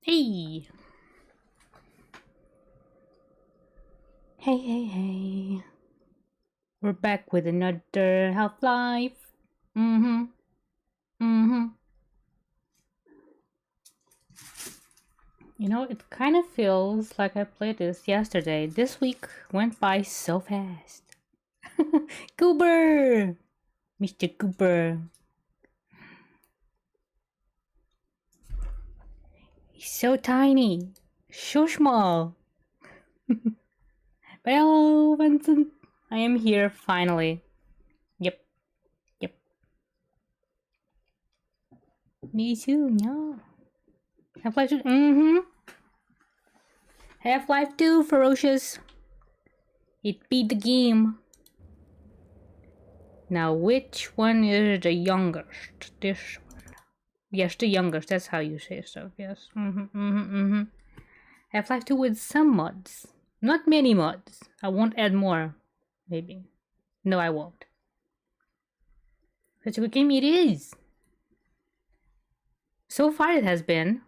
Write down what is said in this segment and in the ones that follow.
Hey! Hey, hey, hey. We're back with another Half-Life. Mm-hmm. Mm-hmm. You know, it kind of feels like I played this yesterday. This week went by so fast. Cooper! Mr. Cooper. He's so tiny. So small. But hello, Vincent. I am here finally. Yep. Yep. Me too, no. Half-Life 2. Mm-hmm. Half-Life 2, Ferocious. It beat the game. Now, which one is the youngest? This one. Yes, the youngest. That's how you say so. Yes. Half-Life 2 with some mods. Not many mods. I won't add more. Maybe. No, I won't. Such a good game it is. So far it has been.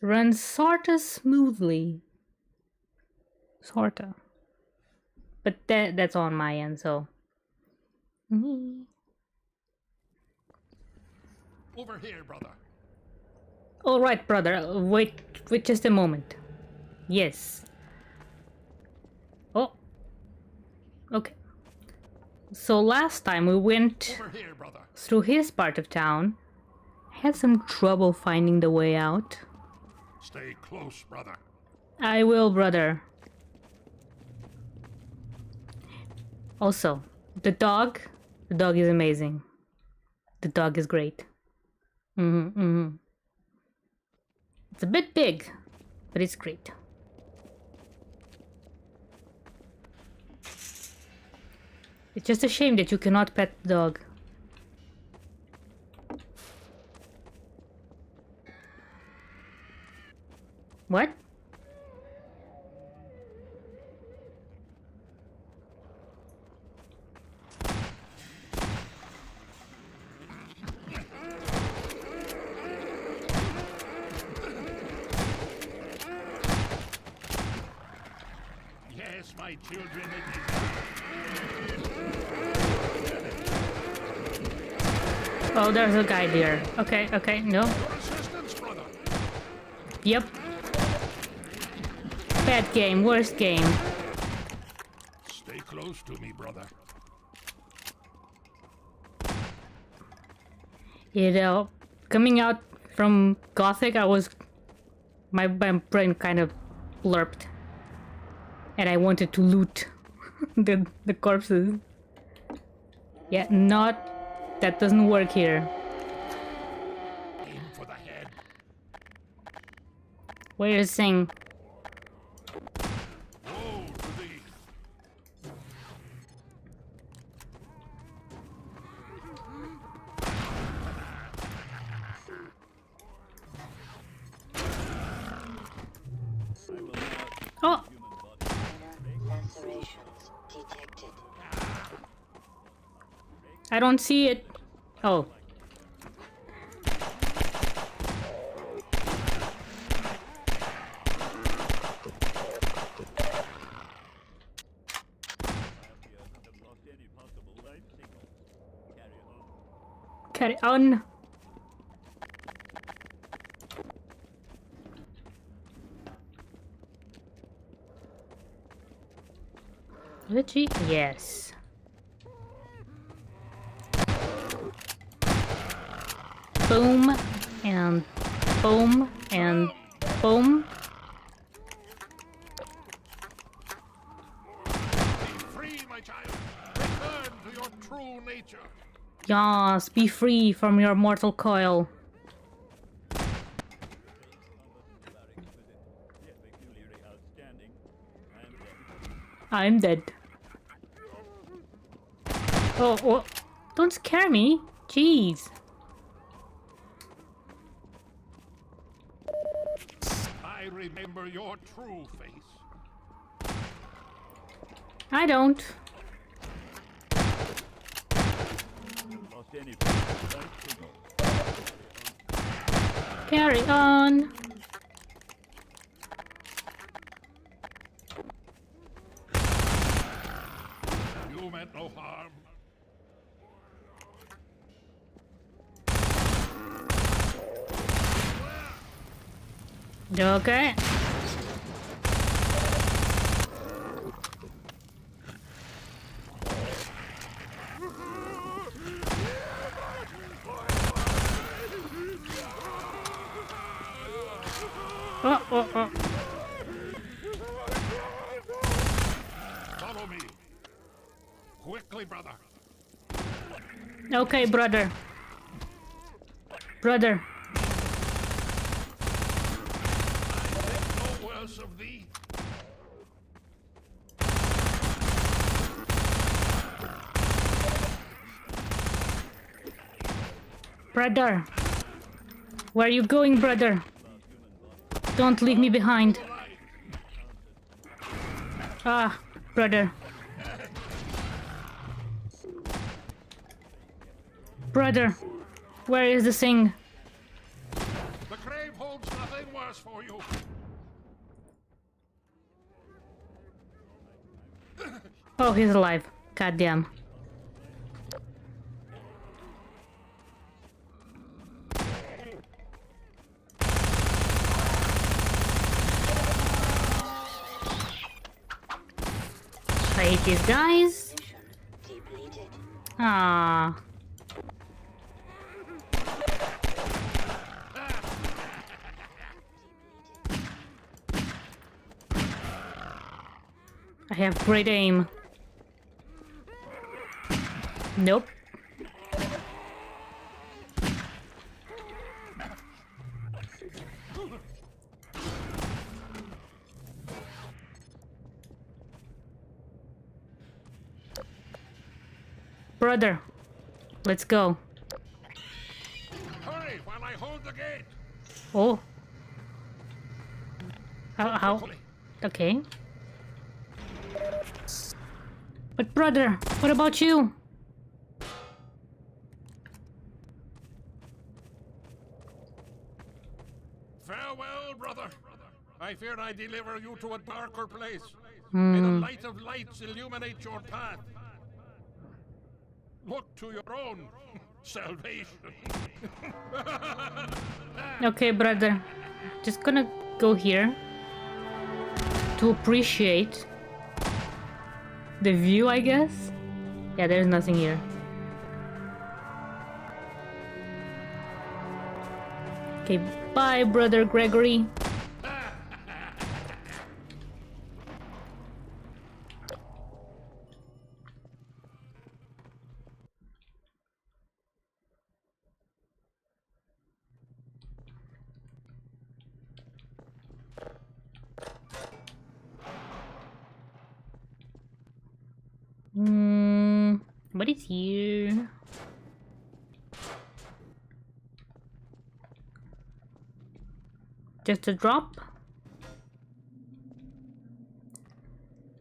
Runs sorta smoothly. Sorta. But that's on my end, so. Over here, brother. Alright, brother. Wait just a moment. Yes. Oh. Okay. So last time we went Over here, brother. through his part of town. Had some trouble finding the way out. Stay close, brother. I will, brother. Also, the dog is amazing. The dog is great. It's a bit big, but it's great. It's just a shame that you cannot pet the dog. What? Yes, my children. Oh, there's a guy there. Okay, no. Your assistance, brother. Yep. Bad game, worst game. Stay close to me, brother. You know, coming out from Gothic, my brain kind of blurped. And I wanted to loot the corpses. Yeah, that doesn't work here. Aim for the head. Where is Sing? Woe to thee. Oh! Lacerations detected. I don't see it. Oh. Carry on. Glitchy? Yes. Boom and boom and boom. Be free, my child. Return to your true nature. Yes, be free from your mortal coil. I'm dead. Oh, don't scare me. Jeez. I remember your true face. I don't. Carry on. You meant no harm. Okay. Oh. Follow me. Quickly, brother. Okay, brother. Brother. No worse of thee. Brother. Where are you going, brother? Don't leave me behind. Ah, brother. Brother. Where is the thing? The grave holds nothing worse for you. Oh, he's alive. Goddamn. I hate these guys. Ah. I have great aim. Nope. Brother, let's go. Hurry while I hold the gate. Oh. How? Quickly. Okay. But brother, what about you? Farewell, brother. I fear I deliver you to a darker place. May the light of lights illuminate your path. Look to your own salvation. Okay, brother. Just gonna go here to appreciate the view, I guess. Yeah, there's nothing here. Okay, bye, brother Gregory. What is here? Just a drop?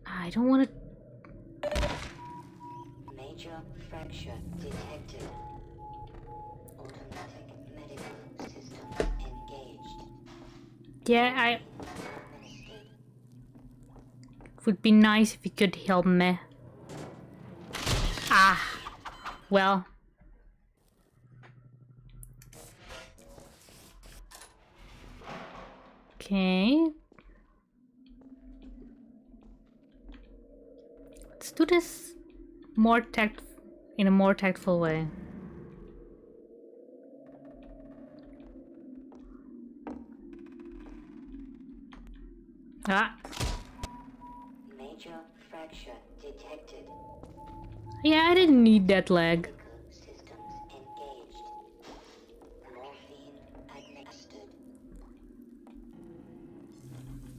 I don't want to. Major fracture detected. Automatic medical system engaged. Yeah, it would be nice if you could help me. Ah, well. Okay. Let's do this in a more tactful way. Ah. Major fracture detected. Yeah, I didn't need that leg. Medical systems engaged. Morphine administered.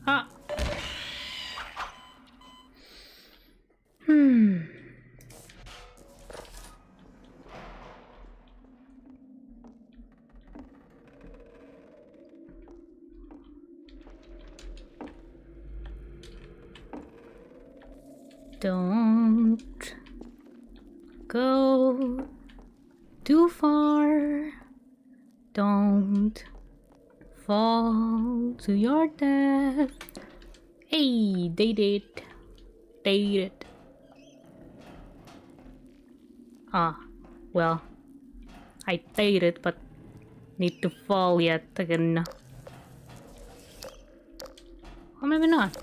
Ah. Don't go too far. Don't Fall to your death. Hey, they did. They did. Ah, well, I did it, but need to fall yet again. Or maybe not.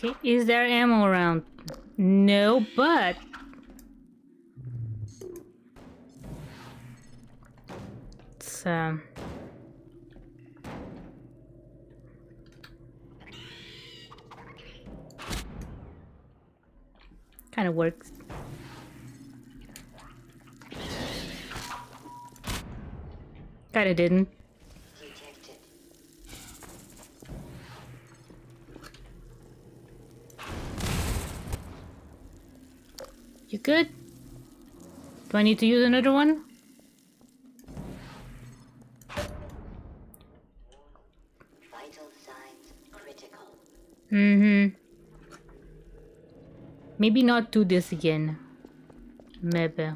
Okay, is there ammo around? No, but it's kind of works. Kind of didn't. Detected. You good? Do I need to use another one? Vital signs critical. Mm-hmm. Maybe not do this again. Maybe.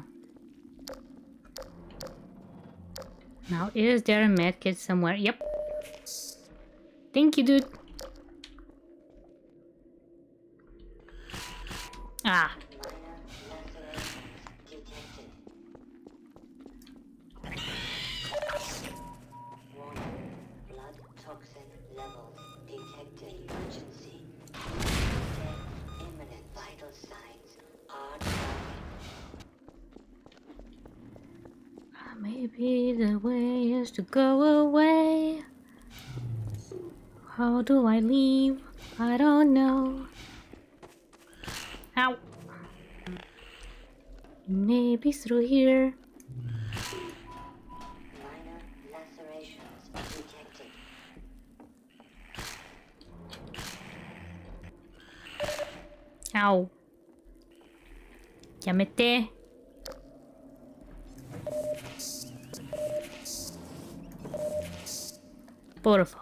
Now, is there a medkit somewhere? Yep. Thank you, dude. Ah. Minor lacerations detected. Warning. Blood toxin levels detected. Emergency. Death imminent. Vital signs are dropping. Maybe the way is to go away. How do I leave? I don't know. Ow. Maybe through here. Minor lacerations detected. Ow. Llámete. Porfa.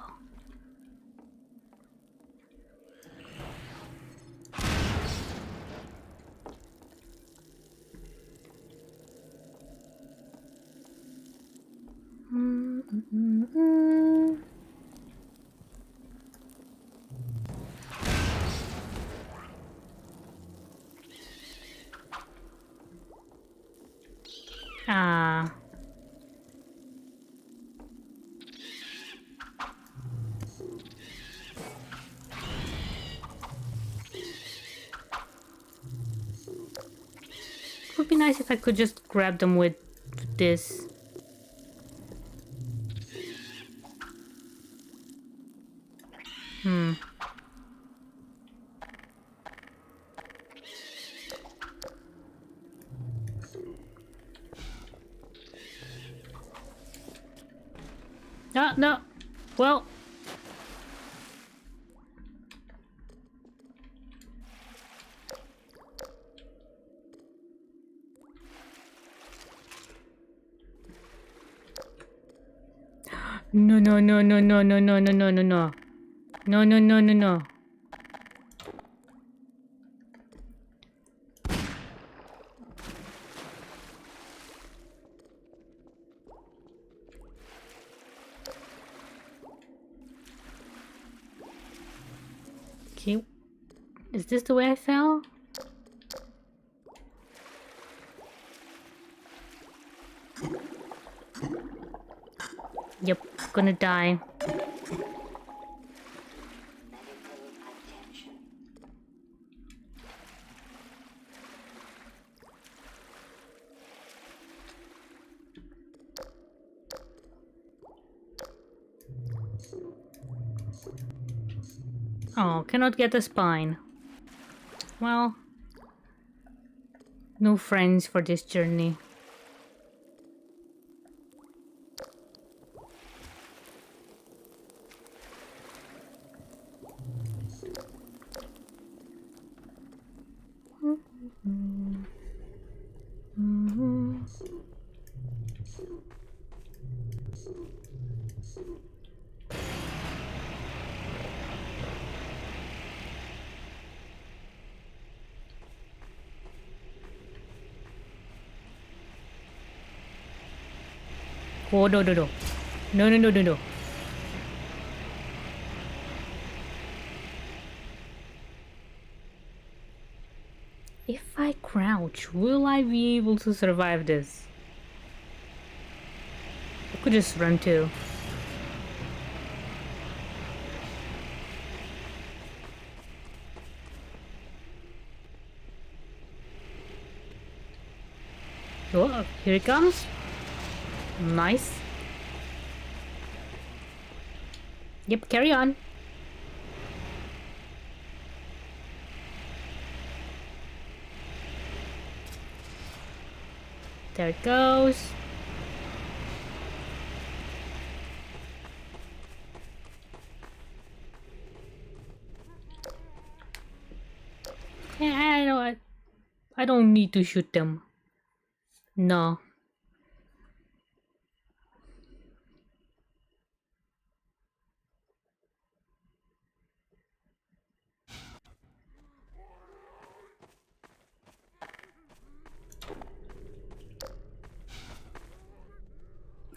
Ah. It would be nice if I could just grab them with this. No, no. Well. No, no, no, no, no, no, no, no, no, no, no. No, no, no, no, no. Okay. Is this the way I fell? Yep, gonna die. Medical attention. Oh, cannot get a spine. Well, no friends for this journey. Oh, no, no, no. No, no, no, no, no. If I crouch, will I be able to survive this? I could just run too. Oh, here it comes. Nice. Yep, carry on. There it goes. Yeah, I don't need to shoot them. No.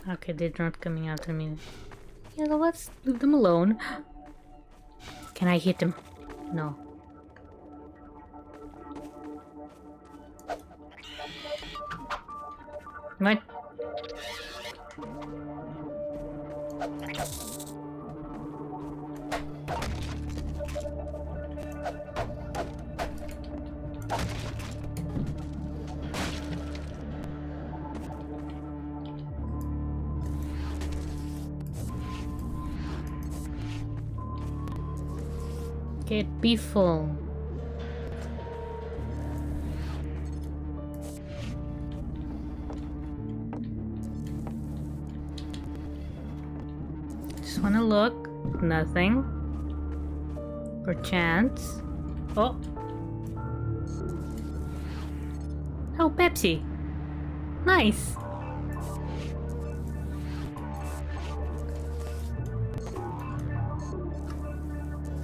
Okay, they're not coming after me. Yeah, so let's leave them alone. Can I hit them? No. What? Get be full. Just wanna look. Nothing. Perchance. Oh. Oh, Pepsi. Nice.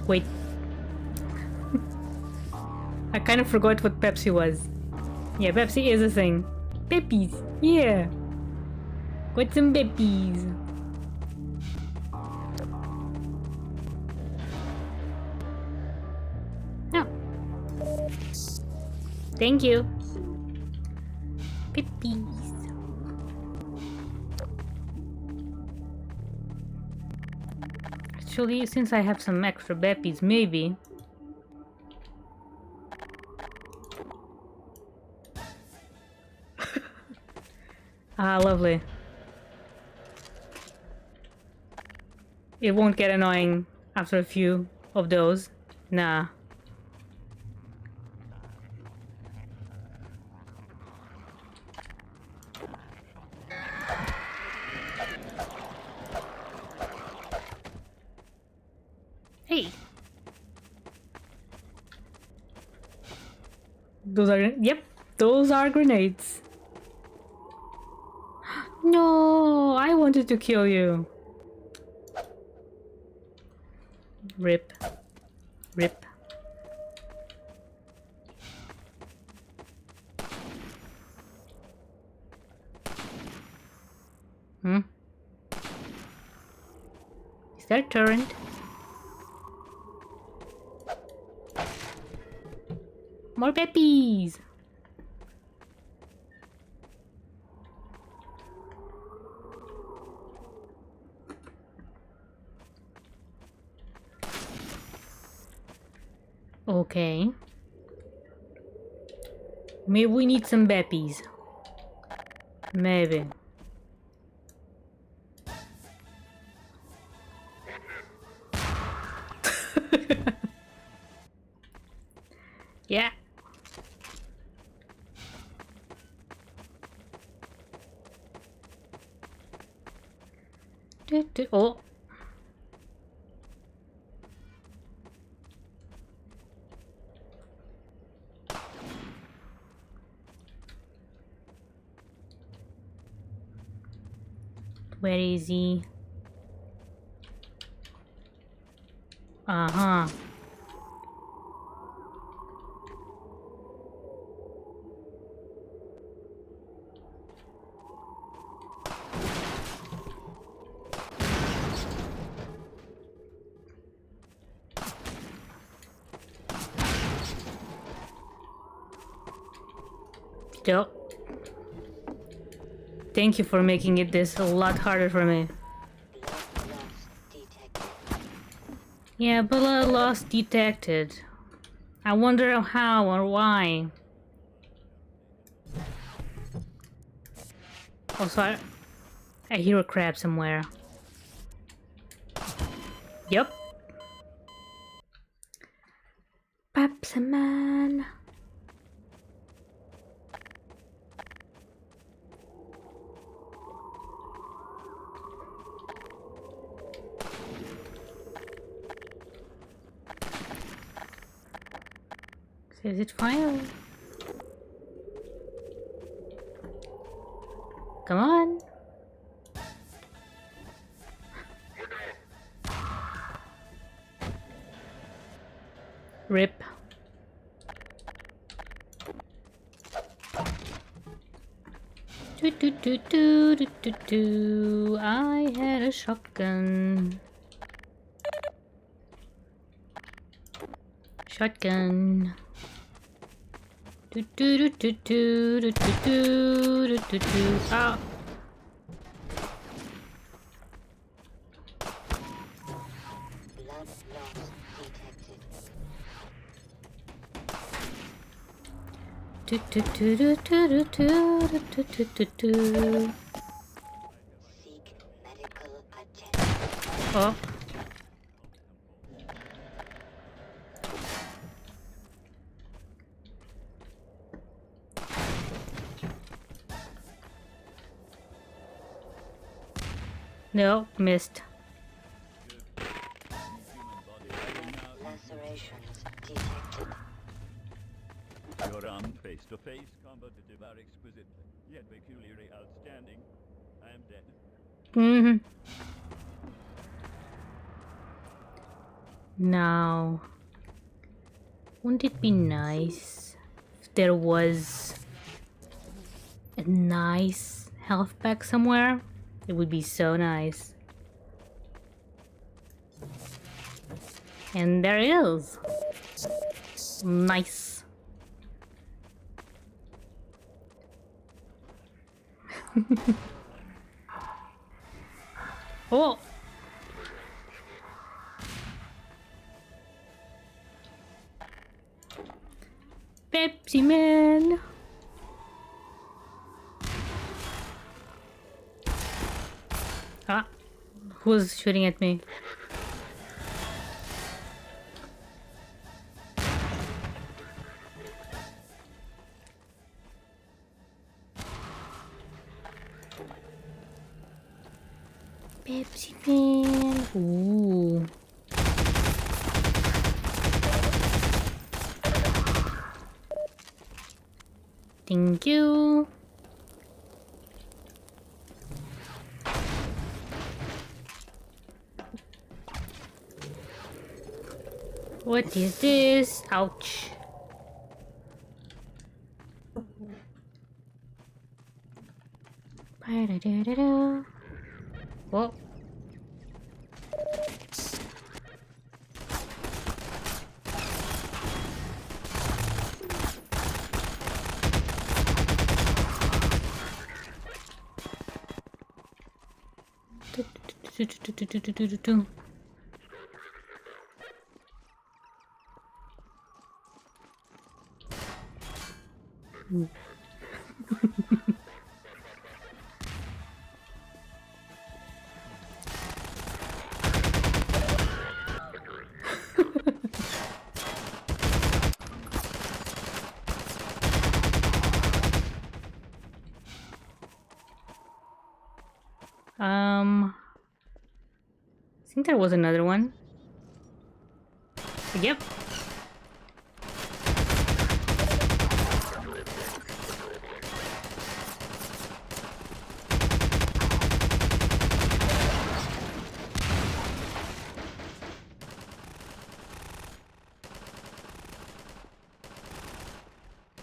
Wait. I kind of forgot what Pepsi was. Yeah, Pepsi is a thing. Peppies. Yeah. Got some Peppies. No. Thank you. Peppies. Actually, since I have some extra Peppies, maybe. Ah, lovely. It won't get annoying after a few of those. Nah. Hey. Those are, yep, those are grenades. No, I wanted to kill you. Rip. Rip. Hmm? Is that a turret? More Peppies! Okay. Maybe we need some Peppies. Maybe. Yeah. Oh. Where is he? Uh-huh. Yo. Thank you for making it this a lot harder for me. Blood loss detected. Yeah, blood loss detected. I wonder how or why. Also, I hear a crab somewhere. Yep. Papsaman. Is it final? Come on. Rip. Do do do do do do do. I had a shotgun. Shotgun. Do do do do do do do do do do. Ah. Blood loss detected. Do do do do do do do do do do. Seek medical attention. Oh. No, missed. Lacerations detected. Your face-to-face combative are exquisite, yet peculiarly outstanding. I am dead. Mm-hmm. Now, wouldn't it be nice if there was a nice health pack somewhere? It would be so nice. And there it is. Nice. Oh! Pepsi Man! Ah, who's shooting at me? Pepsi Man. Ooh. Thank you. What is this? Ouch. Ba-da-da-da-da. Whoa. I think there was another one. Yep.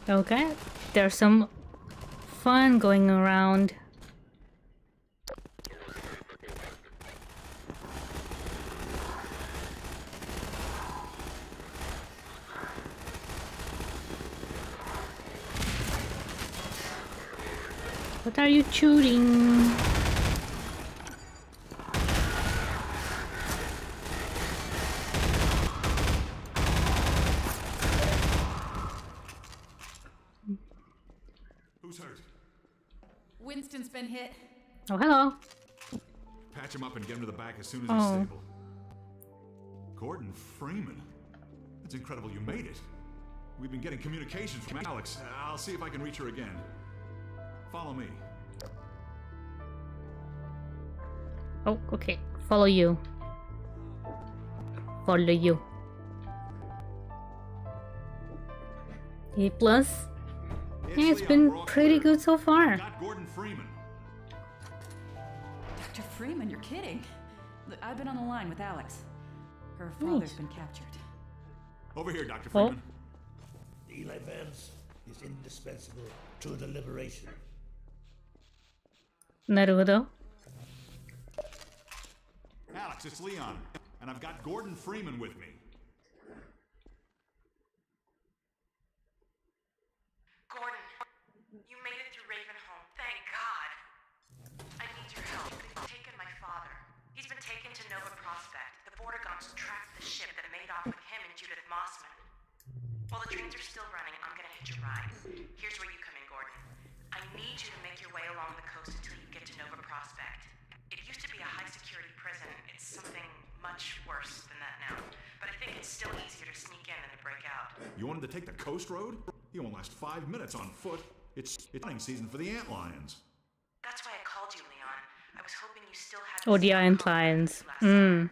Okay, there's some fun going around. What are you shooting? Who's hurt? Winston's been hit. Oh, hello. Patch him up and get him to the back as soon as Oh. he's stable. Gordon Freeman. It's incredible you made it. We've been getting communications from Alex. I'll see if I can reach her again. Follow me. Oh, okay. Follow you. Follow you. A plus. Yeah, it's Leon, been we're all pretty clear. good so far. Got Gordon Freeman. Dr. Freeman, you're kidding. Look, I've been on the line with Alex. Her father's been captured. Over here, Dr. Oh. Freeman. Eli Vance is indispensable to the liberation. なるほど。 Alex, it's Leon. And I've got Gordon Freeman with me. Gordon, you made it through Ravenholm. Thank God. I need your help. They've taken my father. He's been taken to Nova Prospect. The Vortigaunts tracked the ship that made off with him and Judith Mossman. While the trains are still running, I'm gonna hitch a ride. Here's where you come in, Gordon. I need you to make your way along the coast until you get to Nova Prospect. It used to be a high-security prison. It's something much worse than that now. But I think it's still easier to sneak in than to break out. You wanted to take the coast road? You won't last 5 minutes on foot. It's hunting season for the antlions. That's why I called you, Leon. I was hoping you still had Oh, the same antlions. confidence last time. Mm,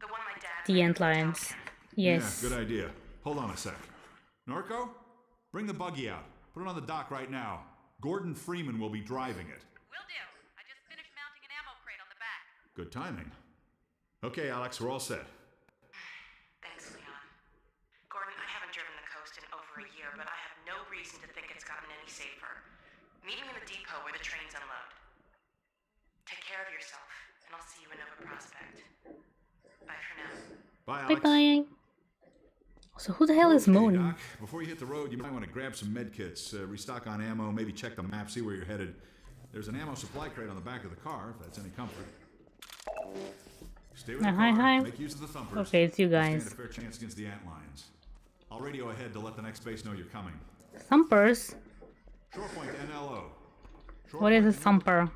The one my dad the ran from antlions. Townsend. Yes. Yeah, good idea. Hold on a sec. Norco, bring the buggy out. Put it on the dock right now. Gordon Freeman will be driving it. Will do. I just finished mounting an ammo crate on the back. Good timing. Okay, Alex, we're all set. Thanks, Leon. Gordon, I haven't driven the coast in over a year, but I have no reason to think it's gotten any safer. Meet me in the depot where the trains unload. Take care of yourself, and I'll see you in Nova Prospect. Bye for now. Bye, Bye Alex. bye. So who the hell is Okay, Moni? Doc, before you hit the road, you might want to grab some med kits, restock on ammo, maybe check the map, see where you're headed. There's an ammo supply crate on the back of the car, if that's any comfort. Stay with the Hi, car, hi. make use of the thumpers. Okay, it's you guys. Stand a fair chance against the antlions. I'll radio ahead to let the next base know you're coming. Thumpers? Shorepoint NLO. What is a Shorepoint thumper?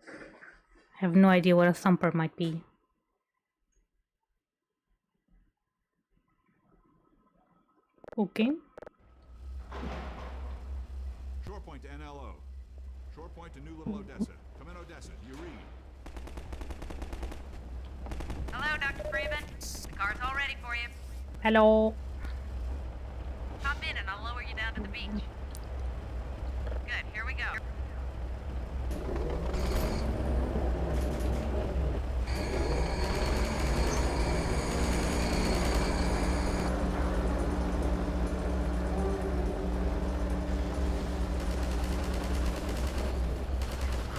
I have no idea what a thumper might be. Okay. Shorepoint to NLO. Shorepoint to New Little Odessa. Come in, Odessa. You read. Hello, Dr. Freeman. The car's all ready for you. Hello. Hop in and I'll lower you down to the beach. Good, here we go.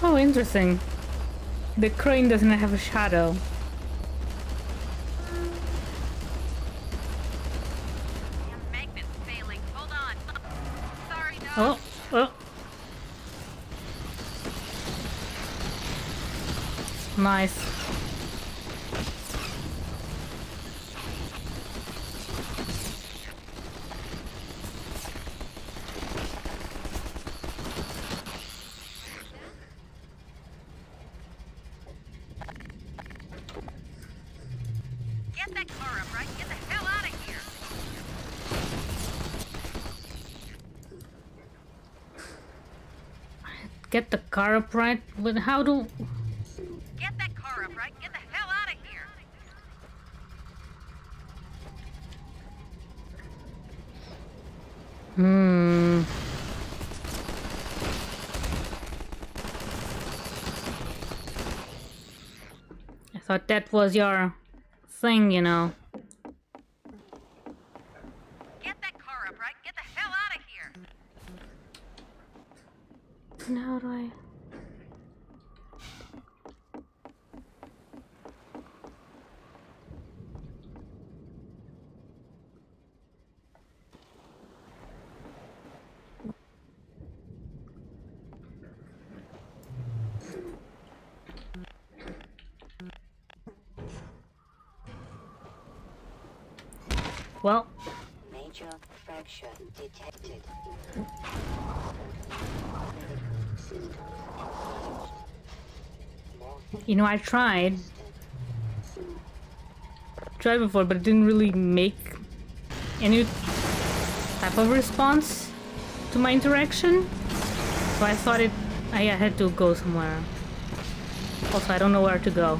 Oh, interesting. The crane doesn't have a shadow. Damn magnet's failing. Hold on. Sorry, Doc. Oh, oh. Nice. Get that car up, right? Get the hell out of here. Get the car upright. But how do... Get that car up, right? Get the hell out of here. Hmm. I thought that was your thing, you know. Get that car up, right? Get the hell out of here. And how do I... Well, Major fracture detected. you know, I tried before, but it didn't really make any type of response to my interaction. So I thought I had to go somewhere. Also, I don't know where to go.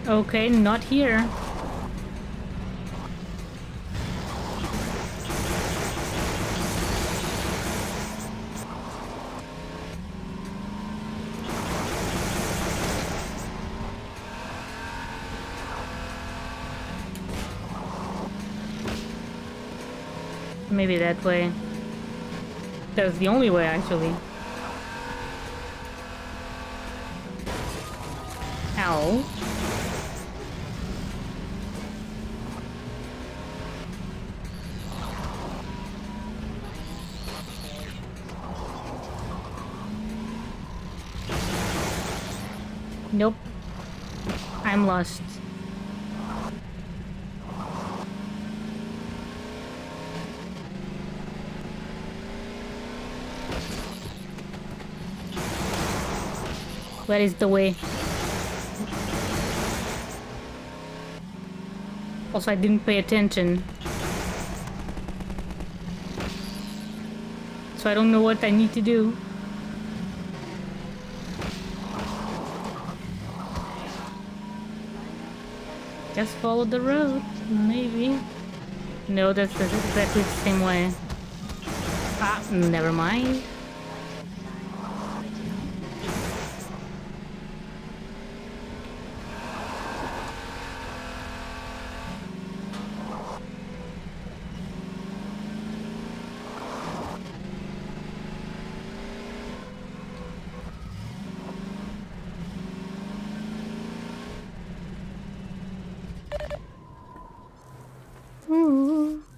Okay, not here. Maybe that way. That's the only way, actually. Ow. Nope. I'm lost. Where is the way? Also, I didn't pay attention. So I don't know what I need to do. Just follow the road, maybe. No, that's exactly the same way. Ah, never mind.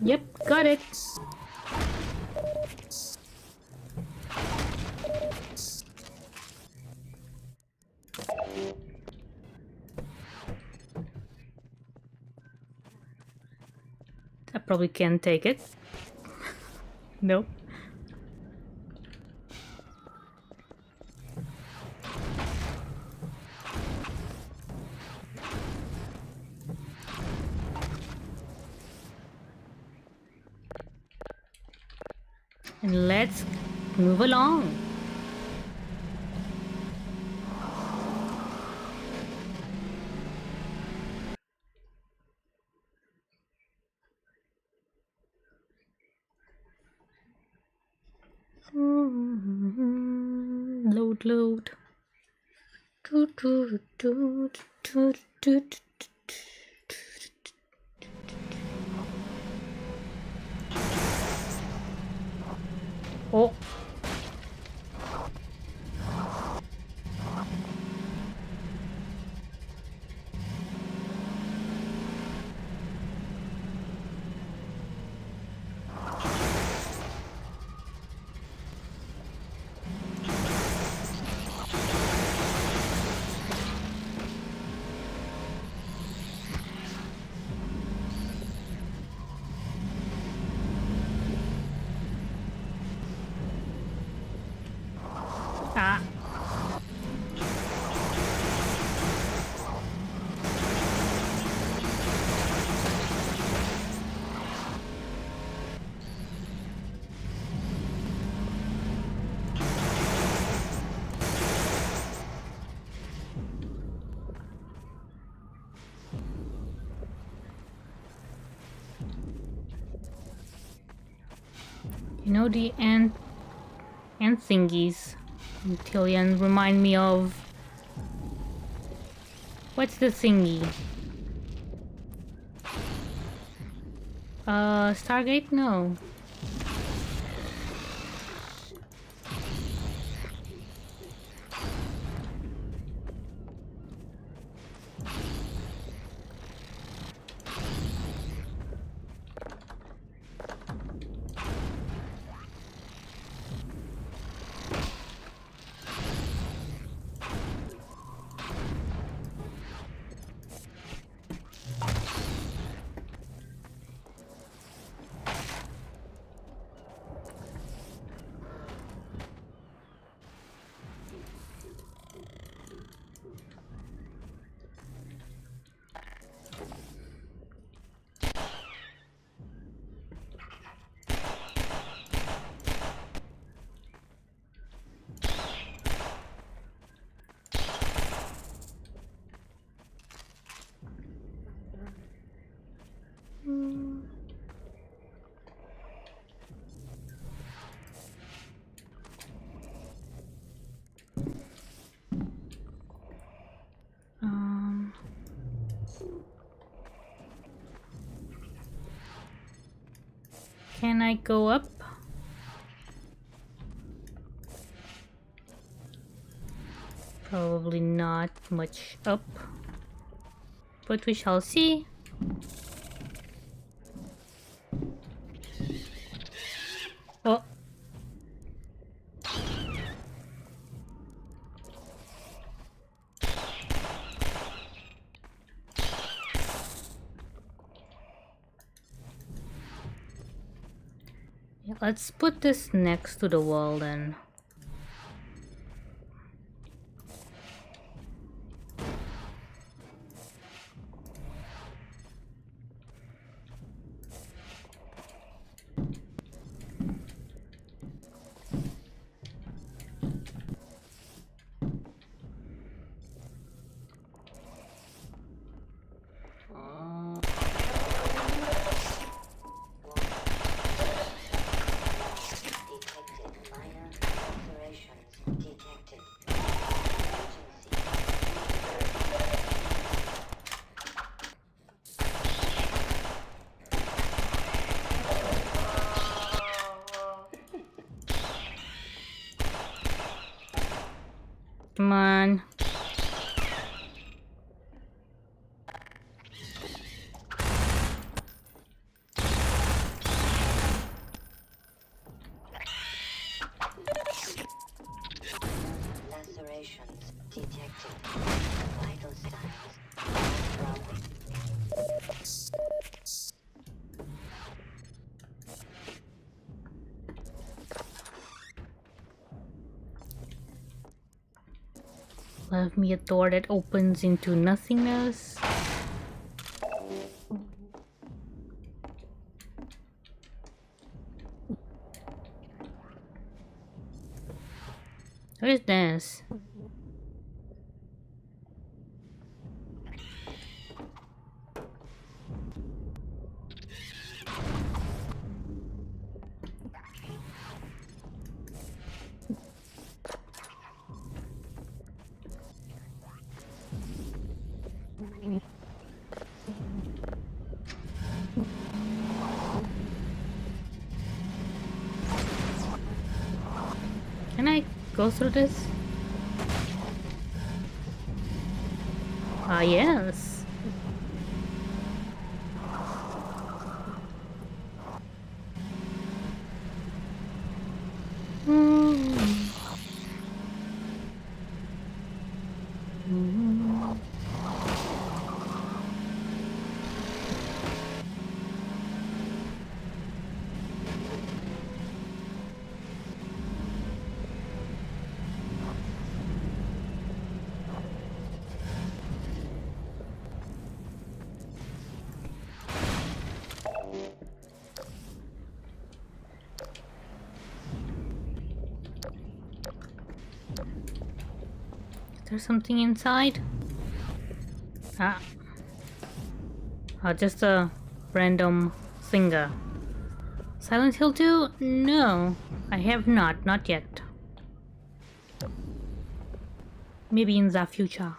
Yep, got it. I probably can't take it. Nope. And let's move along. Load. Oh. Ah. You know, the ant thingies in Tillian remind me of... What's the thingy? Stargate? No. Can I go up? Probably not much up, but we shall see. Oh. Yeah, let's put this next to the wall then. Detected. Minor lacerations detected. Emergency. Come on. Lacerations detected. Vital signs. Throbbing. Love me a door that opens into nothingness. What is this? Can I go through this? Ah, yes. Is there something inside? Ah. Oh, just a random singer. Silent Hill 2? No, I have not yet. Maybe in the future.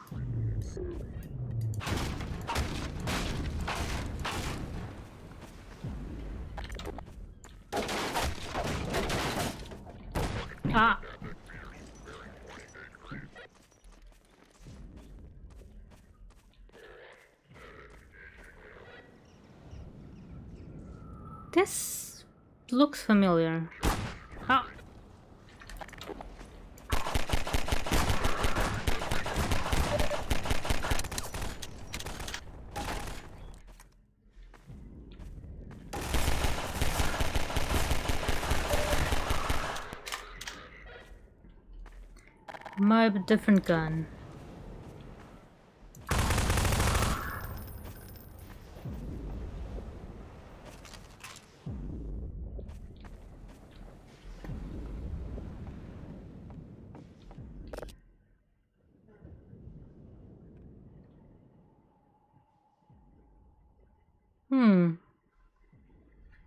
Ah. This looks familiar. Ah. My different gun.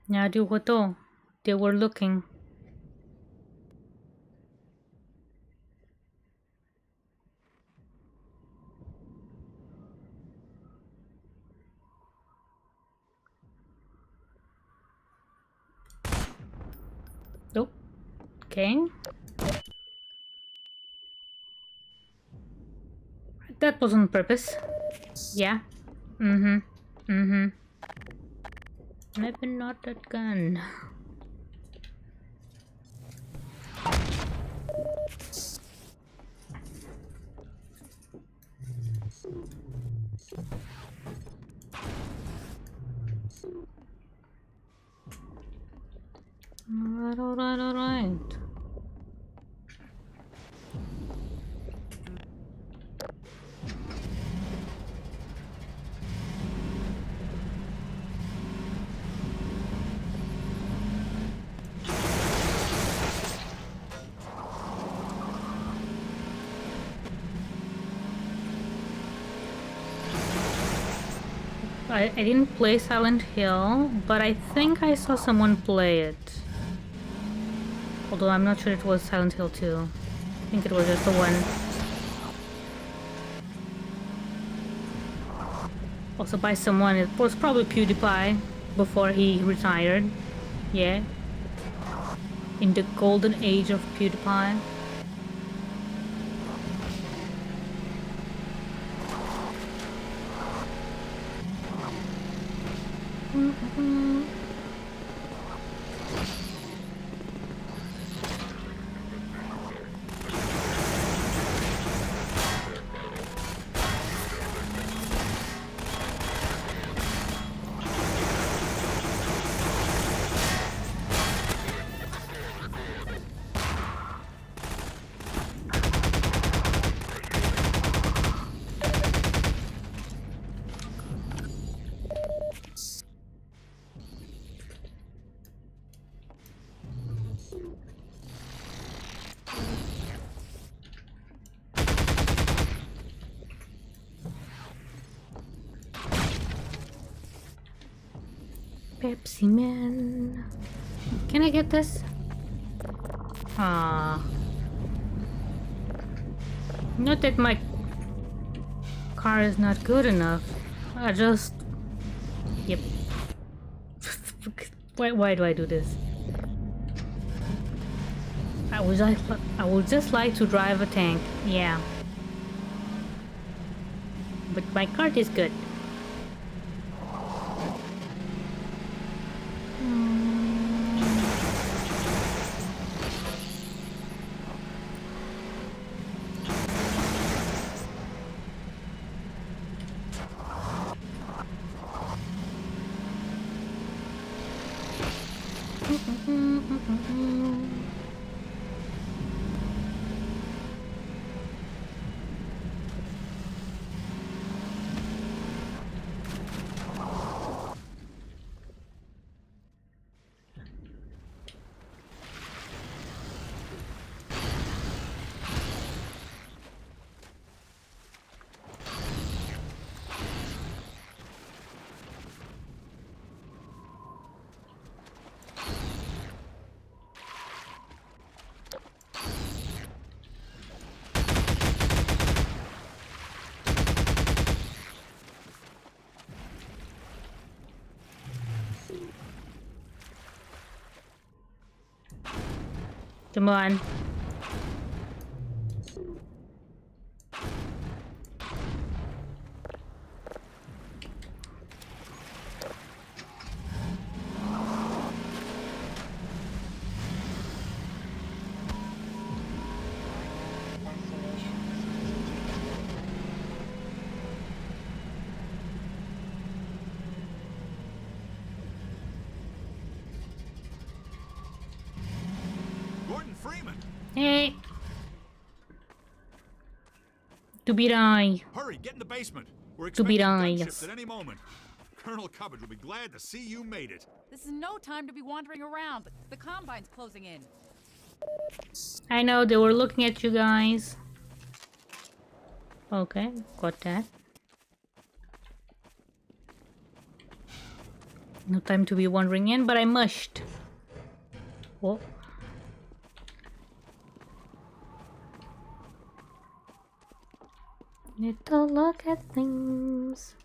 Nyadu ko to. They were looking. Okay. That was on purpose. Yeah. Mm-hmm. Mm-hmm. Maybe not that gun. Alright, alright, alright. I didn't play Silent Hill, but I think I saw someone play it. Although I'm not sure it was Silent Hill 2. I think it was just the one. Also by someone, it was probably PewDiePie before he retired. Yeah. In the golden age of PewDiePie. Pepsi Man. Can I get this? Not that my car is not good enough. I just... Yep. Why do I do this? I would just like to drive a tank. Yeah. But my cart is good. Come on. Gordon Freeman! Hey. To be die. Hurry, get in the basement. We're To be expecting done, gunships yes. at any moment. Colonel Cubbage will be glad to see you made it. This is no time to be wandering around. The Combine's closing in. I know they were looking at you guys. Okay, got that. No time to be wandering in, but I mushed. Oh. Need to look at things.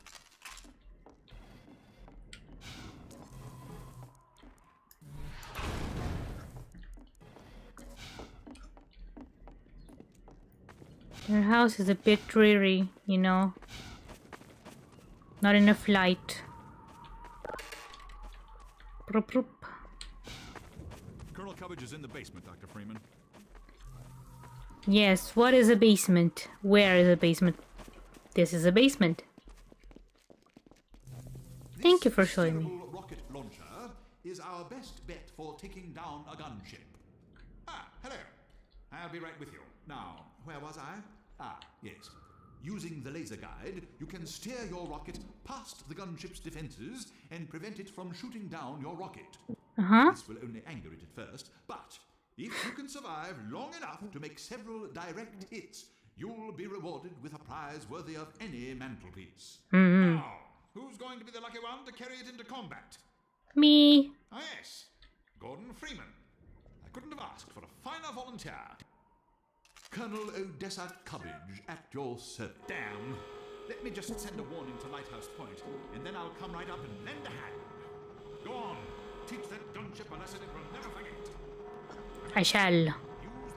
Your house is a bit dreary, you know. Not enough light. Proop, proop. Colonel Cubbage is in the basement, Dr. Freeman. Yes, what is a basement? Where is a basement? This is a basement. Thank you for showing me. This rocket launcher is our best bet for taking down a gunship. Ah, hello. I'll be right with you. Now, where was I? Ah, yes. Using the laser guide, you can steer your rocket past the gunship's defenses and prevent it from shooting down your rocket. This will only anger it at first, but if you can survive long enough to make several direct hits, you'll be rewarded with a prize worthy of any mantelpiece. Now, who's going to be the lucky one to carry it into combat? Me. Ah, yes. Gordon Freeman. I couldn't have asked for a finer volunteer. Colonel Odessa Cubbage at your service. Damn. Let me just send a warning to Lighthouse Point, and then I'll come right up and lend a hand. Go on. Teach that gunship a lesson it will never forget. I shall. Use the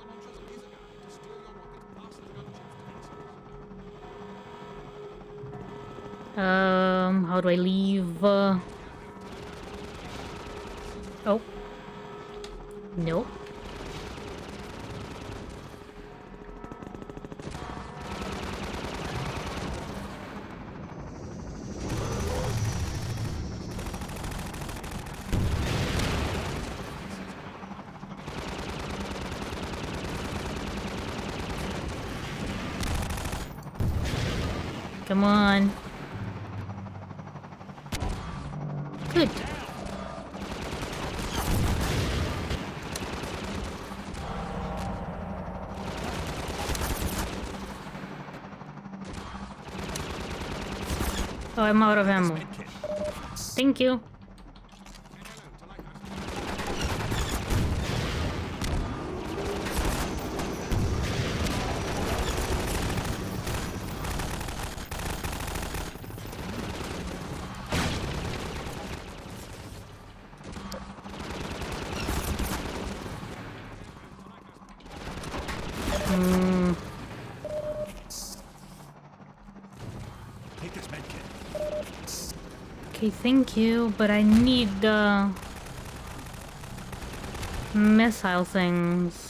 launcher's laser guide to steer your rocket past the gunship's defenses. How do I leave? Oh. No. Come on. Good. Oh, I'm out of ammo. Thank you. Take this medkit. Okay, thank you, but I need the missile things.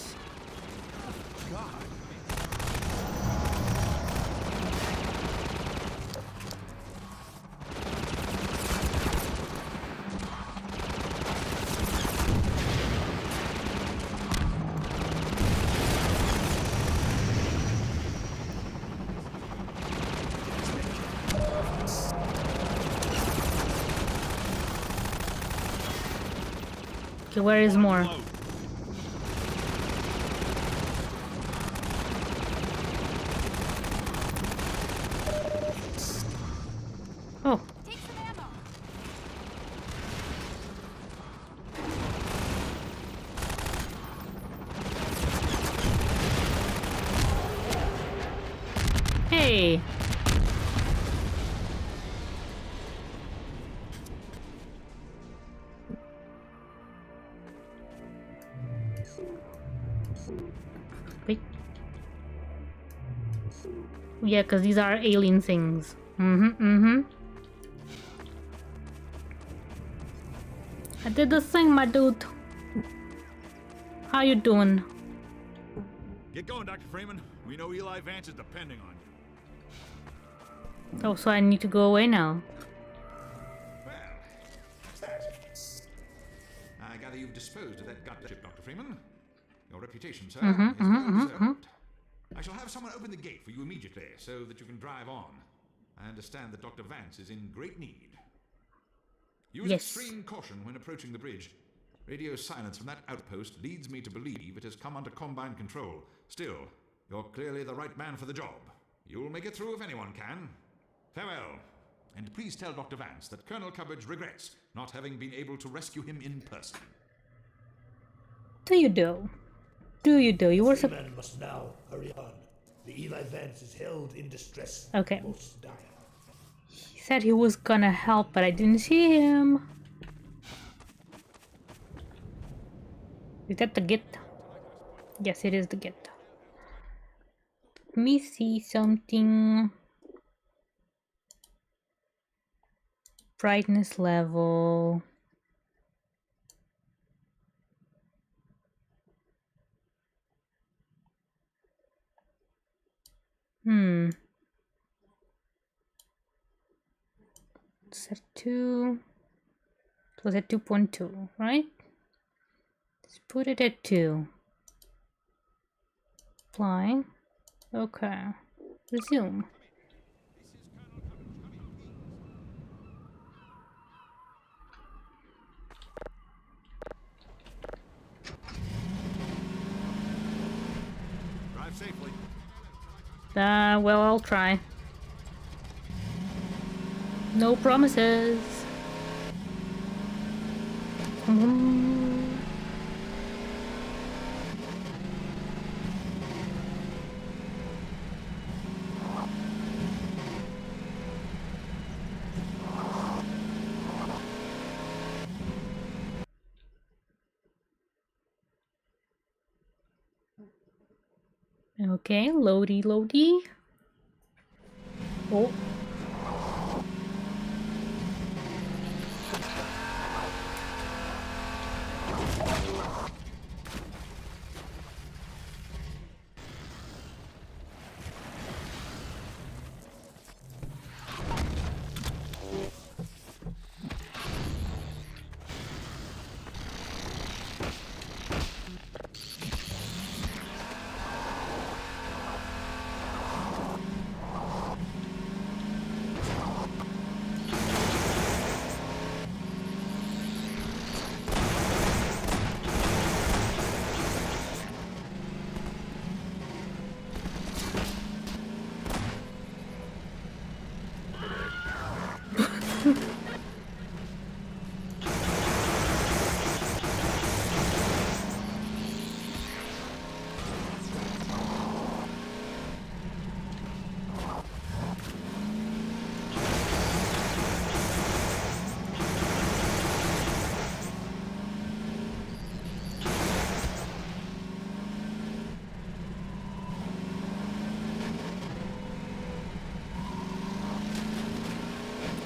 Okay, where is more? Oh. Hey. Wait. Yeah, because these are alien things. I did the thing, my dude. How you doing? Get going, Dr. Freeman. We know Eli Vance is depending on you. Oh, so I need to go away now. Well, what's that? I gather you've disposed of that gunship, Dr. Freeman. Your reputation, sir, is well deserved. I shall have someone open the gate for you immediately, so that you can drive on. I understand that Dr. Vance is in great need. Use extreme caution when approaching the bridge. Radio silence from that outpost leads me to believe it has come under Combine control. Still, you're clearly the right man for the job. You'll make it through if anyone can. Farewell. And please tell Dr. Vance that Colonel Cubbage regrets not having been able to rescue him in person. Do you do? Do you do? You were so... Freeman must now hurry on. The Eli Vance is held in distress. Okay. Most dire. He said he was gonna help, but I didn't see him. Is that the gate? Yes, it is the gate. Let me see something. Brightness level. Set 2. It was at 2.2, right? Let's put it at 2. Flying. Okay. Resume. Drive safely. Well, I'll try. No promises. Okay, loady, loady. Oh.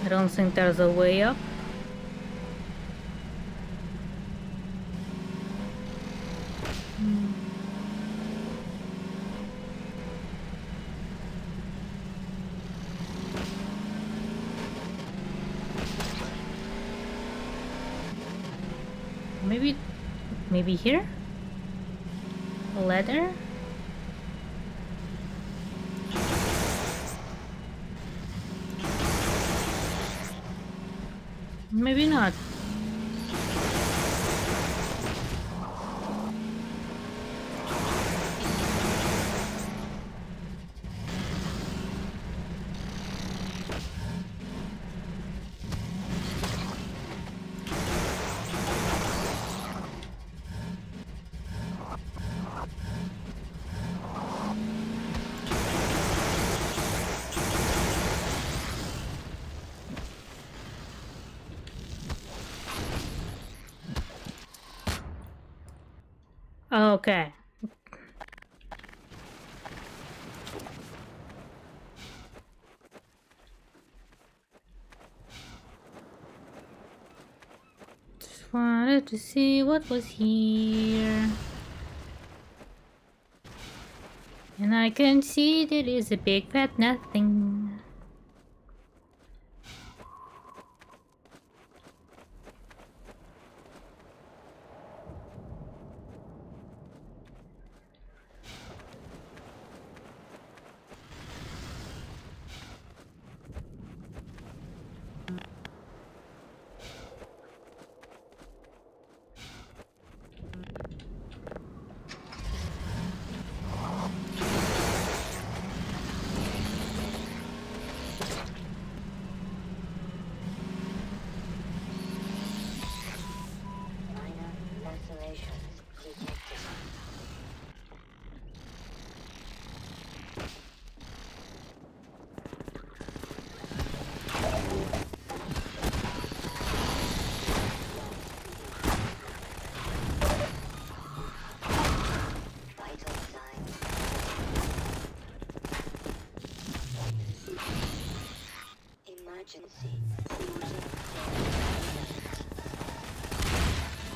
I don't think there's a way up. Maybe here? A ladder? Maybe not. Okay. Just wanted to see what was here. And I can see there is a big fat nothing.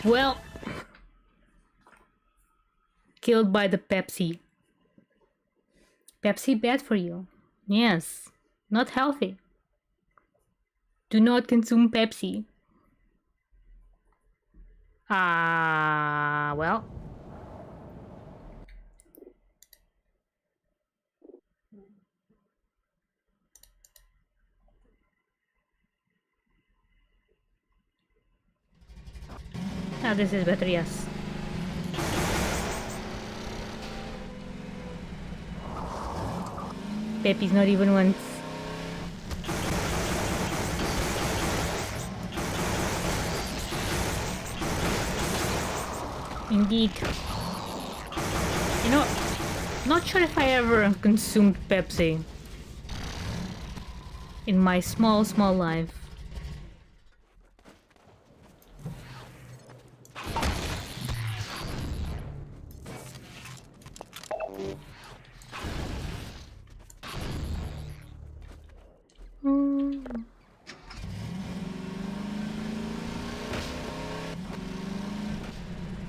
Well, killed by the Pepsi. Pepsi bad for you. Yes, not healthy. Do not consume Pepsi. Well. Ah, this is better, yes. Pepe's not even once. Indeed. You know, not sure if I ever consumed Pepsi in my small life.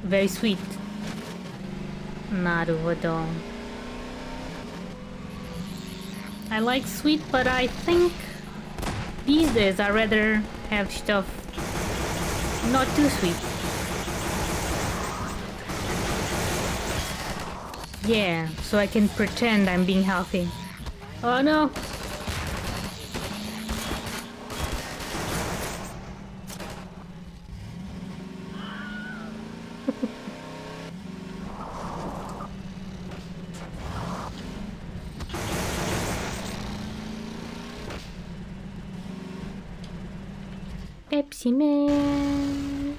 Very sweet. Naruhodo. I like sweet, but I think these days I rather have stuff not too sweet. Yeah, so I can pretend I'm being healthy. Oh no! Pepsi Man.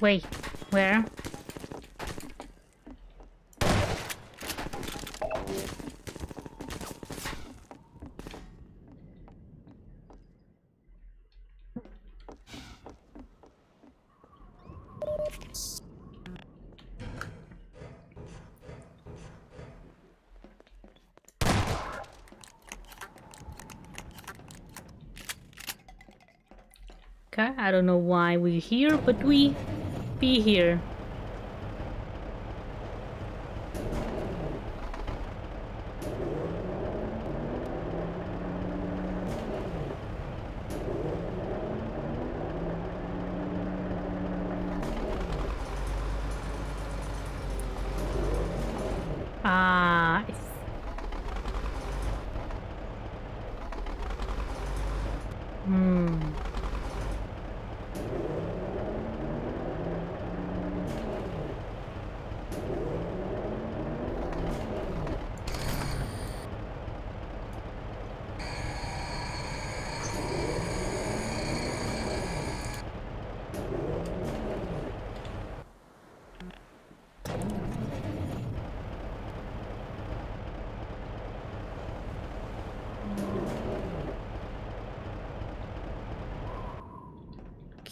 Wait, where? Okay, I don't know why we're here, but we be here.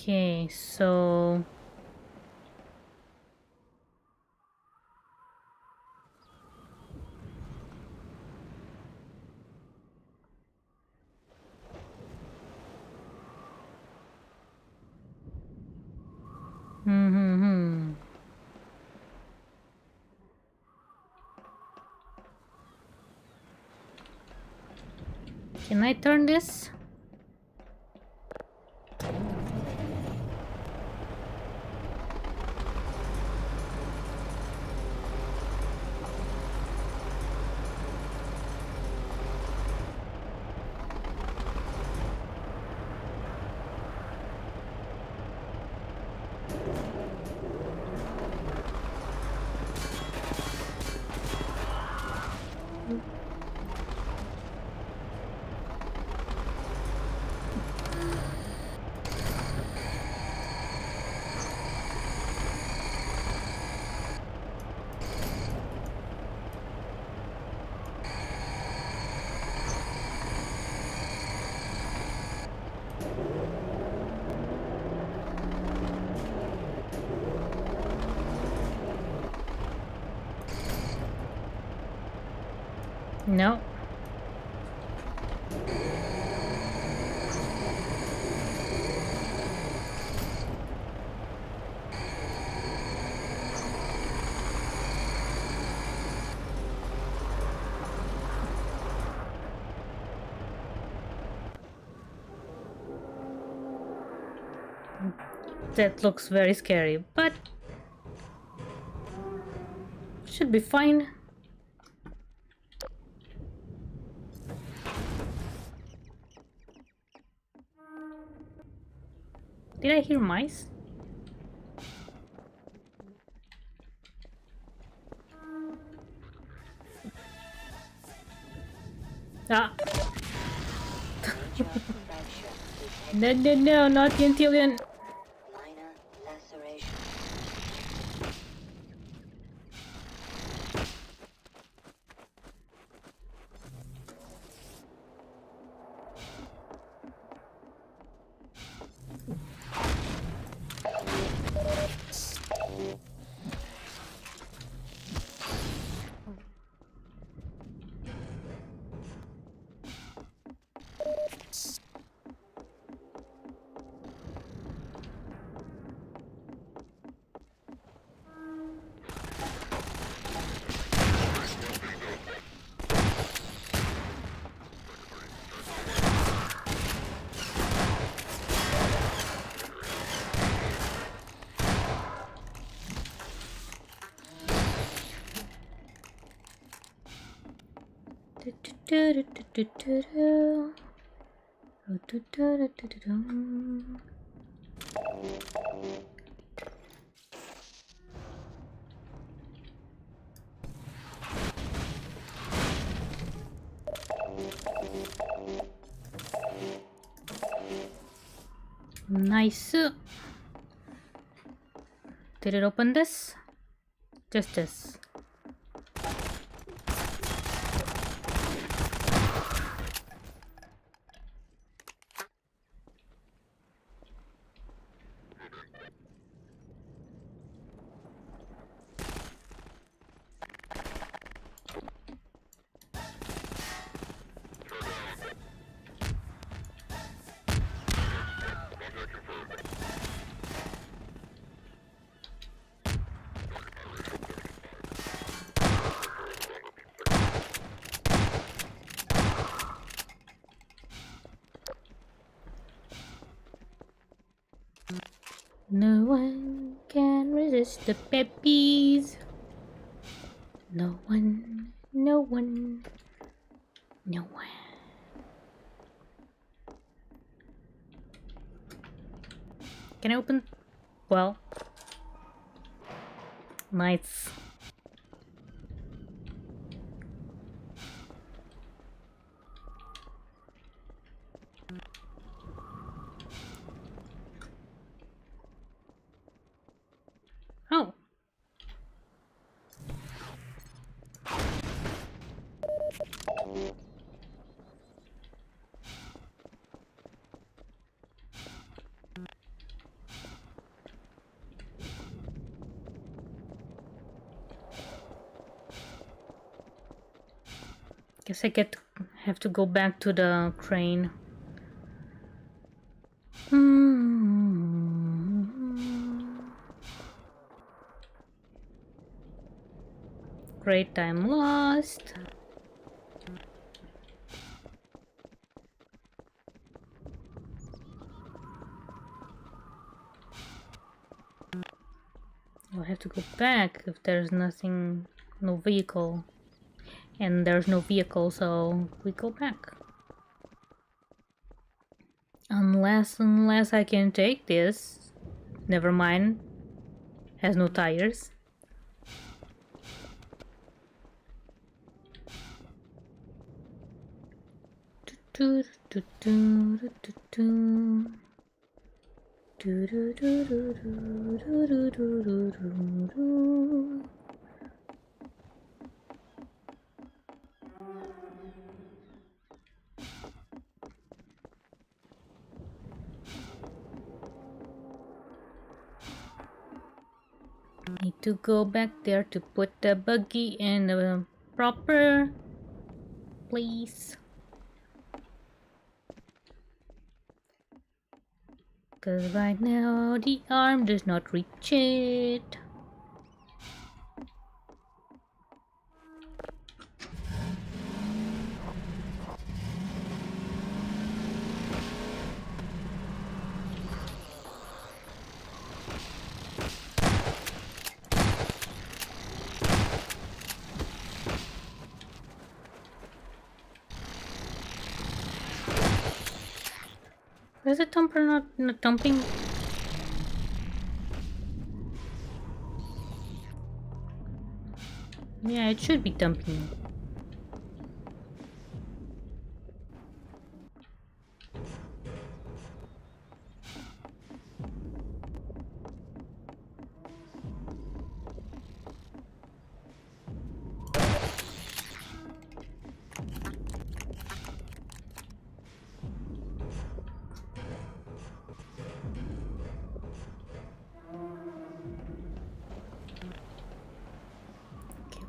Okay, so can I turn this? No. That looks very scary, but should be fine. Did I hear mice? Ah! Major fracture detected. No, no, no, not the Antillean. Minor laceration. Nice. Did it open this? Just this. No one can resist the peppies. No one, no one, no one. Can I open? Well, nice. Oh. Guess I have to go back to the crane. Great time lost. I'll have to go back if there's nothing, no vehicle. And there's no vehicle, so we go back. Unless I can take this. Never mind. Has no tires. Need to go back there to put the buggy in the proper please. Cause right now the arm does not reach it. Is it thumper not thumping? Yeah, it should be thumping.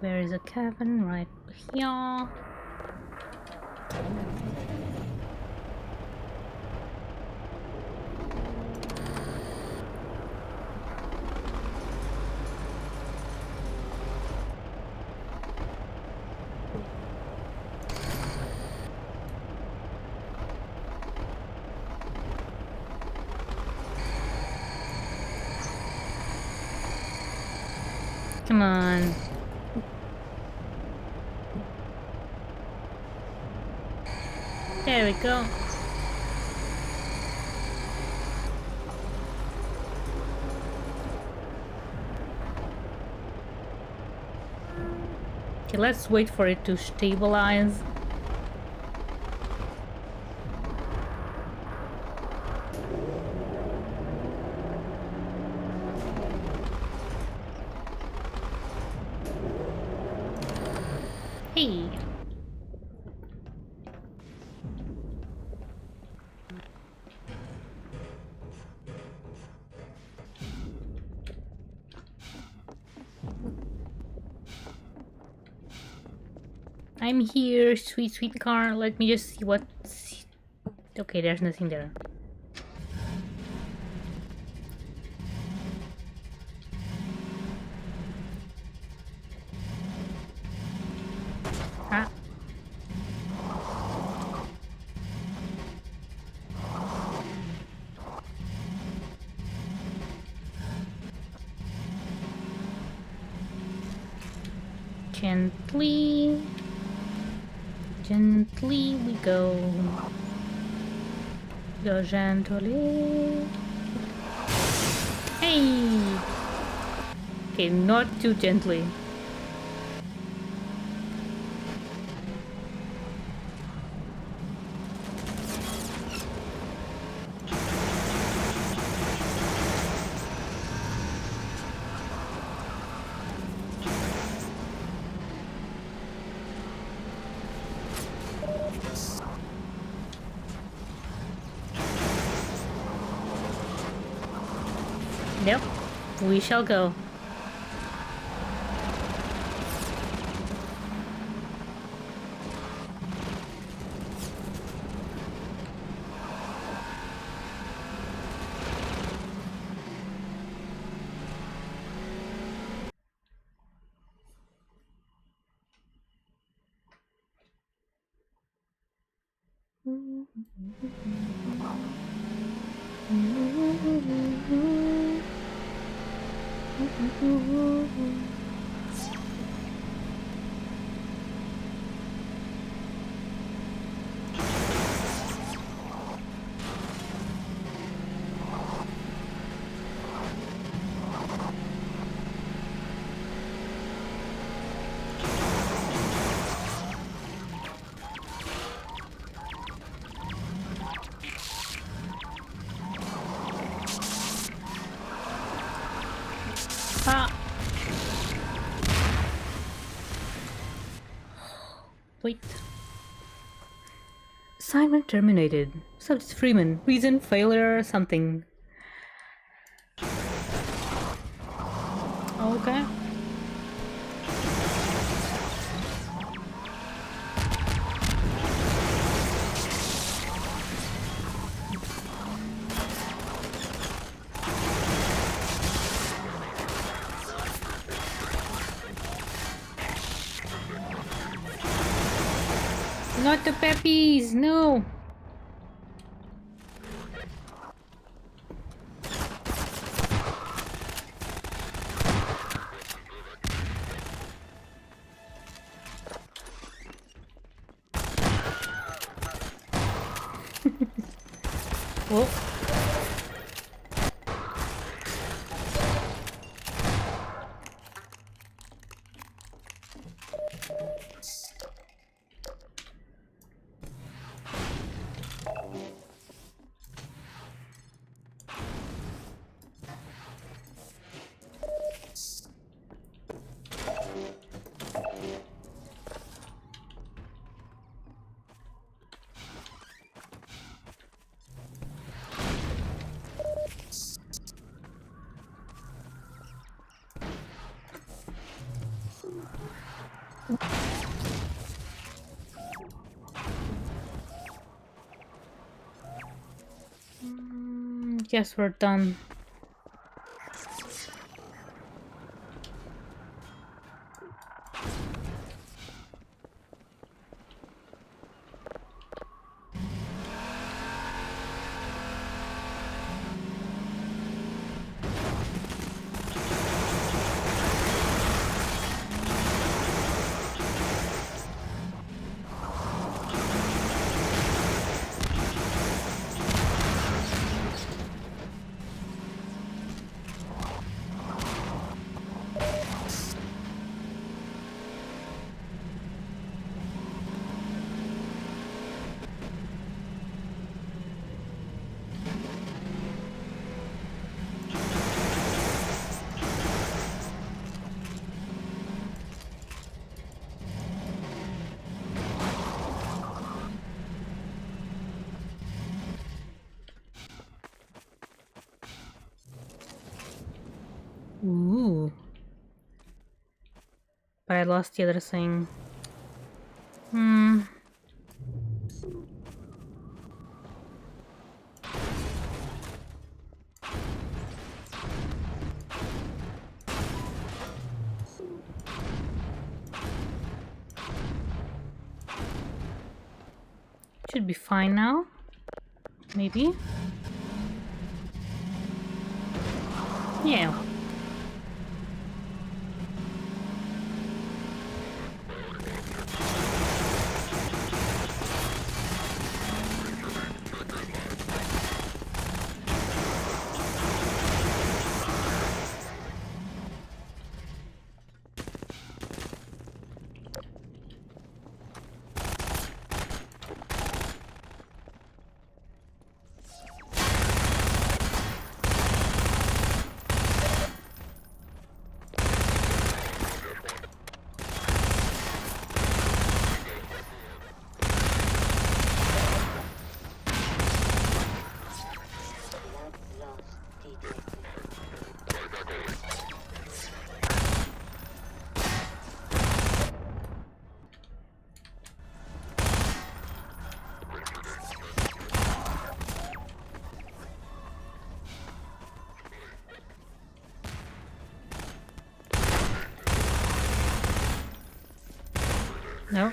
Where is a cabin? Right here. Come on. There we go. Okay, let's wait for it to stabilize. Hey. I'm here, sweet car. Let me just see what's... Okay, there's nothing there. Ah. Gently. Gently we go. Go gently. Hey! Okay, not too gently. Yep, we shall go. Wait. Assignment terminated. Subject Freeman. Reason failure or something. Okay. Not the peppies, no. Oh. Guess we're done. Ooh. But I lost the other thing. Should be fine now. Maybe. Yeah. No.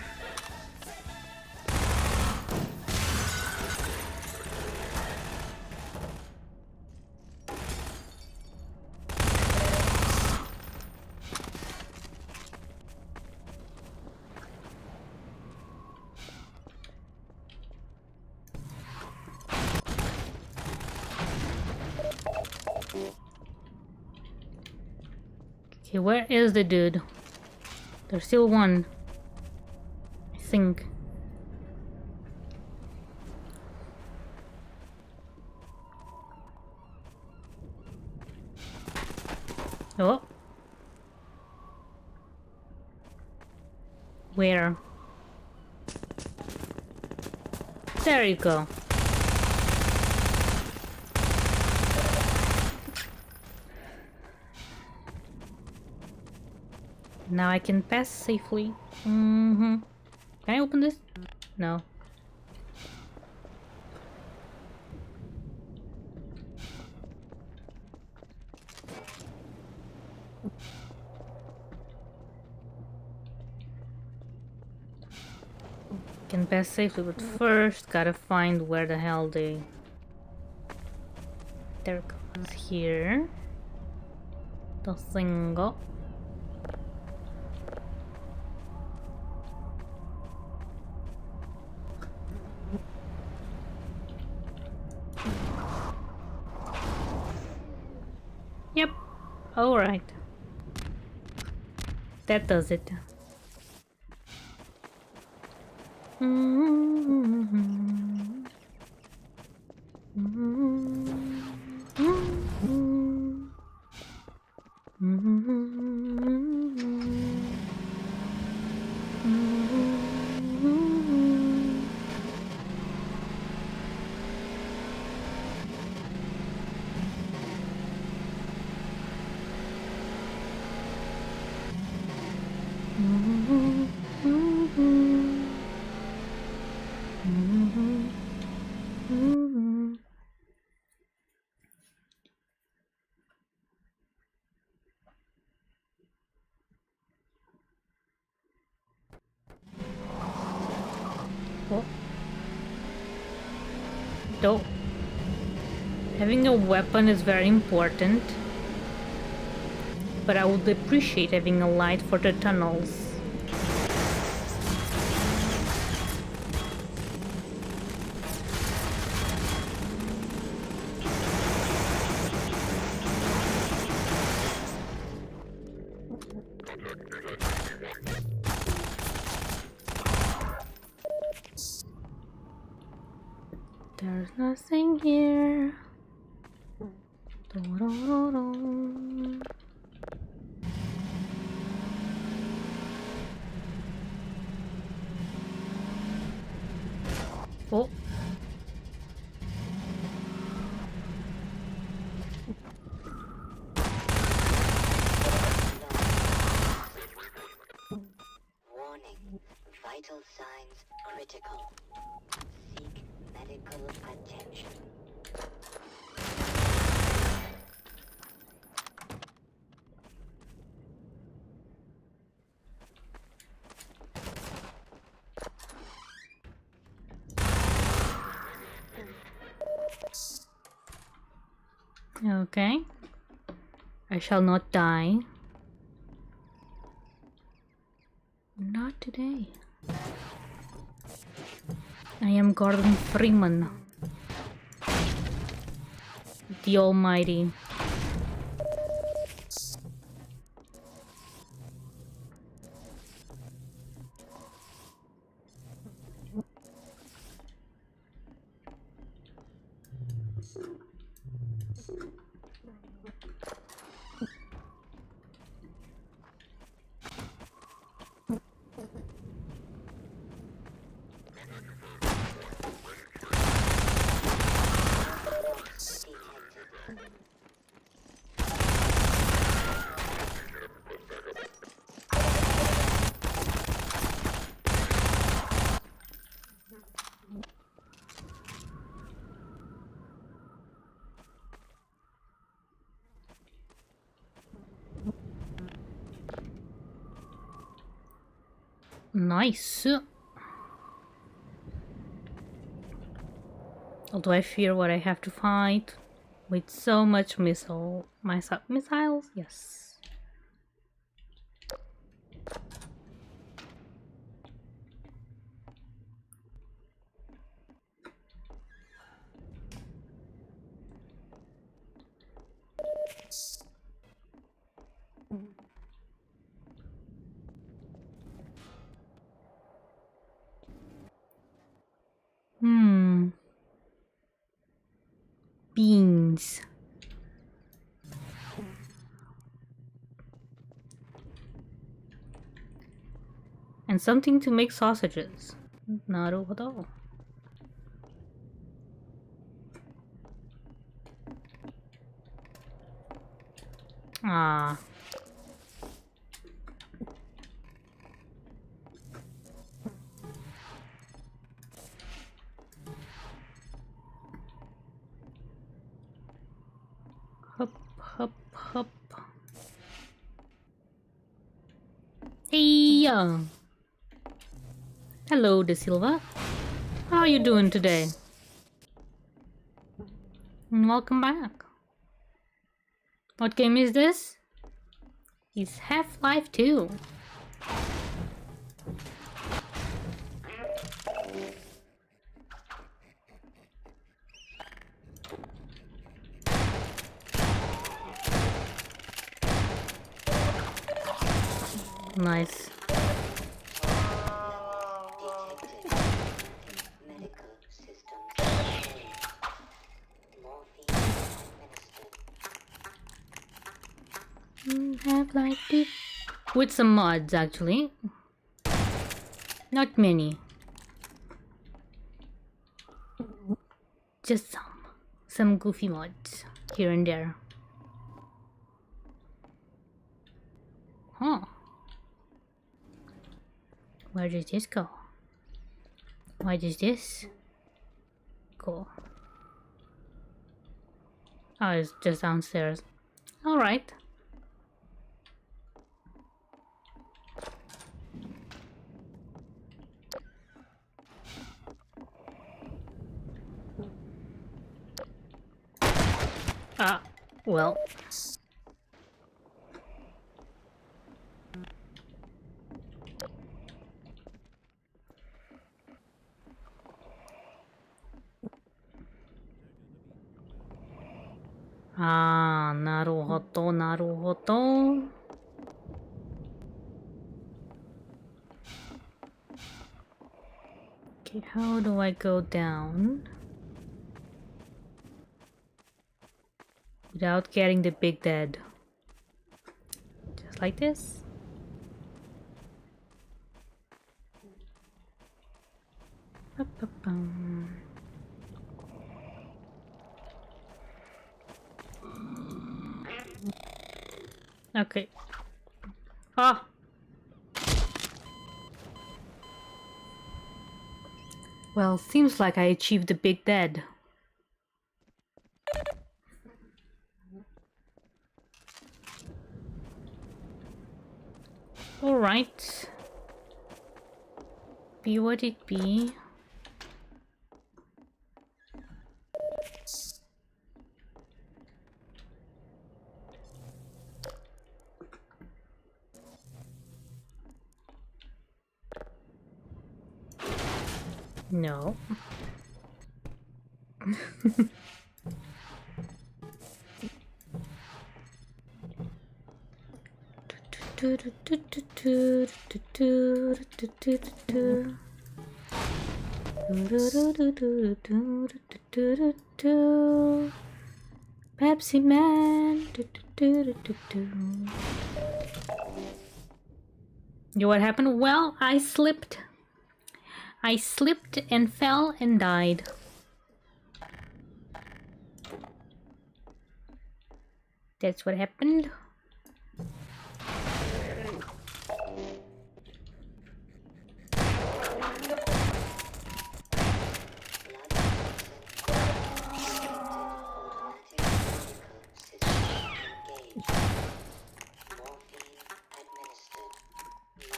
Okay, where is the dude? There's still one. I think. Oh. Where? There you go. Now I can pass safely. Can I open this? No. Can pass safely, but first gotta find where the hell they... There it goes. Here. The single. Yep. Alright. That does it. Though having a weapon is very important, but I would appreciate having a light for the tunnels. There's nothing here. Do-do-do-do. Oh. Warning. Vital signs critical. Seek medical attention. Okay. I shall not die. Not today. I am Gordon Freeman, the Almighty. Nice. Although I fear what I have to fight with so much missiles. Yes. Beans. And something to make sausages. Naruhodo. Ah. Hop, hop, hop. Hey! Hello, De Silva. How are you doing today? And welcome back. What game is this? It's Half-Life 2. Nice. Medical systems. Morphine administered. Half-Life 2. With some mods, actually. Not many. Just some. Some goofy mods here and there. Huh. Where does this go? Why does this go? Oh, it's just downstairs. Alright. Well. Ah, naruhodo, naruhodo. Okay, how do I go down without getting the big dead? Just like this? Ba-ba-bum. Okay. Ah! Well, seems like I achieved the big dead. Alright. Be what it be. No. Pepsi Man. You know what happened? Well, I slipped. I slipped and fell and died. That's what happened.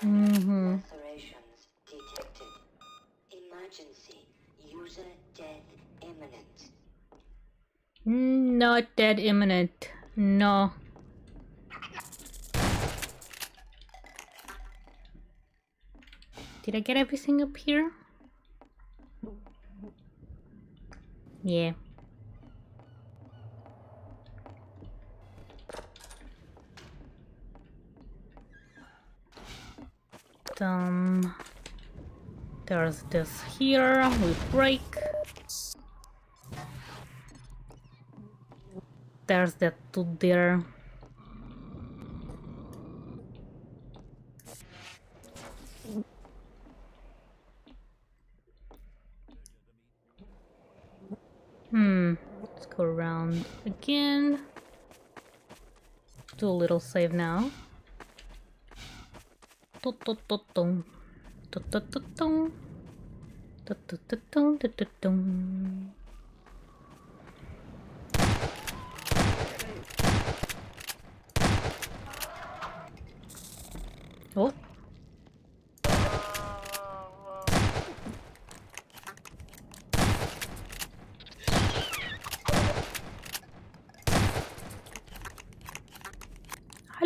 Lacerations detected. Emergency. User death imminent. Not that imminent. No. Did I get everything up here? Yeah. There's this here. We break. There's that dude there. Let's go around again. Do a little save now. Oh.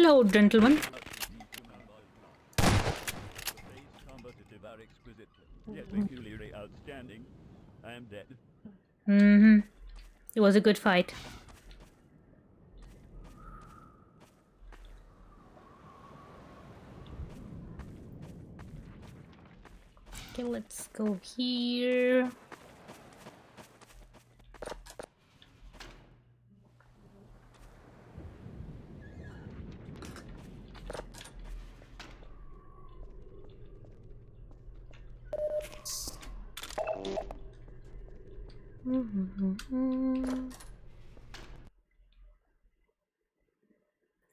Hello, gentlemen. Combative are exquisite, yet peculiarly outstanding. I am dead. Mm-hmm. It was a good fight. Okay, let's go here.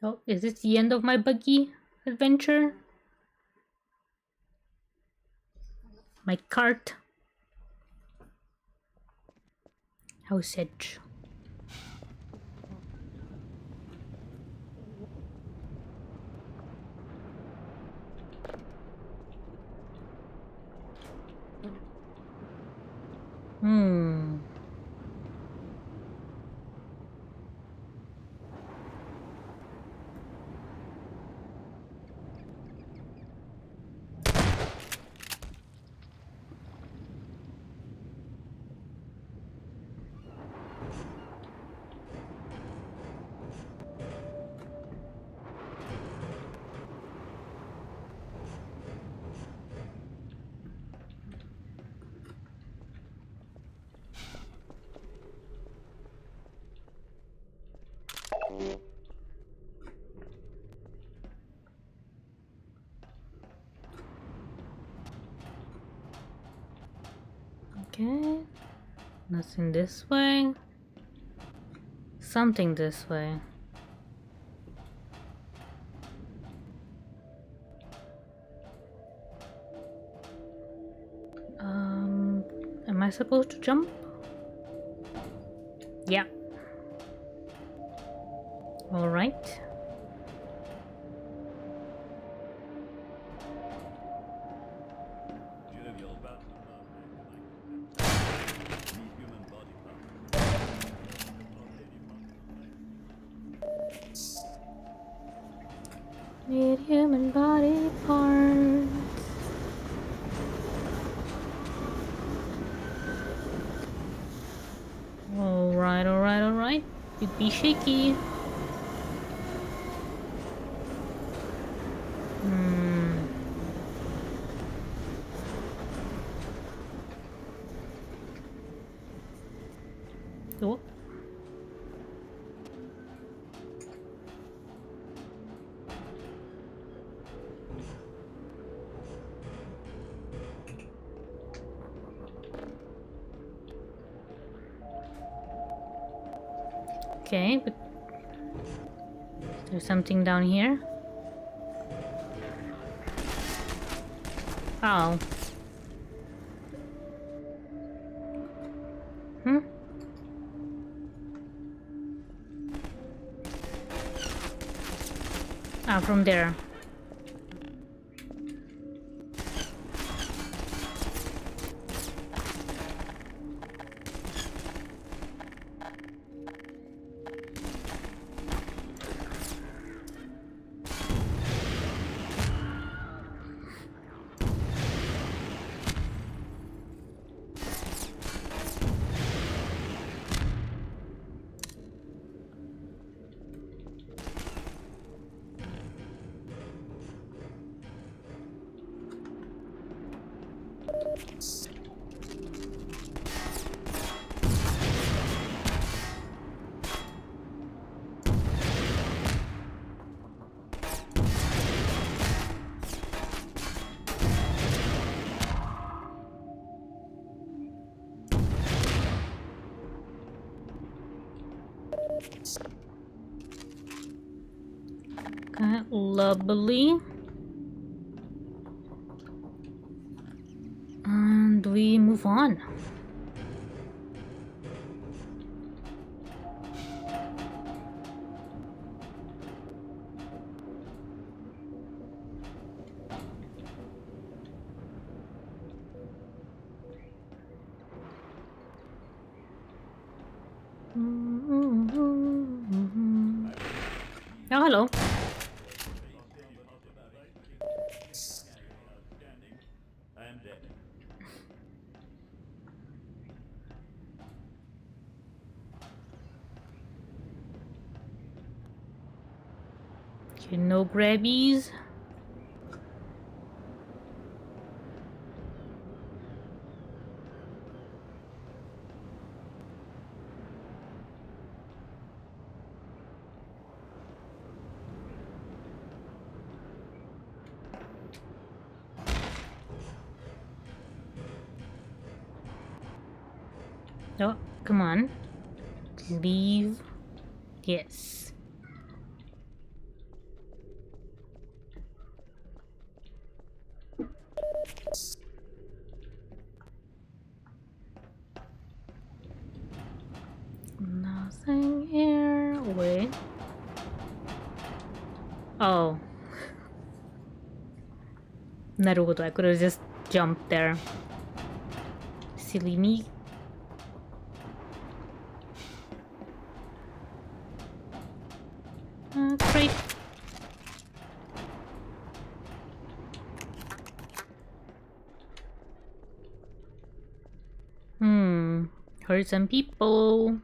Oh, is this the end of my buggy adventure? My cart. House edge. Hmm. Okay. Nothing this way. Something this way. Am I supposed to jump? Yeah. All right. Jovial bouts of love these human body parts. Need human body parts. Alright, alright, alright. It'd be shaky. Oh. Okay, but there's something down here. Oh. Ah, from there. Okay, lovely. And we move on. Oh, hello. Okay, no grabbies. Oh, come on. Leave. Yes. Nothing here. Wait. Oh. Naruto, I could have just jumped there. Silly me. Great. Hurt some people.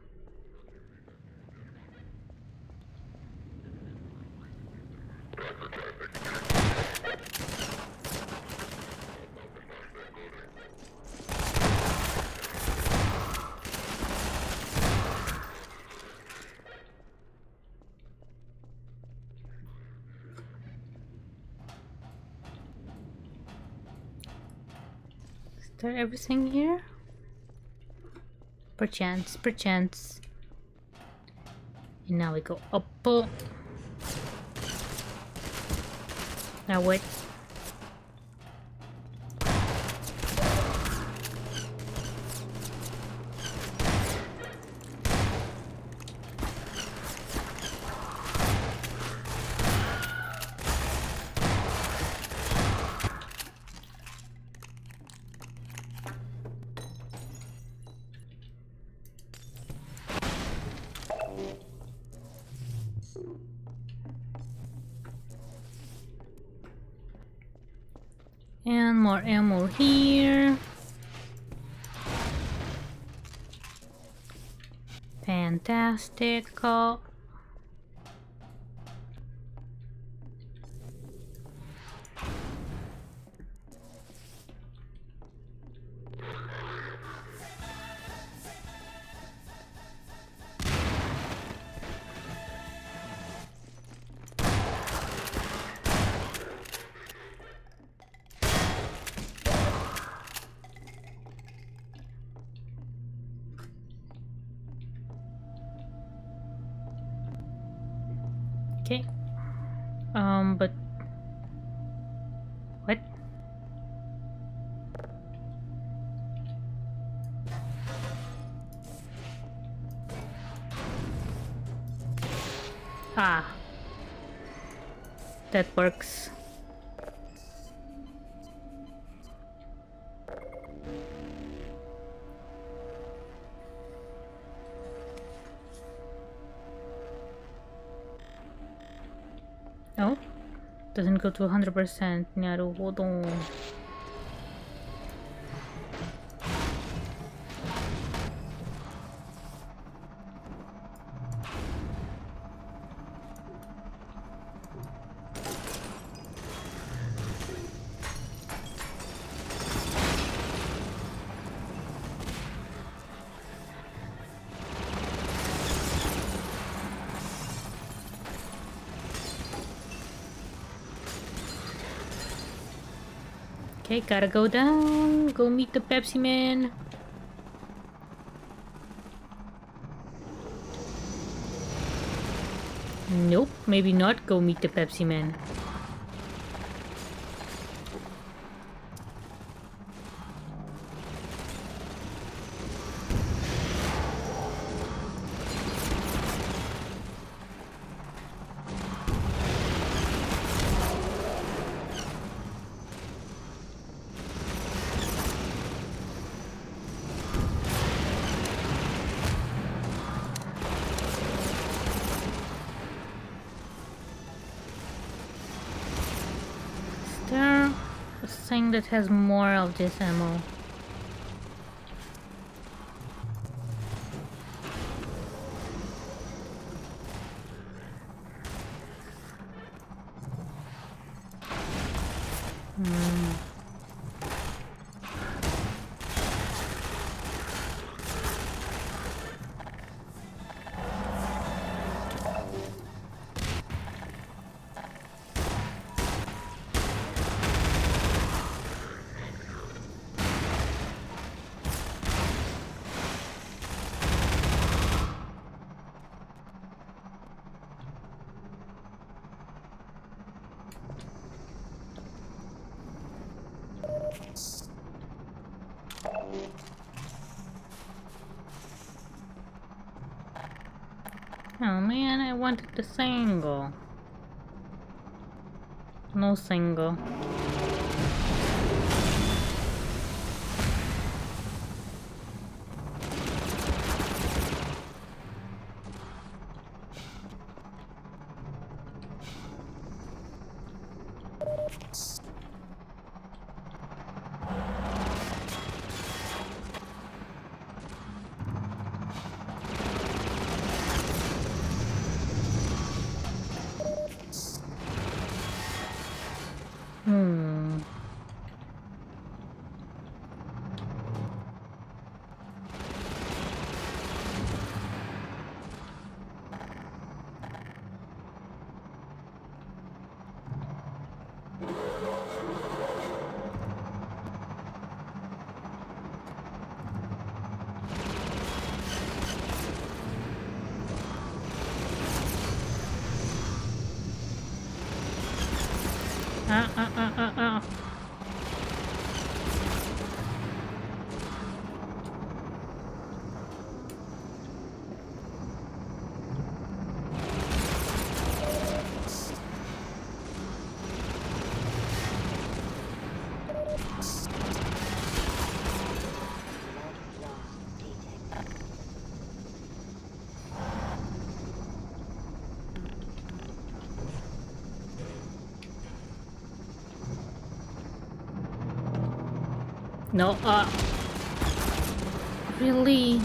Is there everything here? Perchance, perchance. And now we go up. Now what? And more ammo here. Fantastical. Okay. But what? Ah. That works. Oh, doesn't go to 100%. Naruhodo. Okay, gotta go down. Go meet the Pepsi Man. Nope, maybe not go meet the Pepsi Man. thing that has more of this ammo. Oh man, I wanted the single. No single. No, really?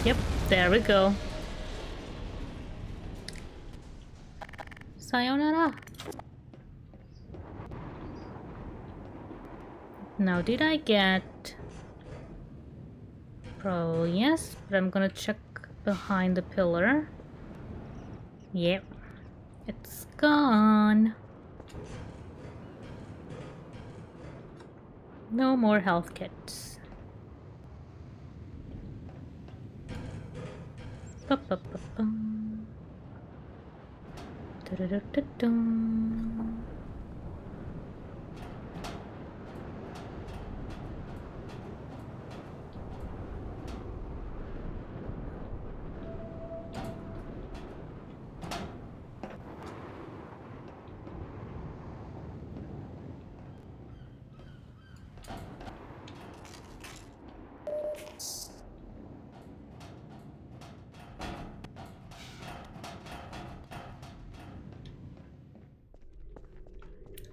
Yep, there we go. Sayonara. Now, did I get... Probably yes, but I'm gonna check behind the pillar. Yep, it's gone. No more health kits. Ba-ba-ba-bum. Da-da-da-da-dum.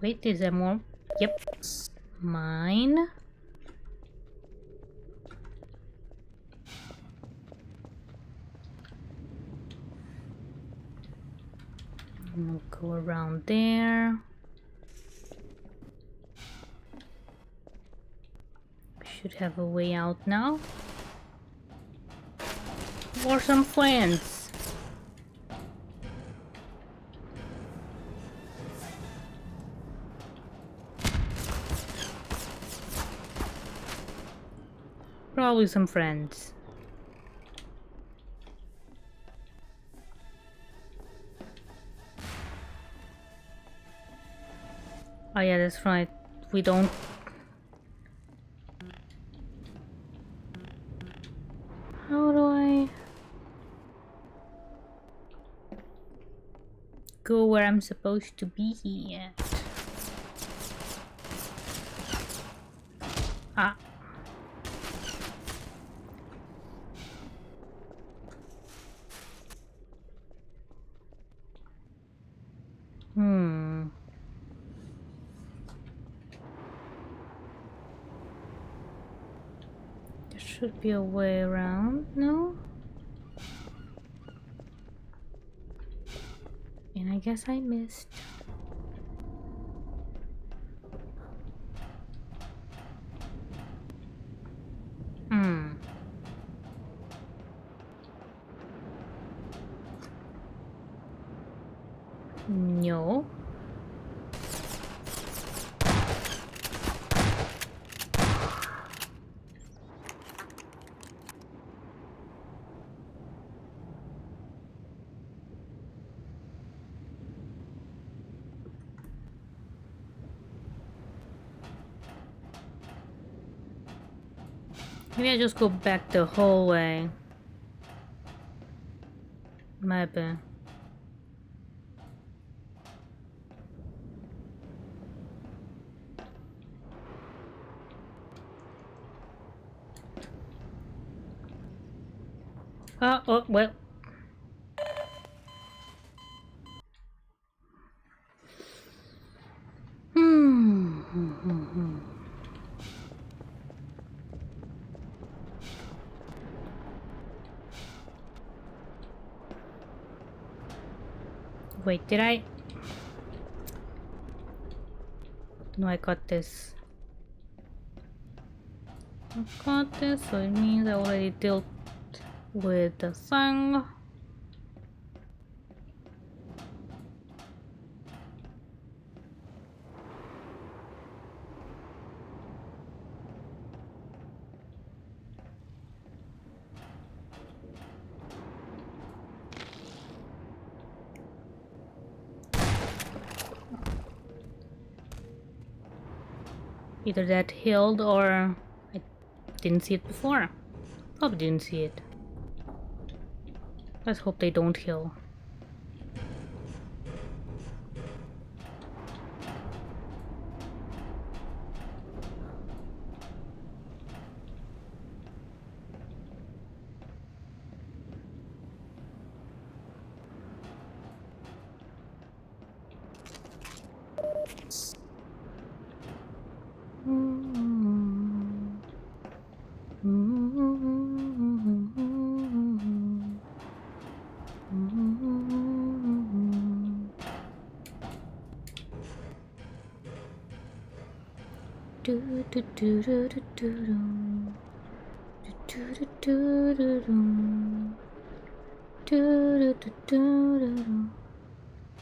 Wait, is there more? Yep. Mine. We'll go around there. Should have a way out now. For some friends. Probably some friends. Oh yeah, that's right. We don't... How do I... go where I'm supposed to be at? Ah. There should be a way around, no? And I guess I missed. No. Maybe I just go back the whole way. Maybe. Oh, well. Wait, did I? No, I got this. I got this, so it means I already dealt with the thing. Either that healed or I didn't see it before. Probably didn't see it. Let's hope they don't heal.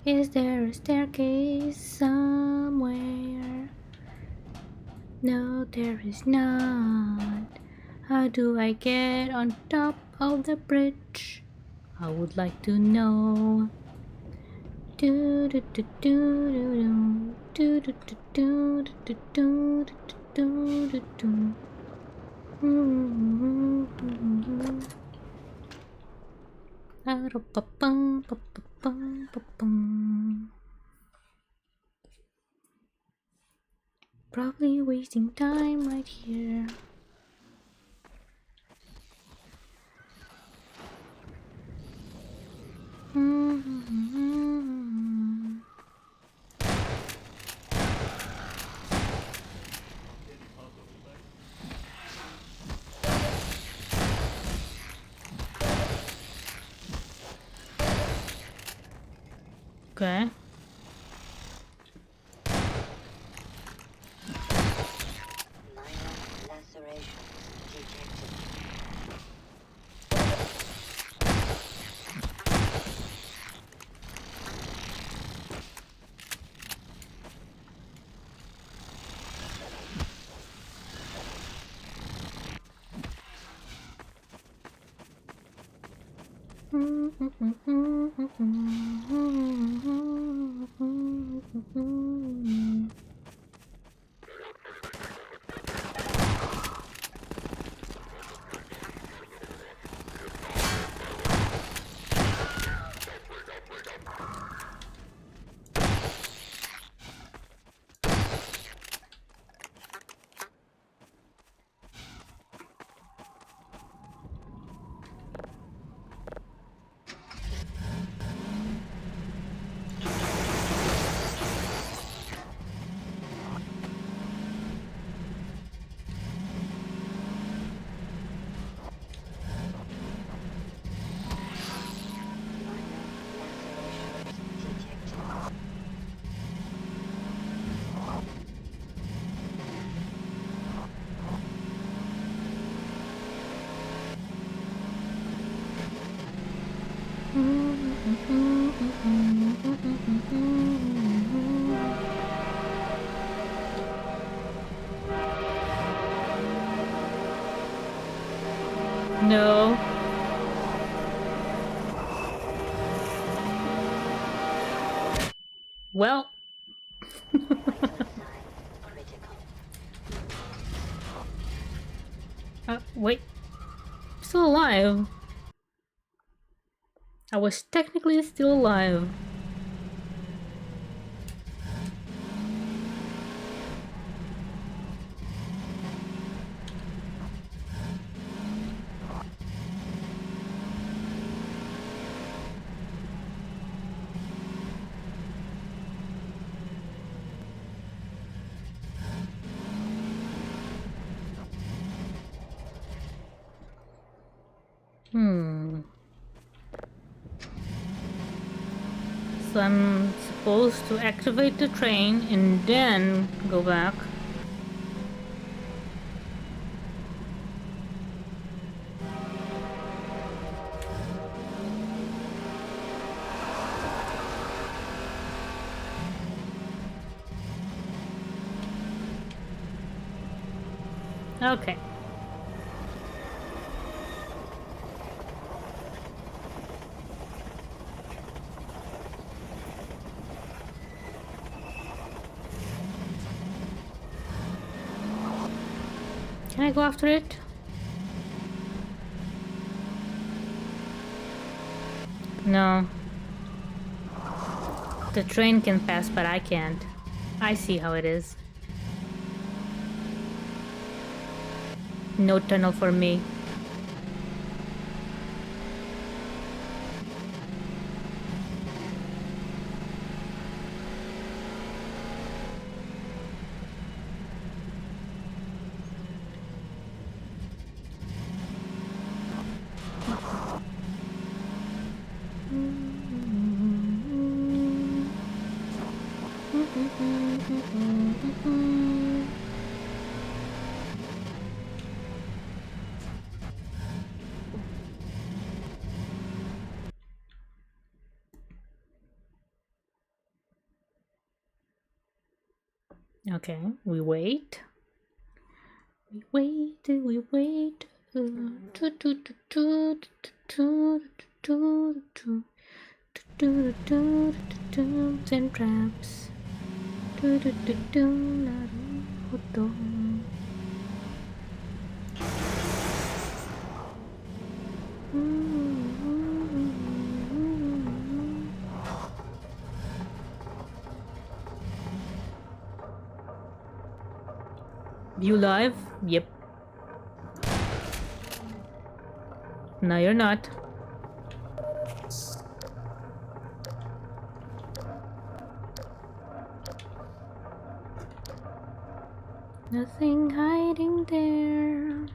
Is there a staircase somewhere? No, there is not. How do I get on top of the bridge? I would like to know. Probably wasting time right here. Okay. Minor lacerations detected. Well, Vital sign critical. wait. Still alive. I was technically still alive. So I'm supposed to activate the train and then go back. Okay. Can I go after it? No. The train can pass, but I can't. I see how it is. No tunnel for me. Okay, we wait. We wait. And traps. You live? Yep. No, you're not. Nothing hiding there.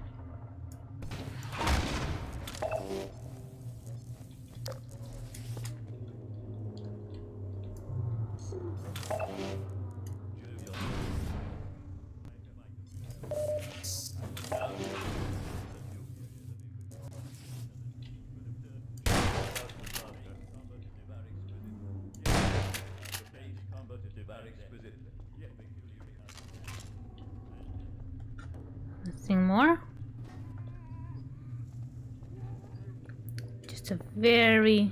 Nothing more. Just a very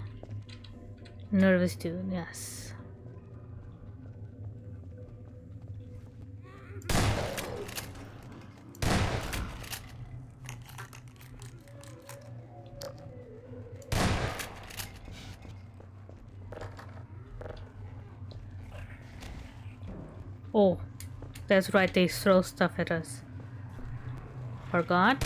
nervous dude, yes. Oh, that's right, they throw stuff at us. Forgot.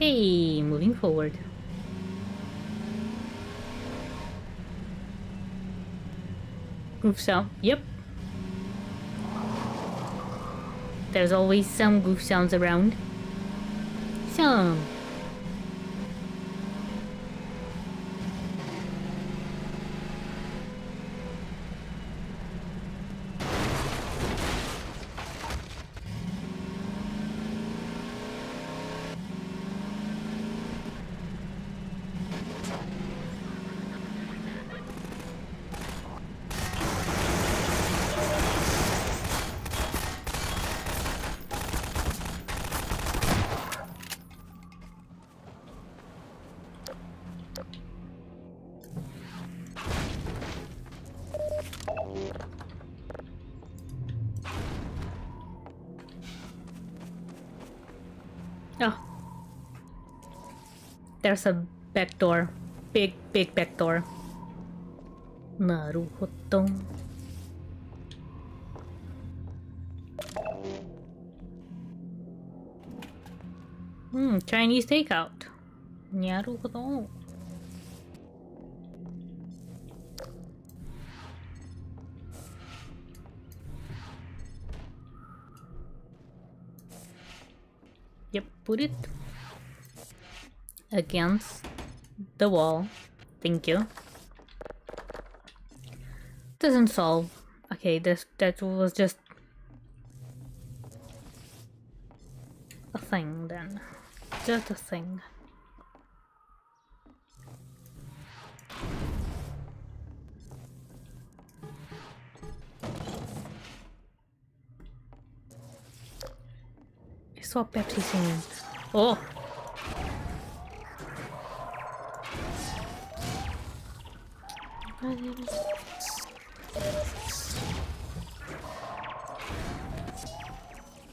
Hey, moving forward. Groove sound. Yep. There's always some goof sounds around. Some. Oh. There's a back door. Big back door. Naruhodo. Chinese takeout. Naruhodo. Yep, put it against the wall. Thank you. Doesn't solve. Okay, that was just a thing then. Just a thing. I saw Pepsi singing. Oh!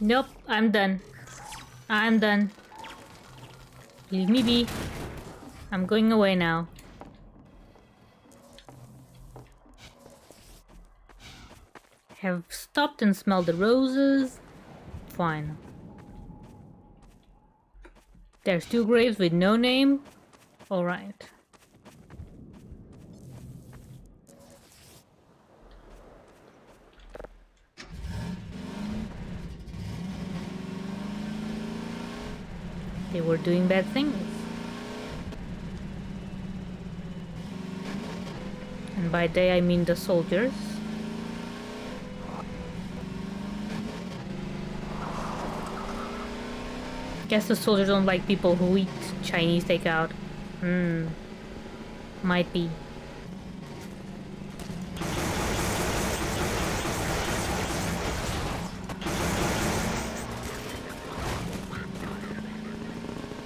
Nope, I'm done. I'm done. Leave me be. I'm going away now. Have stopped and smelled the roses. Fine. There's 2 graves with no name. Alright. They were doing bad things. And by they I mean the soldiers. Guess the soldiers don't like people who eat Chinese takeout. Might be.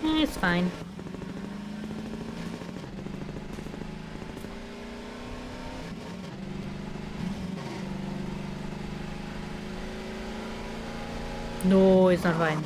It's fine. No, it's not fine.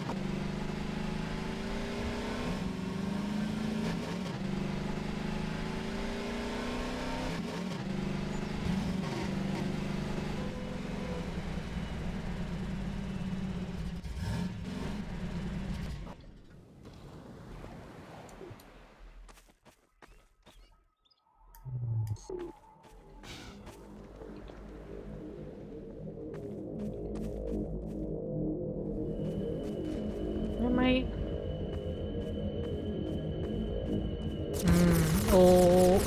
Where am I? Oh.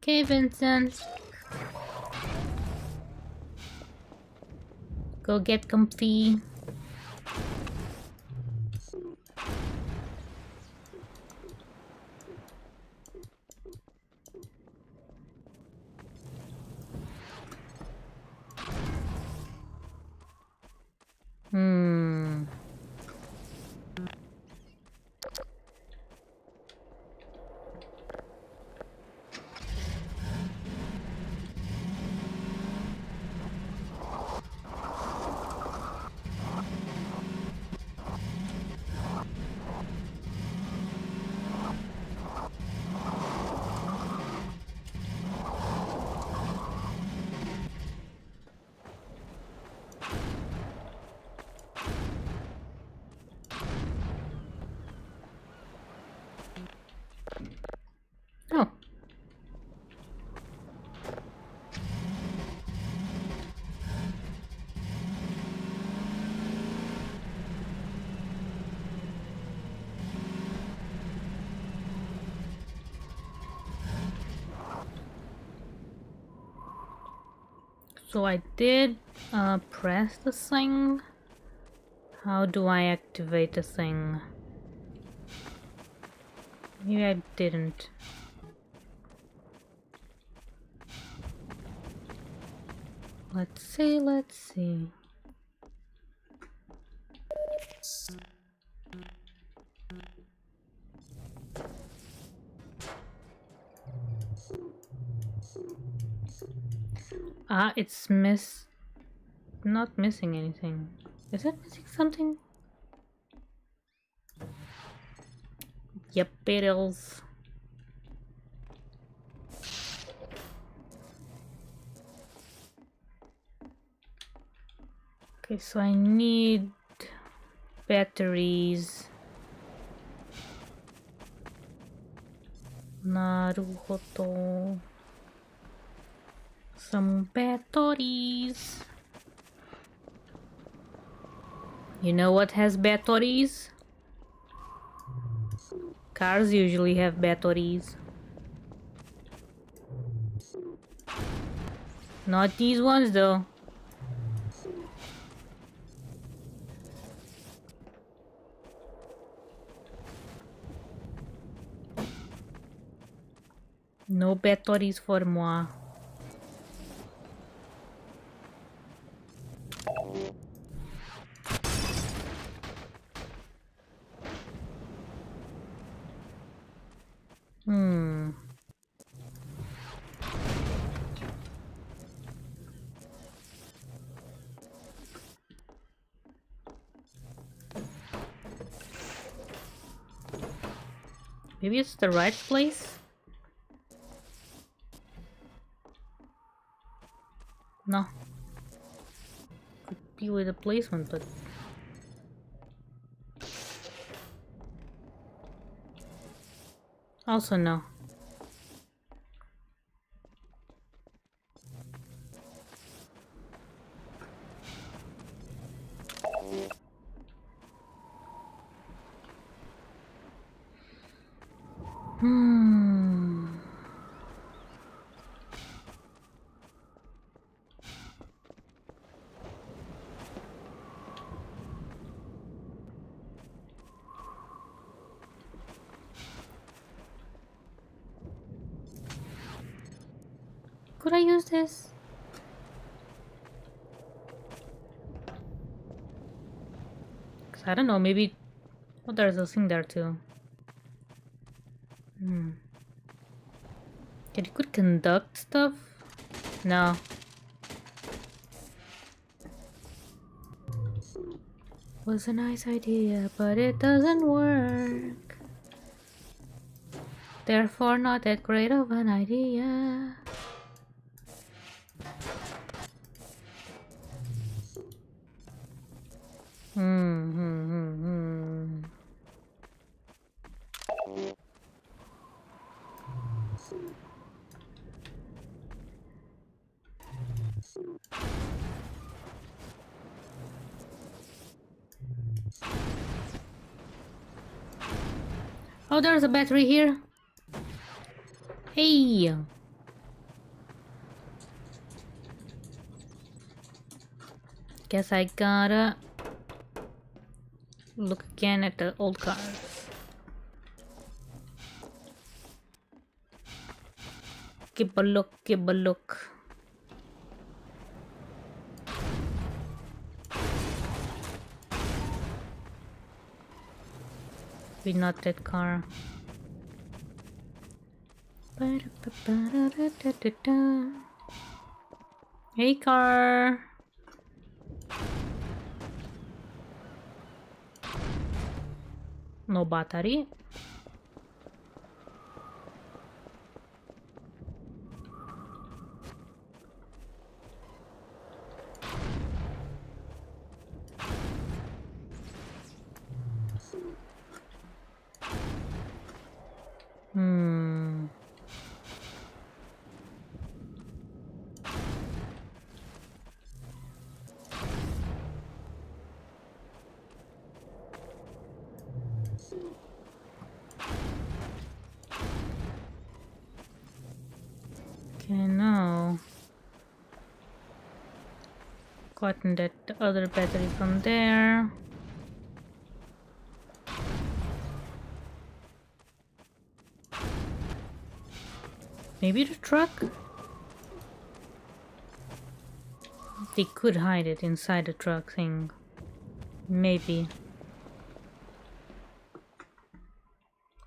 Okay, Vincent. Go get comfy. Hmm. Oh. So I did press the thing. How do I activate the thing? Maybe I didn't. Let's see, let's see. Ah, it's not missing anything. Is it missing something? Yep, it is. Okay, so I need batteries. Naruhodo. Some batteries. You know what has batteries? Cars usually have batteries. Not these ones though. No batteries for moi. Maybe it's the right place? No. Could be with the placement, but... Also no. Could I use this? Cause I don't know, maybe... Oh, there's a thing there too. It could conduct stuff? No. Was a nice idea, but it doesn't work. Therefore not that great of an idea. Oh, there's a battery here. Hey. Guess I gotta look again at the old cars. Give a look, give a look. Be not that car. Hey car. No battery. Okay, now gotten that other battery from there. Maybe the truck? They could hide it inside the truck thing. Maybe.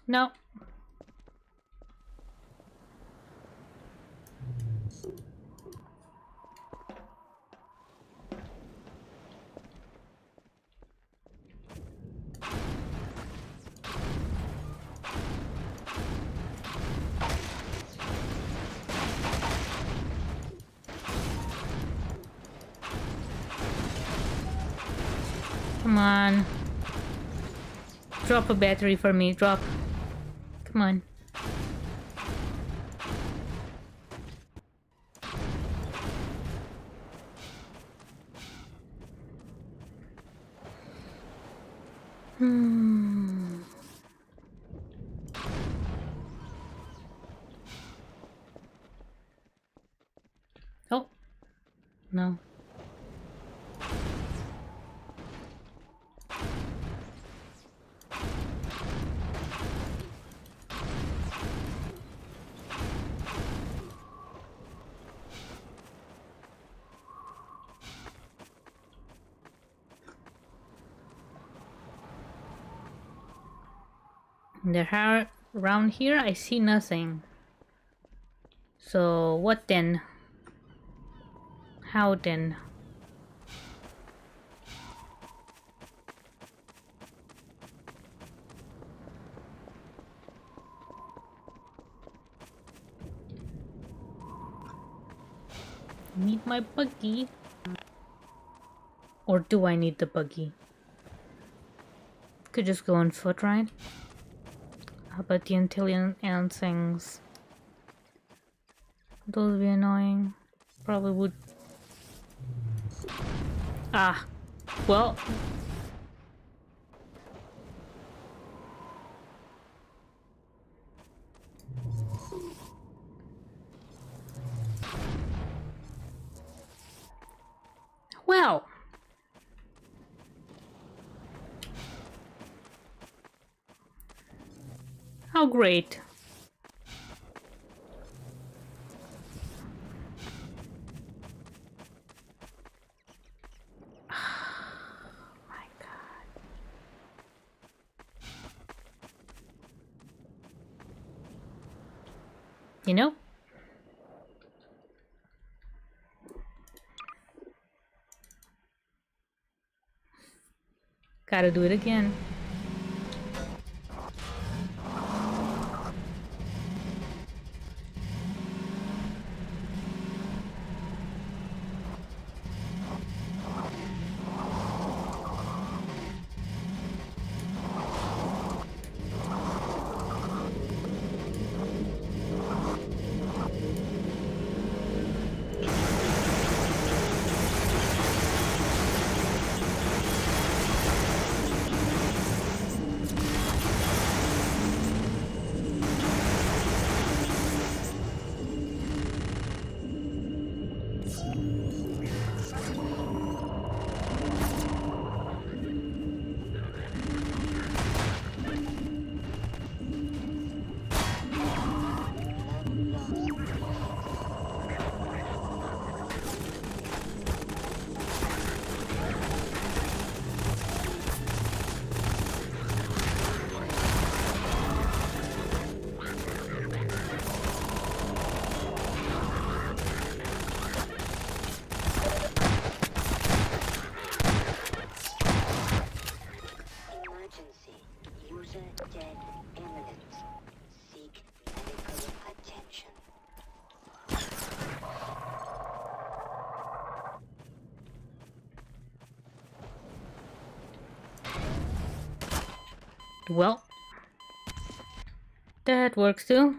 No. Come on. Drop a battery for me. Drop. Come on. Oh. No. Around here I see nothing. So what then? How then? Need my buggy? Or do I need the buggy? Could just go on foot, right? How about the Antillean ant things? Those would be annoying. Probably would. Ah, well. Well. How great. My God. You know? Gotta do it again. Well, that works too.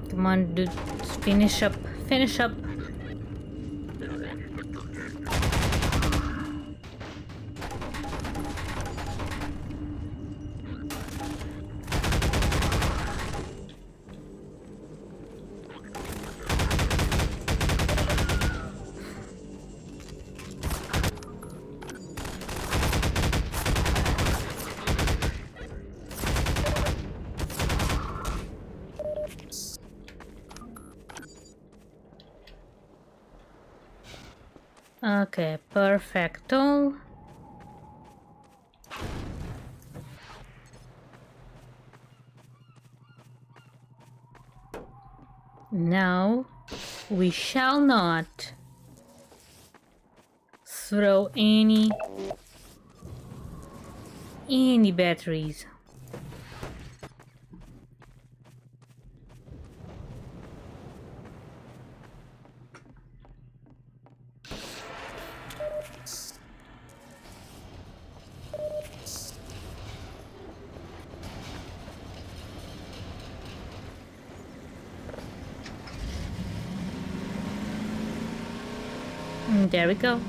Come on, dude. Finish up. Finish up. Okay, perfecto. Now we shall not throw any batteries. There we go.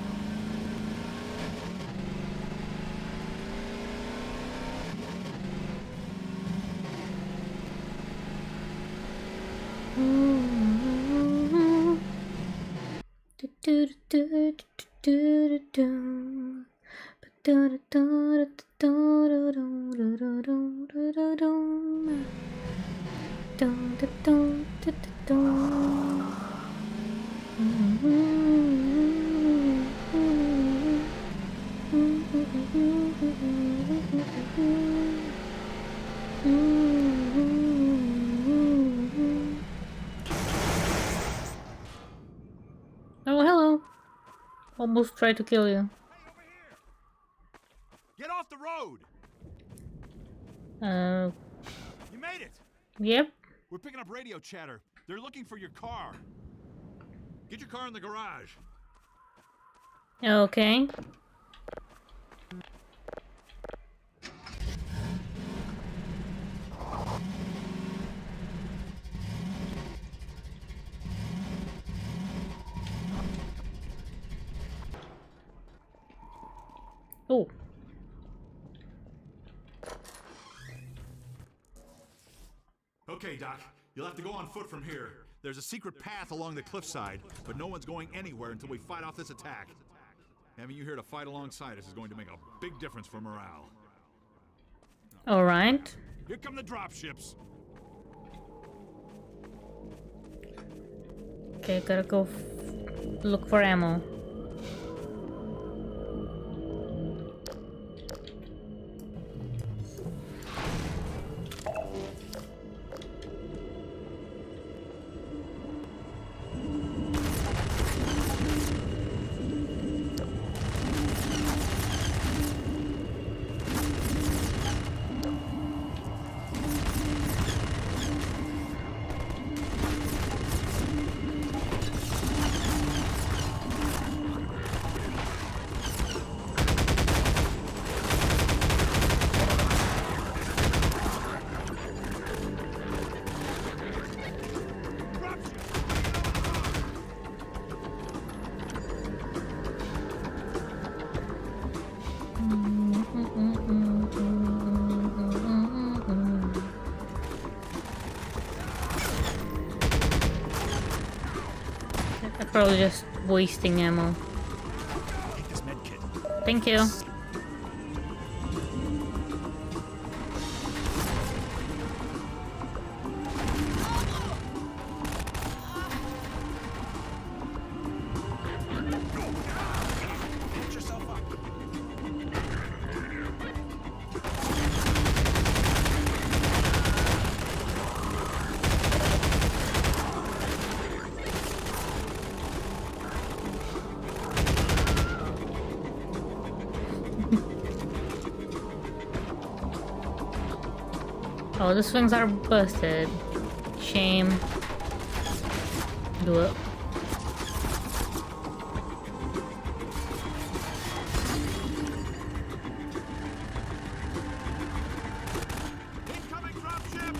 Oh, hello. Almost tried to kill you. Get off the road! You made it! Yep. We're picking up radio chatter. They're looking for your car. Get your car in the garage. Okay. Oh. Okay, Doc. You'll have to go on foot from here. There's a secret path along the cliffside, but no one's going anywhere until we fight off this attack. Having you here to fight alongside us is going to make a big difference for morale. All right. Here come the dropships. Okay, gotta go look for ammo. Probably just wasting ammo. Take this med kit. Thank you. Oh, the swings are busted. Shame. Do it. Incoming dropship!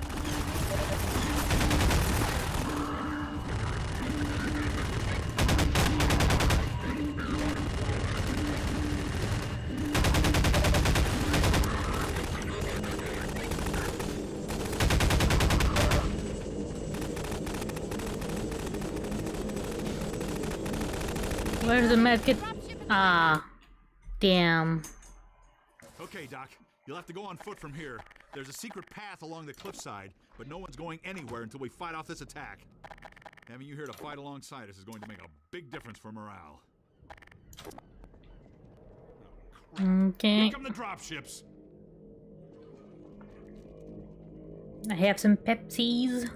Where's the medkit? Ah, damn. Okay, Doc. You'll have to go on foot from here. There's a secret path along the cliffside, but no one's going anywhere until we fight off this attack. Having you here to fight alongside us is going to make a big difference for morale. Okay. Here come the dropships. I have some Pepsis.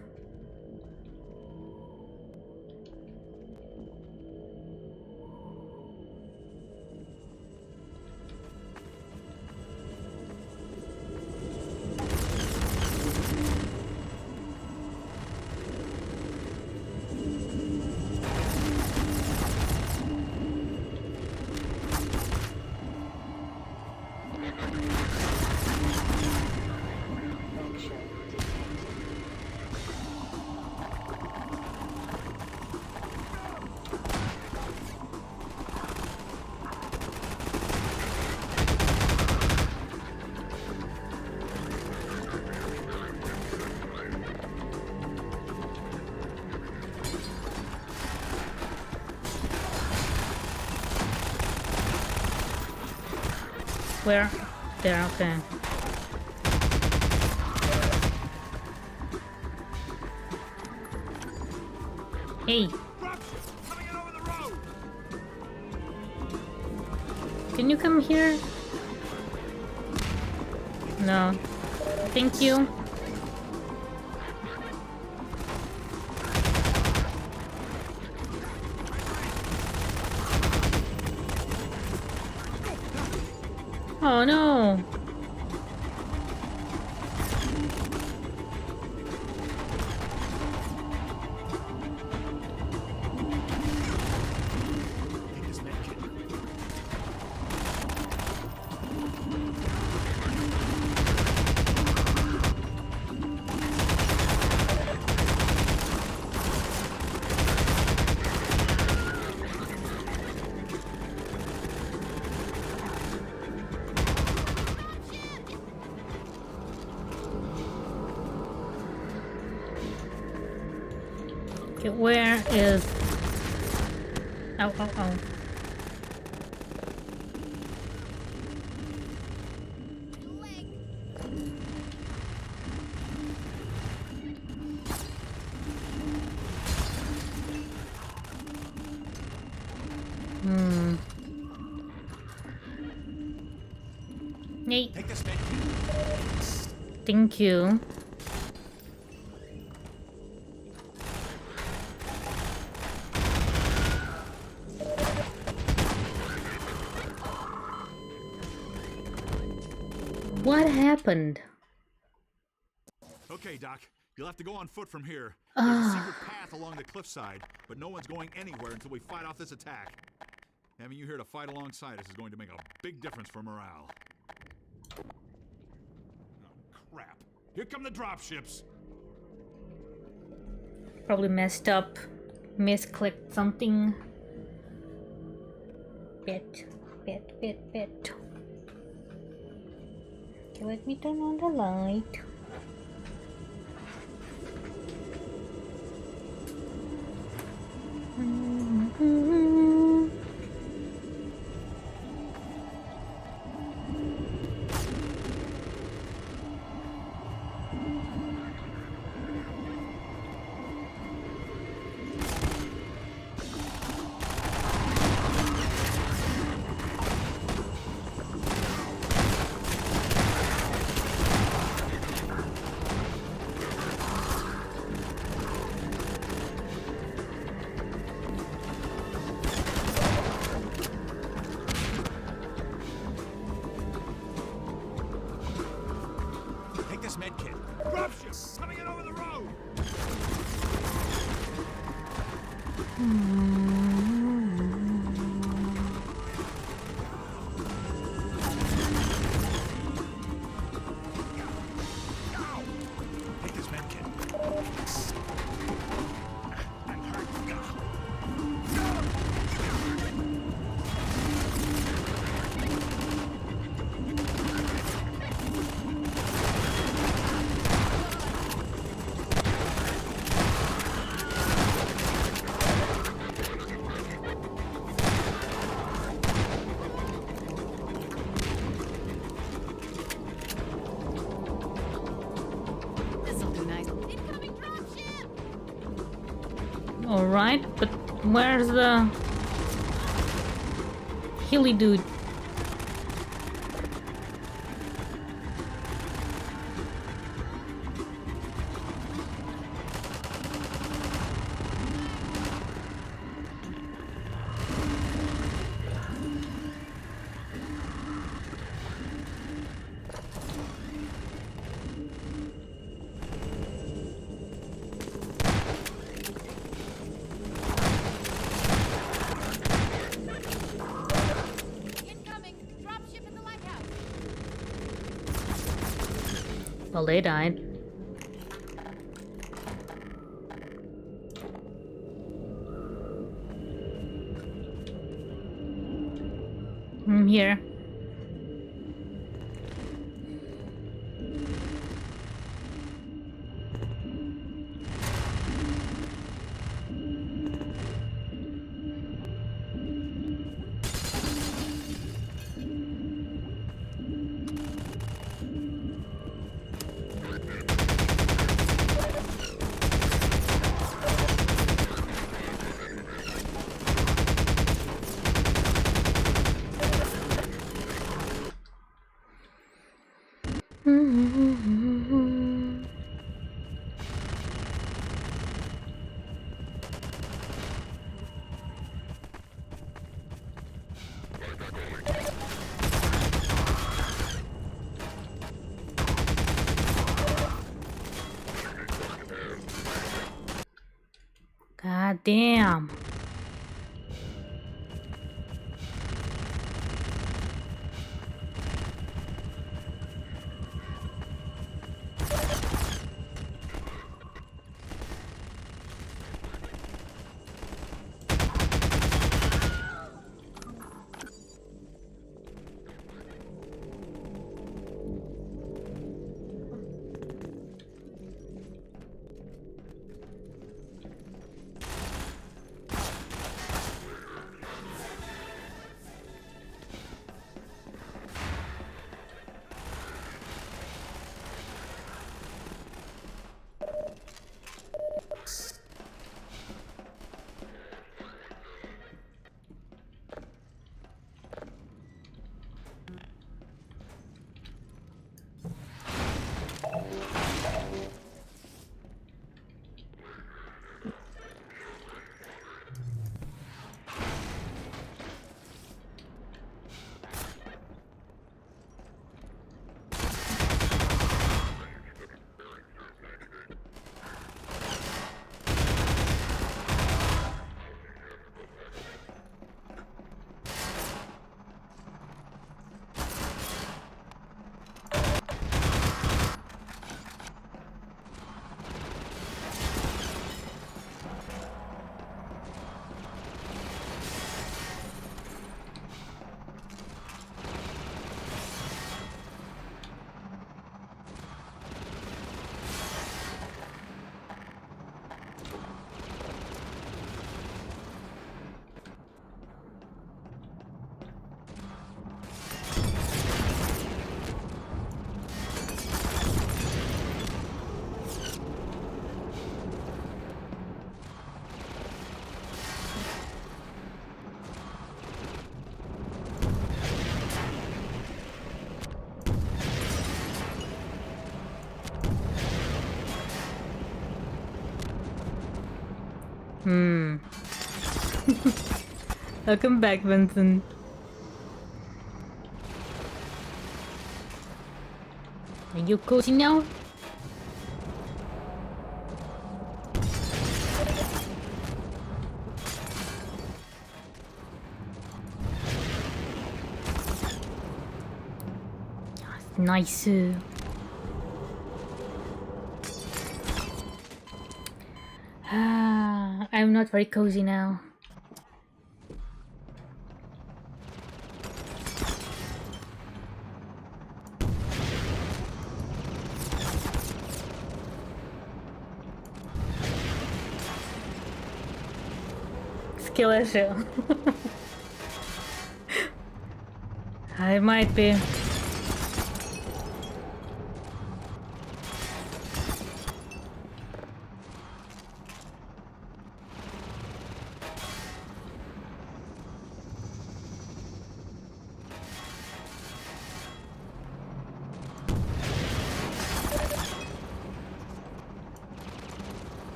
Where? There, okay. Hey, Dropship coming in over the road. can you come here? No. Thank you. Oh no. Take this med kit. Okay, where is... Ow, ow, ow. Hey, Take this med kit. thank you. What happened? Okay, Doc. You'll have to go on foot from here. There's a secret path along the cliffside, but no one's going anywhere until we fight off this attack. Having you here to fight alongside us is going to make a big difference for morale. Oh, crap. Here come the dropships. Probably messed up. Misclicked something. Bit. Okay, let me turn on the light. Dropship! Coming in over the road! Take this med kit. I'm hurt. This'll do nice. Incoming dropship! Alright, but where's the hilly dude? Incoming dropship in the lighthouse. Well, they died. I'm here. God damn. Welcome back, Vincent. Are you cozy now? Nice. I'm not very cozy now. Skill issue. I might be.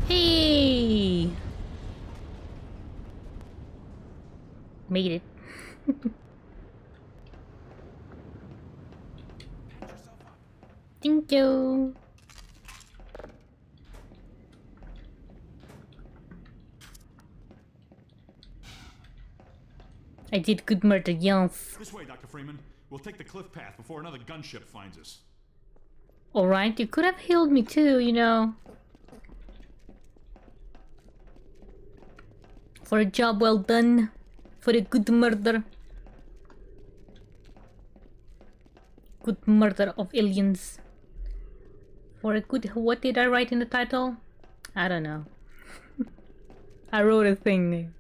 Hey! Made it. Thank you. I did good murder, yes. This way, Dr. Freeman. We'll take the cliff path before another gunship finds us. Alright, you could have healed me too, you know. For a job well done. For a good murder. Good murder of aliens. For a good... What did I write in the title? I don't know. I wrote a thing.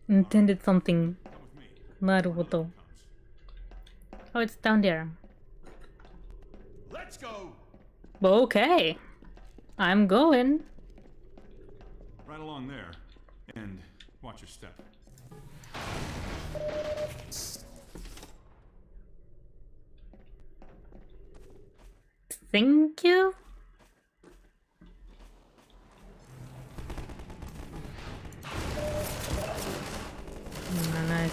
Intended something. Naruto. Oh, it's down there. Let's go! Okay. I'm going. Right along there. And watch your step. Thank you. Nice.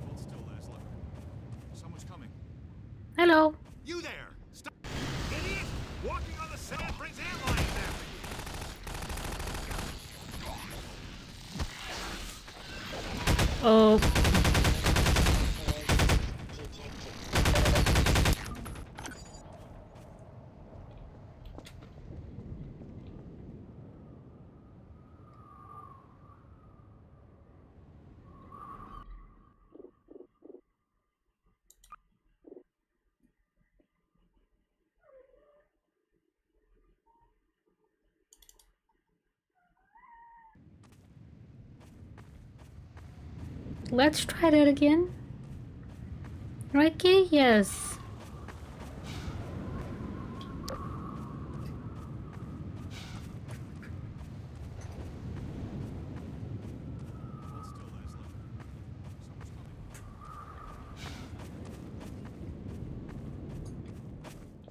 Hold still, Laszlo. Someone's coming. Hello. You there! Stop! Idiot! Walking on the sand brings antlions after you! Oh. Let's try that again. Right, Kitty? Yes.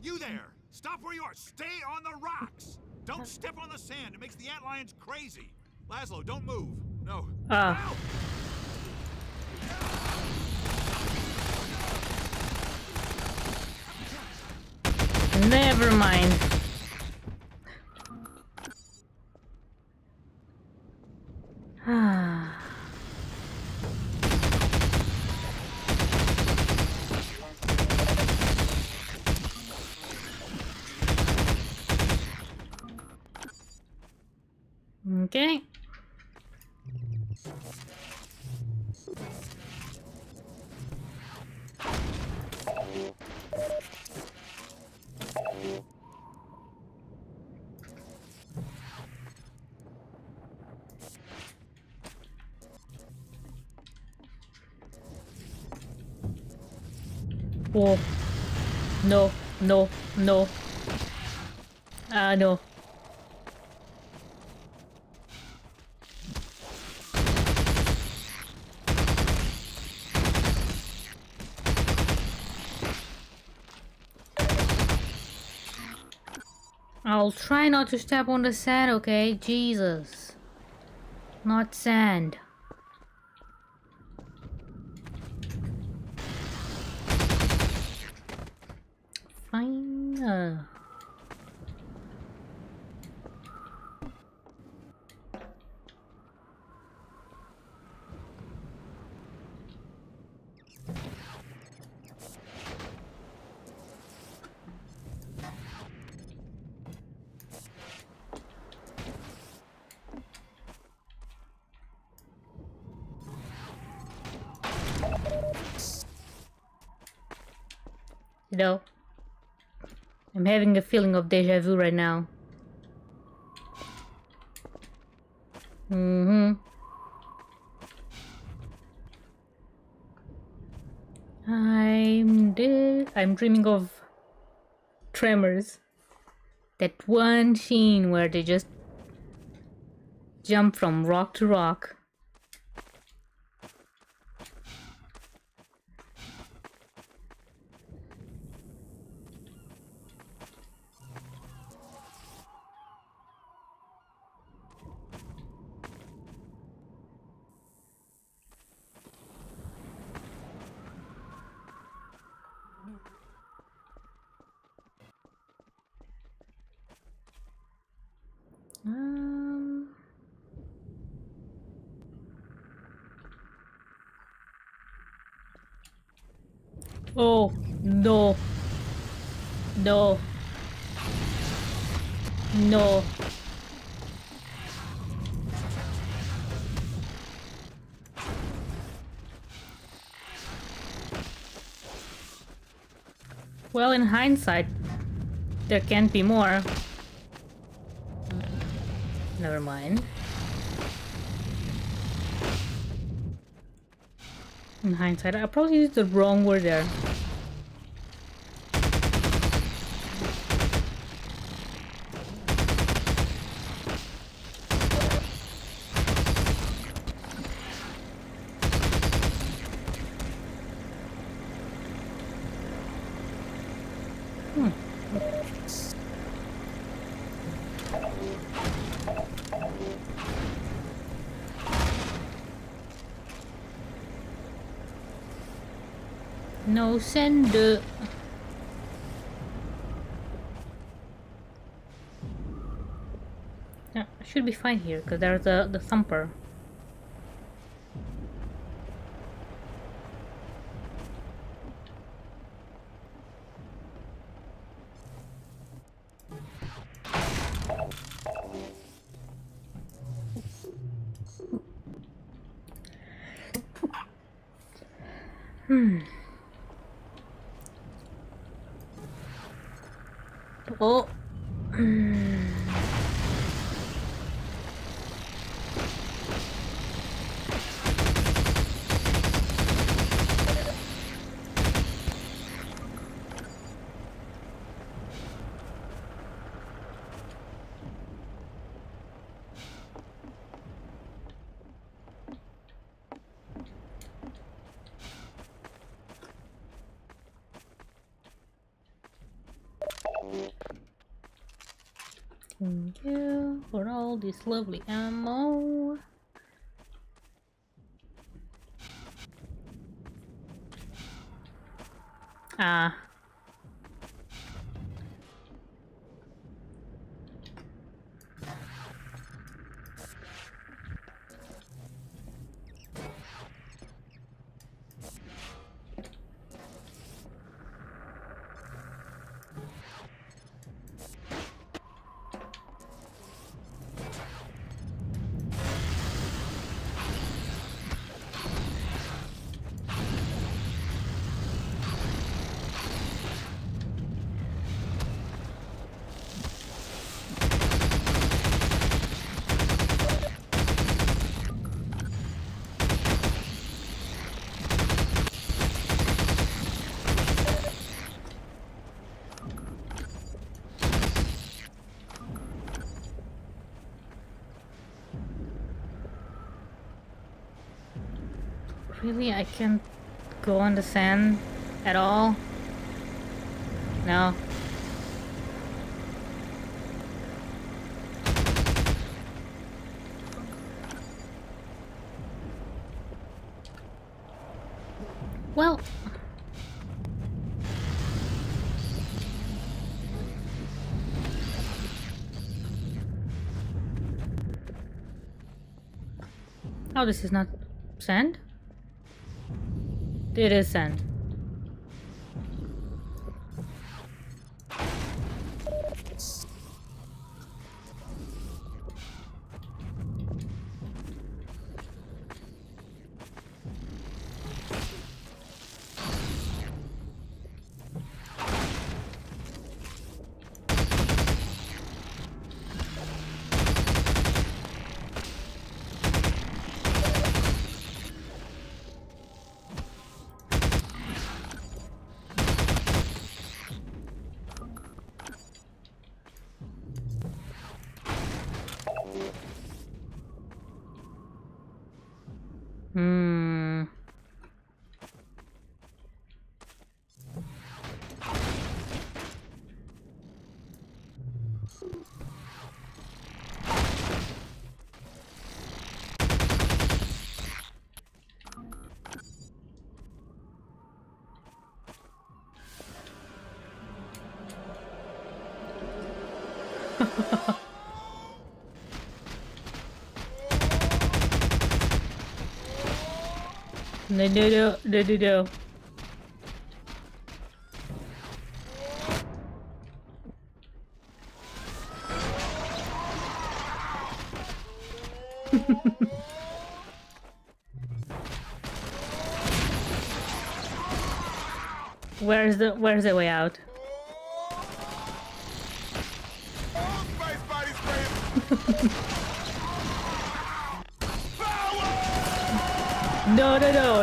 You there! Stop where you are! Stay on the rocks! Don't step on the sand. It makes the antlions crazy. Laszlo, don't move. No. Ah. Ow! Never mind. Ah. Okay. Oh. No, no, no. No. I'll try not to step on the sand, okay? Jesus. Not sand. Fine. You know, I'm having a feeling of deja vu right now. I'm dreaming of Tremors. That one scene where they just jump from rock to rock. Oh, no. No. No. Well, in hindsight, there can't be more. Never mind. In hindsight, I probably used the wrong word there. No send. Yeah, should be fine here because there's the thumper. Oh. Thank you for all this lovely ammo. Ah. Really, I can't go on the sand at all? No. Well... Oh, this is not sand? It is sand. Hmm. No. Where's the way out?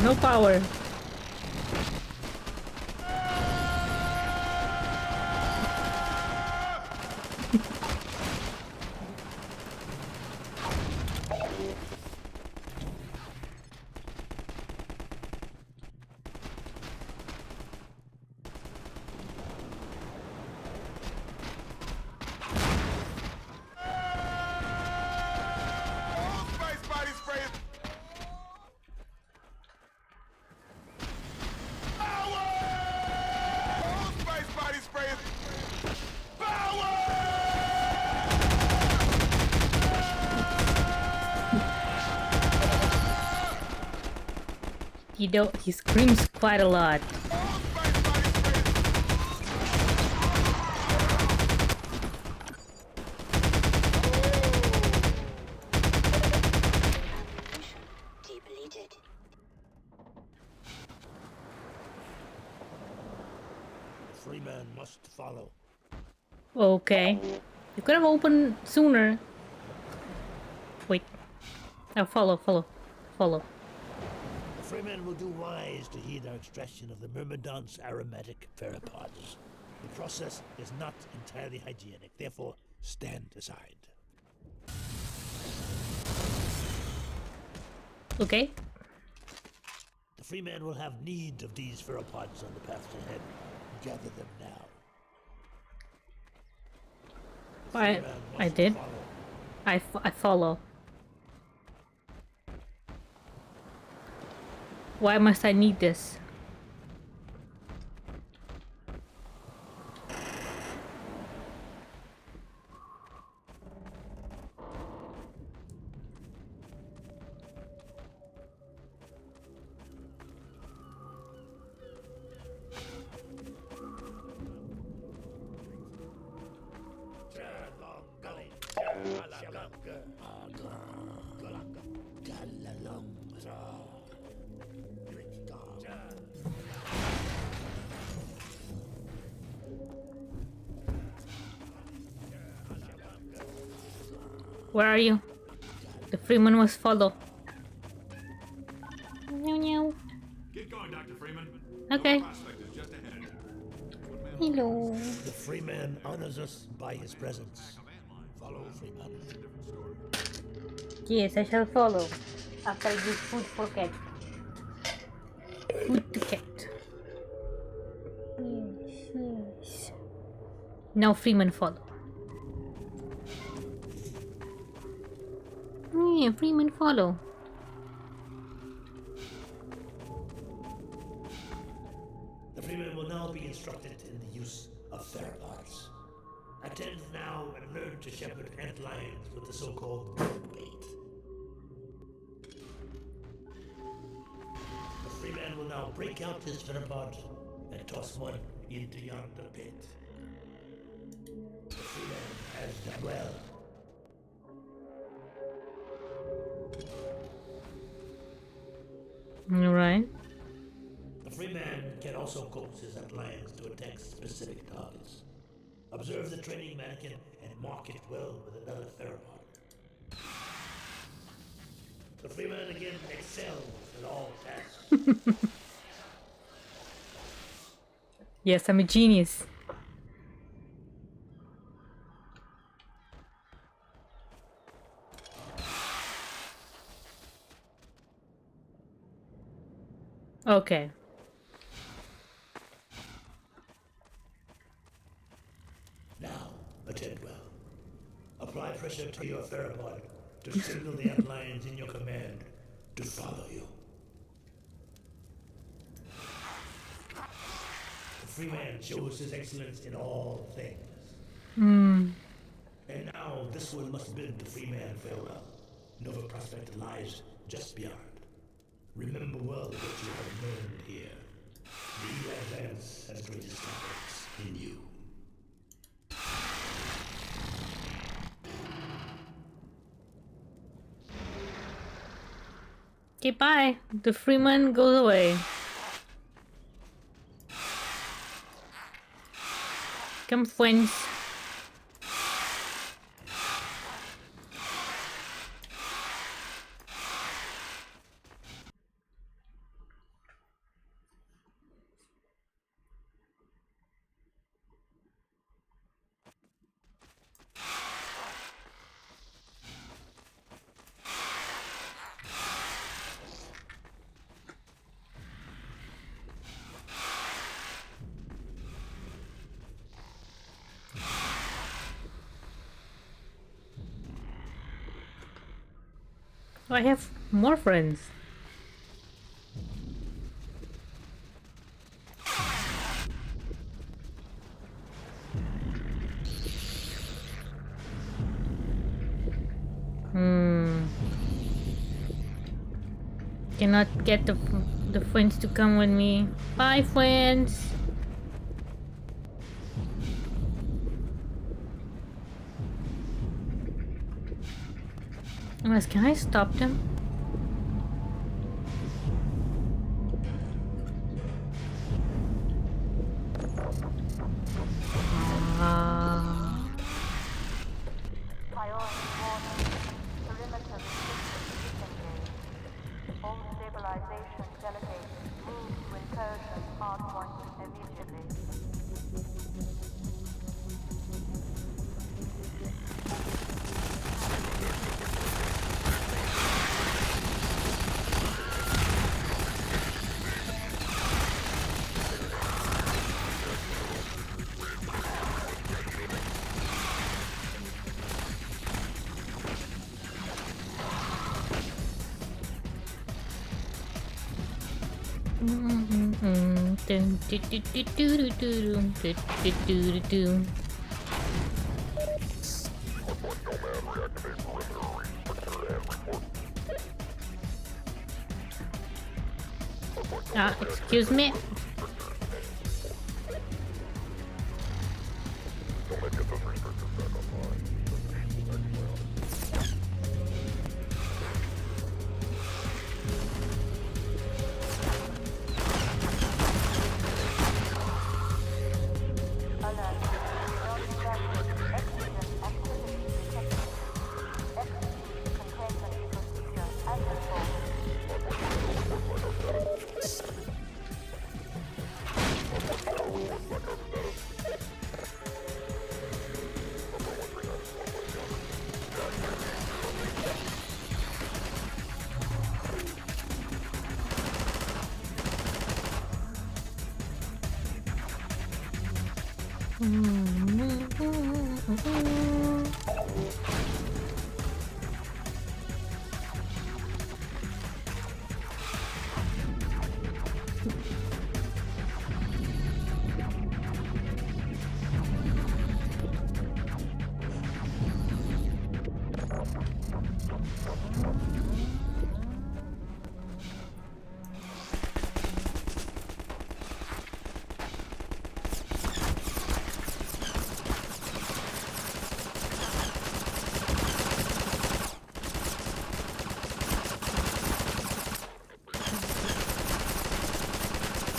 No power. He screams quite a lot. Depleted. Free man must follow. Okay. You could have opened sooner. Wait. Oh, follow. The Freeman will do wise to heed our extraction of the Myrmidon's aromatic pheropods. The process is not entirely hygienic, therefore stand aside. Okay. The Freeman will have need of these pheropods on the path ahead. Gather them now. I did. I follow. Why must I need this? Where are you? The Freeman must follow. Meow meow. Get going, Dr. Freeman. Okay. Prospect is just ahead. Hello. The Freeman honors us by his presence. Follow Freeman. Yes, I shall follow. After I give food for cat. Food to cat. Yes, yes. Now Freeman follow. Yeah, Freeman follow. The Freeman will now be instructed in the use of theropods. Attend now and learn to shepherd ant lions with the so-called bait. The Freeman will now break out his theropod and toss one into yonder pit. The Freeman has done well. Alright. The Freeman can also coax his ant lions to attack specific targets. Observe the training mannequin and mark it well with another theropod. The Freeman again excels in all tasks. Yes, I'm a genius. Okay. Now, attend well. Apply pressure to your theropod to signal the ant lions in your command to follow you. The Freeman shows his excellence in all things. And now this one must bid the Freeman farewell. Nova Prospect lies just beyond. Remember well what you have learned here. The advance has greatest confidence in you. Okay, bye. The Freeman goes away. Come, friends. I have more friends. Cannot get the friends to come with me. Bye, friends. Unless, can I stop them? Priority warning. Perimeter restricted disengaged. All stabilization delegates move to incursion hardpoint immediately. Excuse me.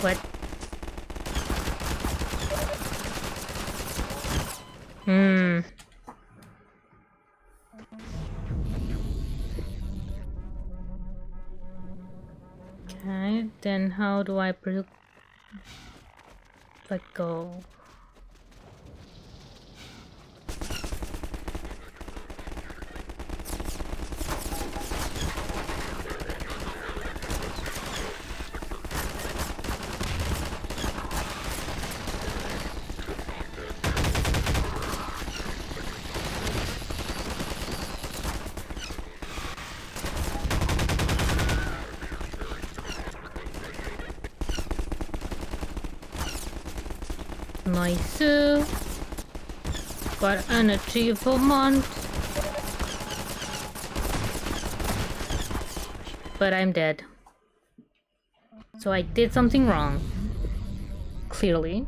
What? Okay, then how do I let go? Nice. Got an achievement. But I'm dead. So I did something wrong. Clearly.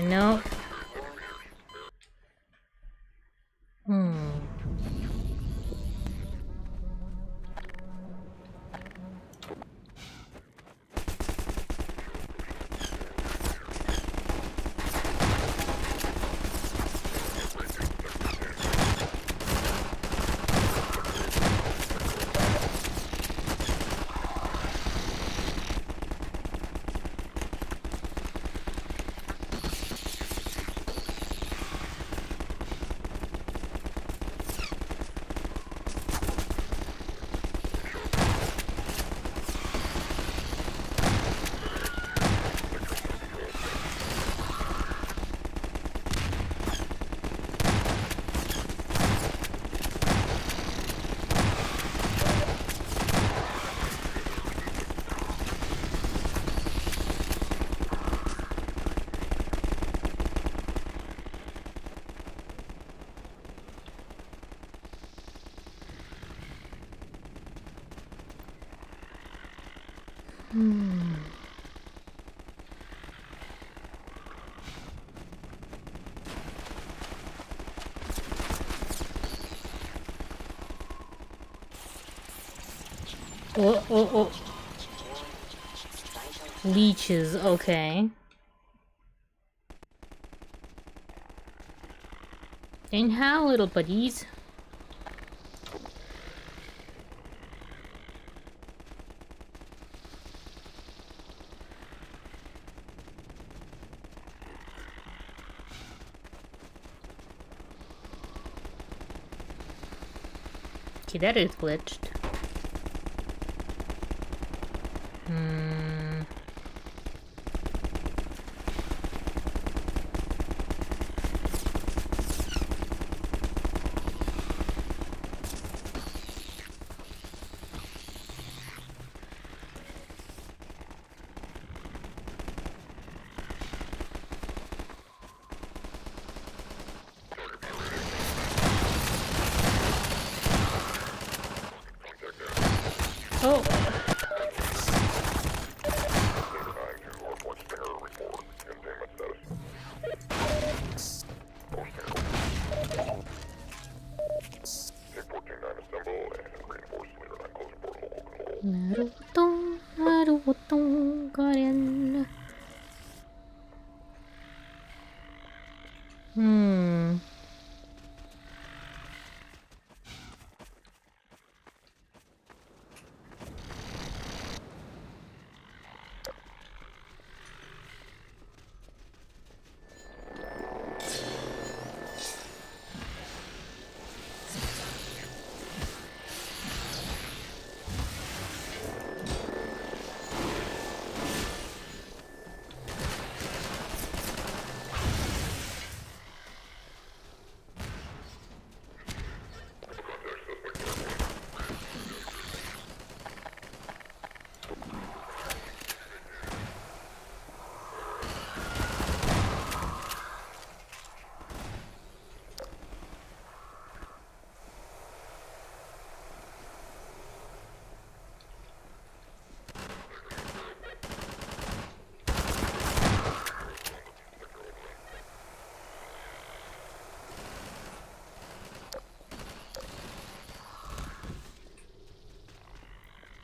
No. Oh. Leeches, okay. And how, little buddies? Okay, that is glitched. Oh. Naruto, Naruto, Karen.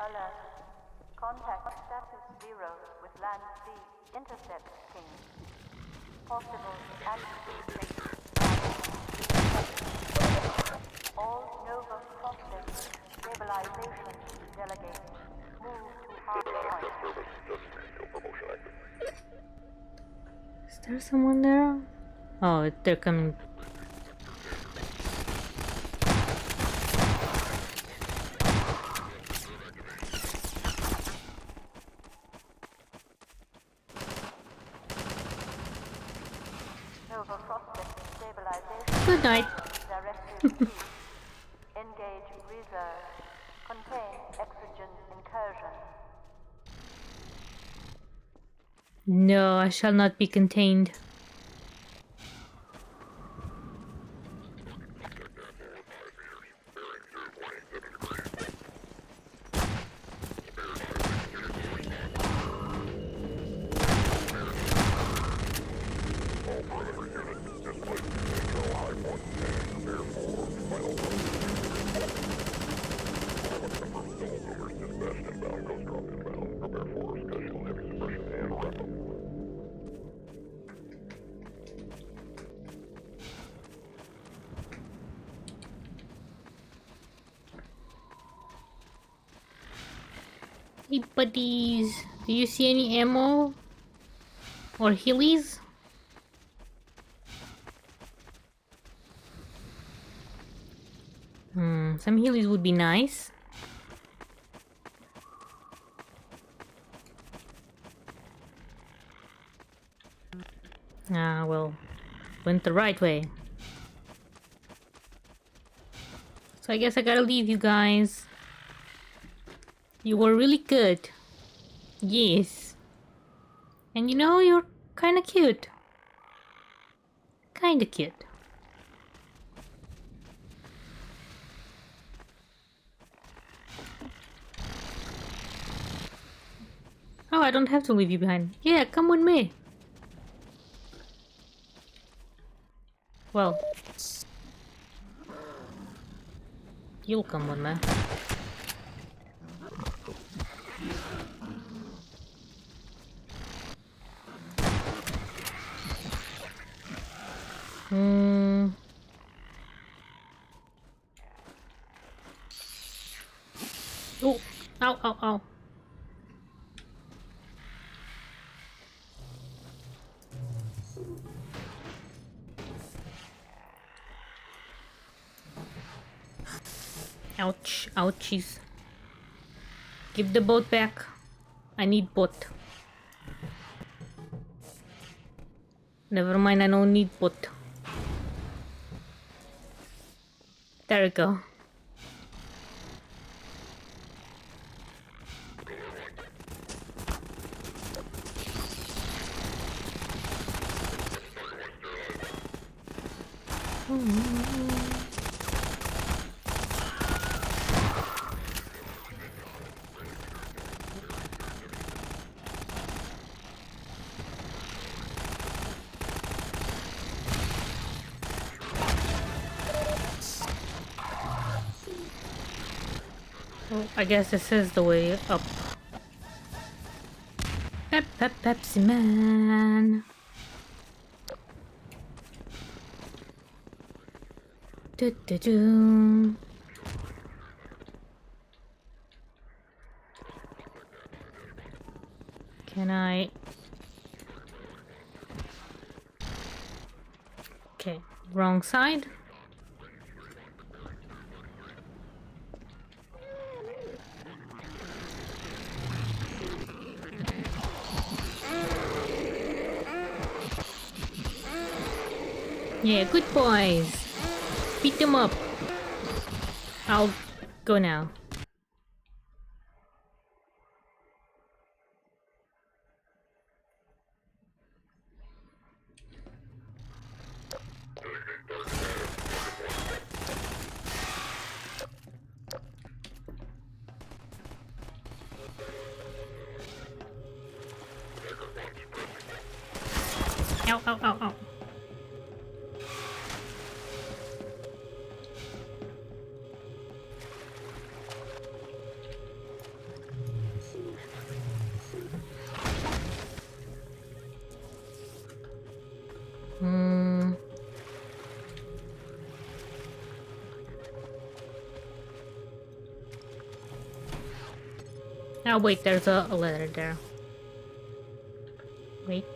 Alert. Contact status 0 with Land C. Intercept ping. Possible active. All Nova prospects. Stabilization delegate. Move to hard point. Is there someone there? Oh, they're coming. Nova prospect stabilization. Good night. Directive 2. Engage reserve. Contain exogen incursion. No, I shall not be contained. Hey buddies, do you see any ammo? Or healies? Some healies would be nice. Ah, well, went the right way. So I guess I gotta leave you guys. You were really good. Yes. And you know, you're kinda cute. Kinda cute. Oh, I don't have to leave you behind. Yeah, come with me. Well, you'll come with me. Oh, ow, ow, ow. Ouch, ouchies. Give the boat back. I need boat. Never mind, I don't need boat. There we go. Oh, I guess this is the way up. Pepsi Man. Do. Can I? Okay, wrong side. Yeah, good boys. Beat them up. I'll go now. Ow, ow, ow, ow. Oh wait, there's a letter there. Wait.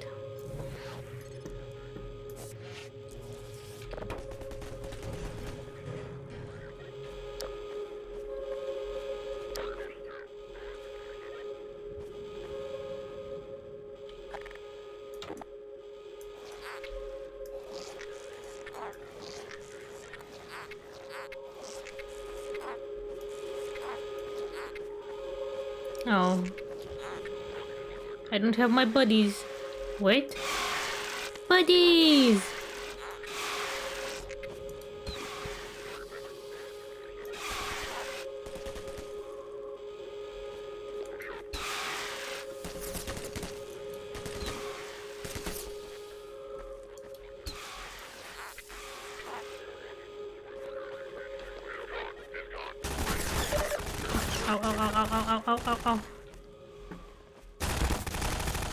Oh. I don't have my buddies. Wait. Buddies! Ow, ow, ow, ow, ow, ow, ow, ow.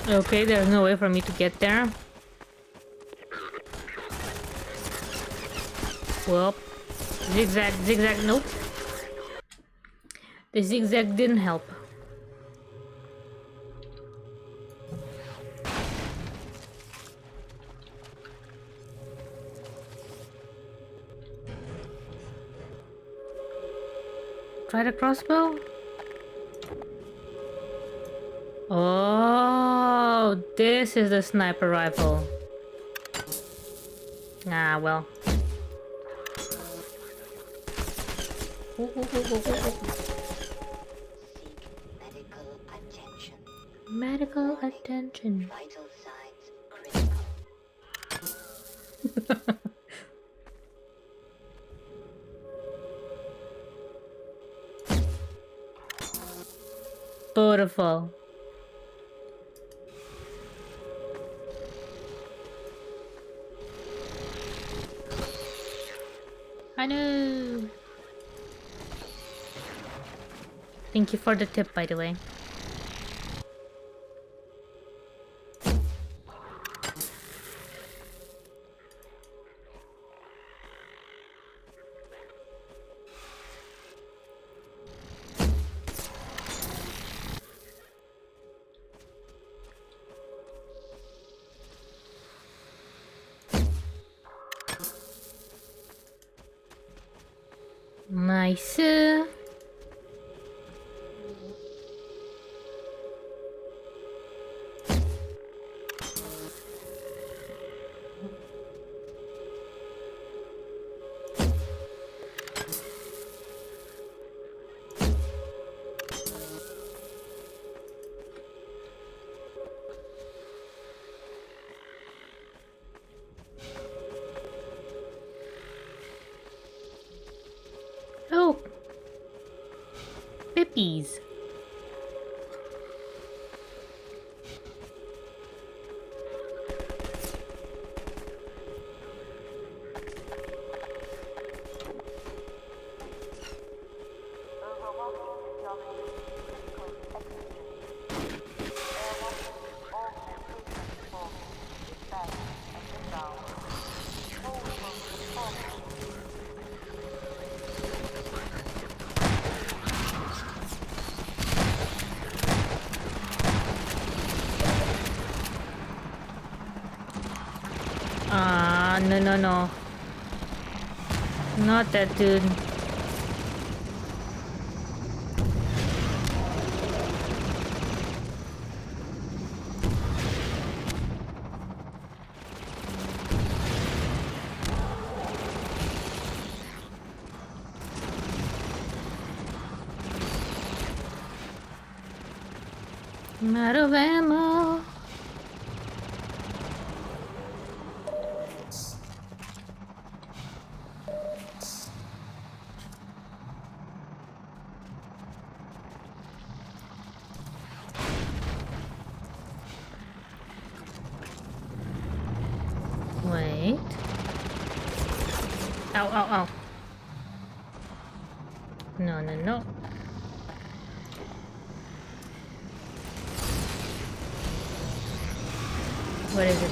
Okay, there's no way for me to get there. Well, zigzag, zigzag, nope. The zigzag didn't help. Try the crossbow? Oh, this is the sniper rifle. Ah, well. Ooh, ooh, ooh, ooh, ooh. Medical attention. Vital signs critical. Beautiful. I know. Thank you for the tip, by the way. Nice. Oh, Pippies. No. Not that dude. I'm out of ammo. Wait. Ow. No. What is it?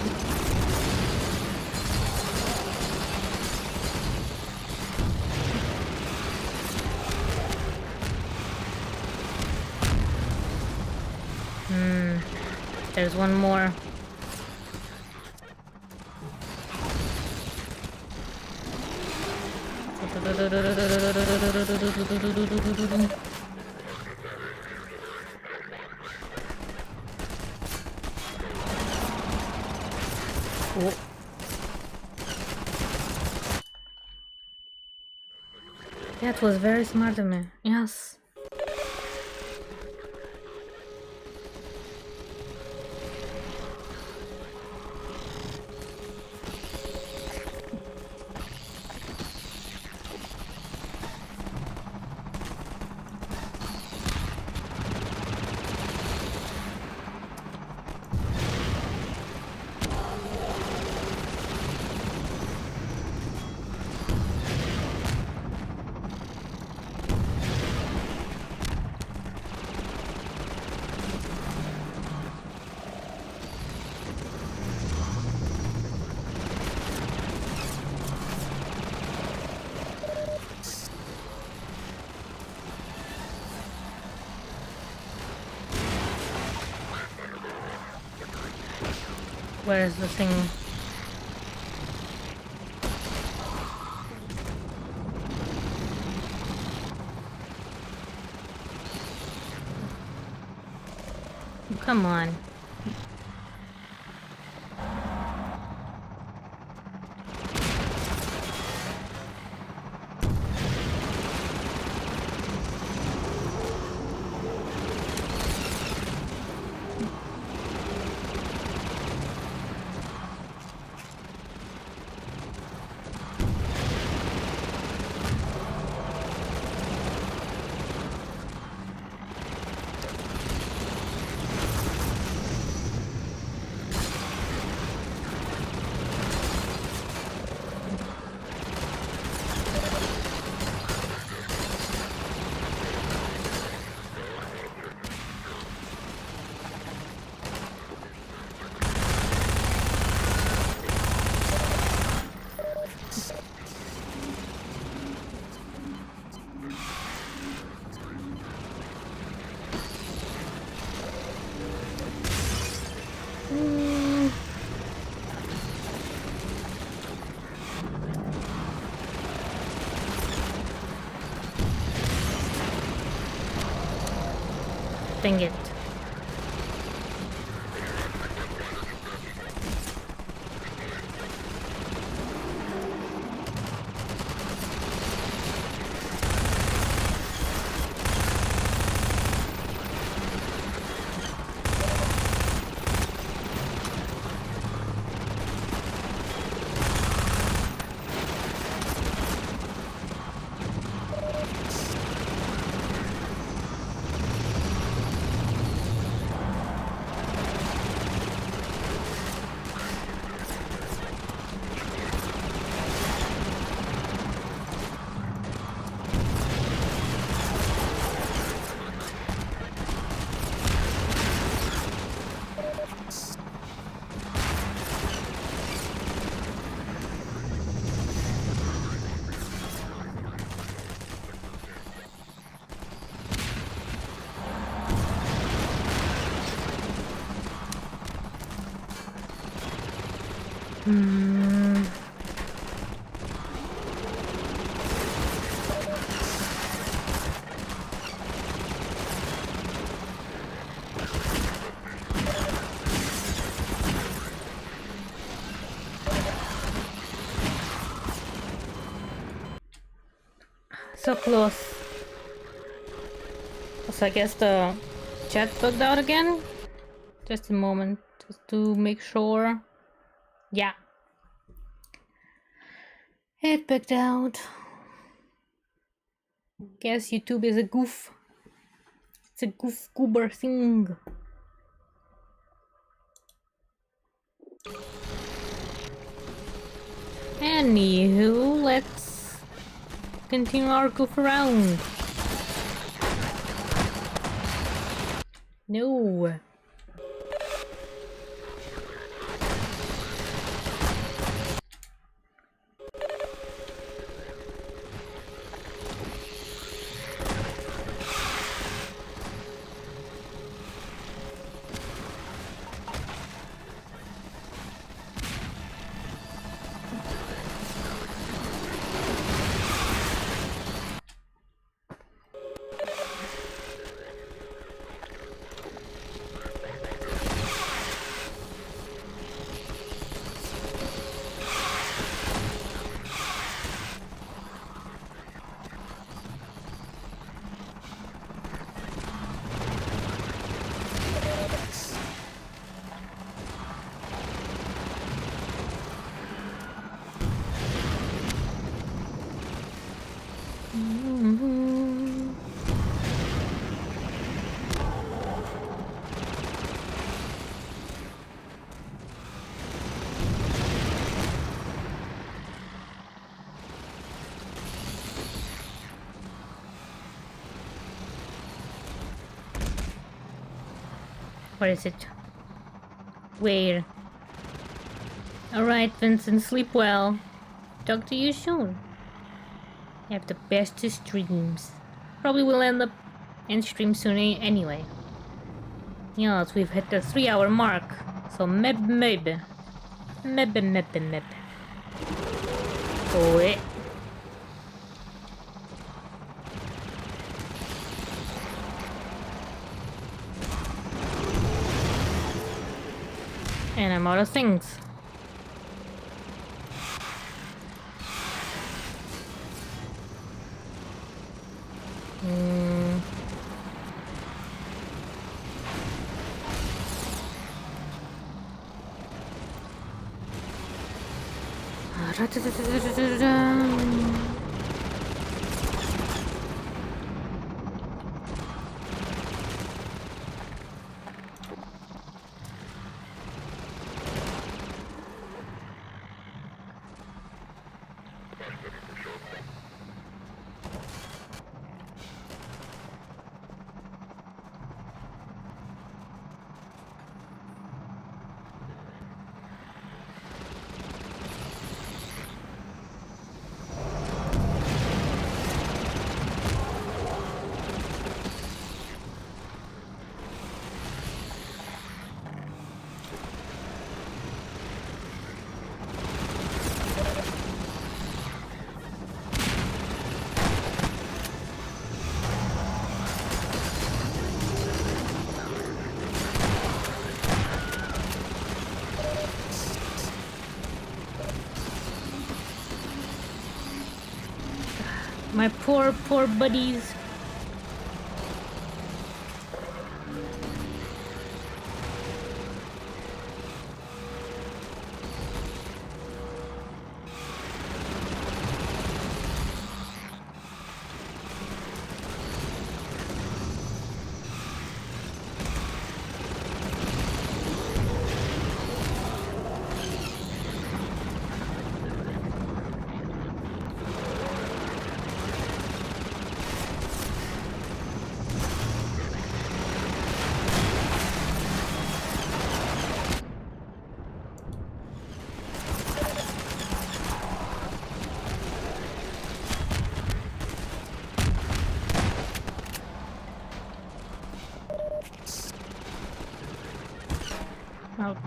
There's one more. Oh. That was very smart of me. Yes. Where's the thing? Come on. Dang it. So close. So I guess the chat bugged out again. Just a moment, just to make sure. Yeah. It bugged out. Guess YouTube is a goof. It's a goober thing. Anywho, let's continue our goof around. No. What is it? Where? Alright, Vincent, sleep well. Talk to you soon. Have the bestest dreams. Probably will end stream soon anyway. Yes, we've hit the 3-hour mark. So maybe. Oh, and I'm out of things. My poor buddies. Ouch.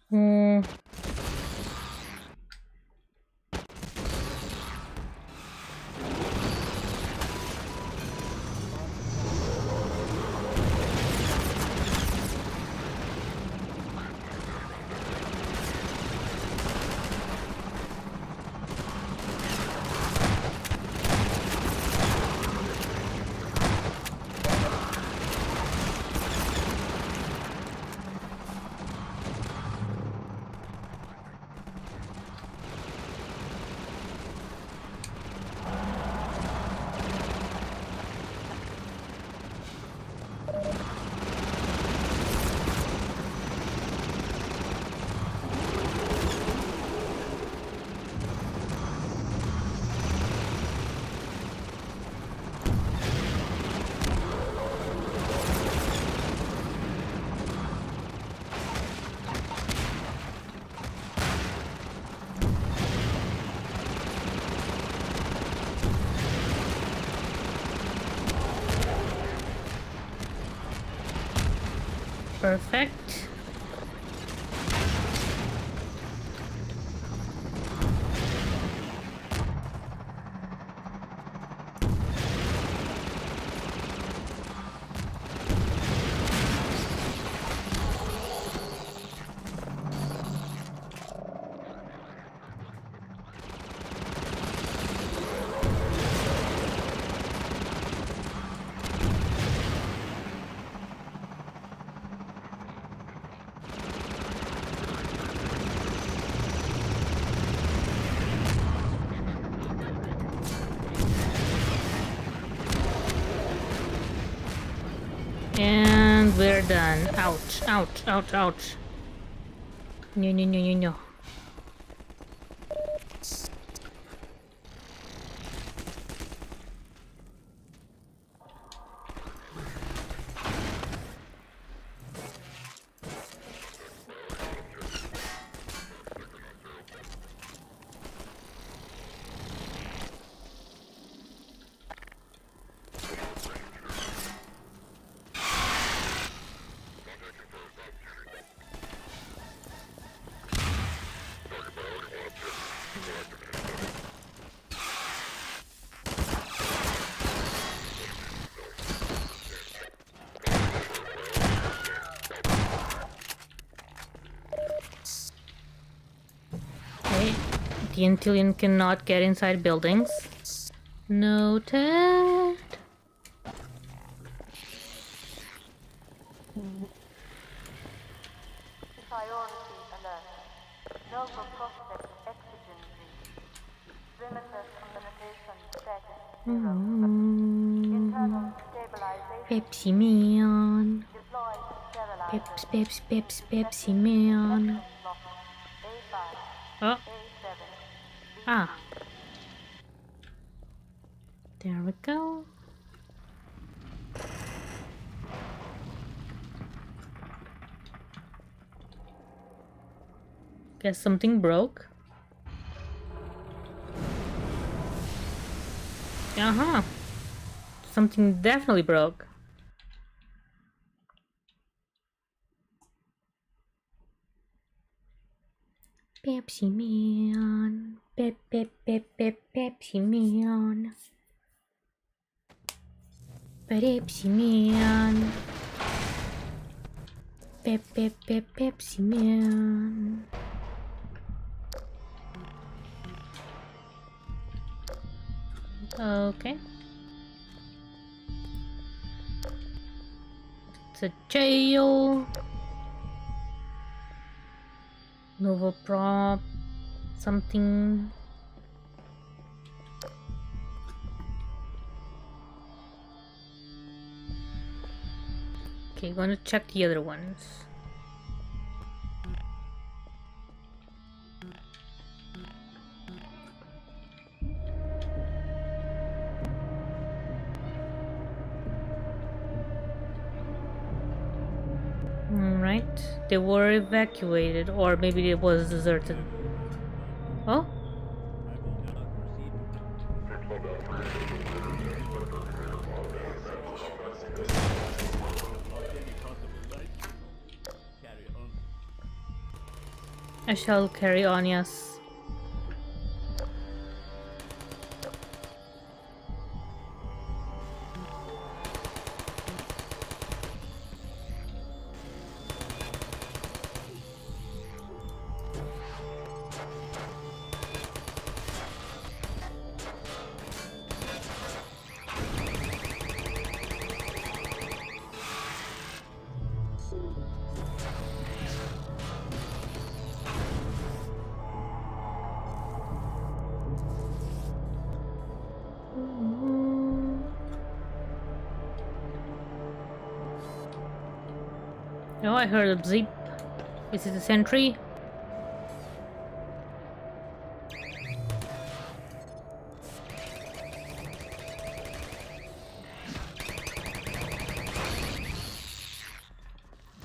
Hmm. Perfect. And we're done. Ouch, ouch, ouch, ouch. No, no, no, no, no. Okay, the Antillean cannot get inside buildings. Noted. Priority alert. Nova Prospect exigency. Perimeter communication status 0. Internal stabilization. Pepsi Man. Deploy sterilizer. Pepsi Man. A5. Oh. A7. Ah. There we go. Guess something broke. Uh-huh. Something definitely broke. Pepsi Man. Pepsi Man. Pepsi Man. Pepsi Man. Okay. It's a jail. Nova prop. Something. Okay, gonna check the other ones. Alright, they were evacuated, or maybe it was deserted. Oh? I shall carry on, yes. Oh, I heard a bleep. Is it a sentry?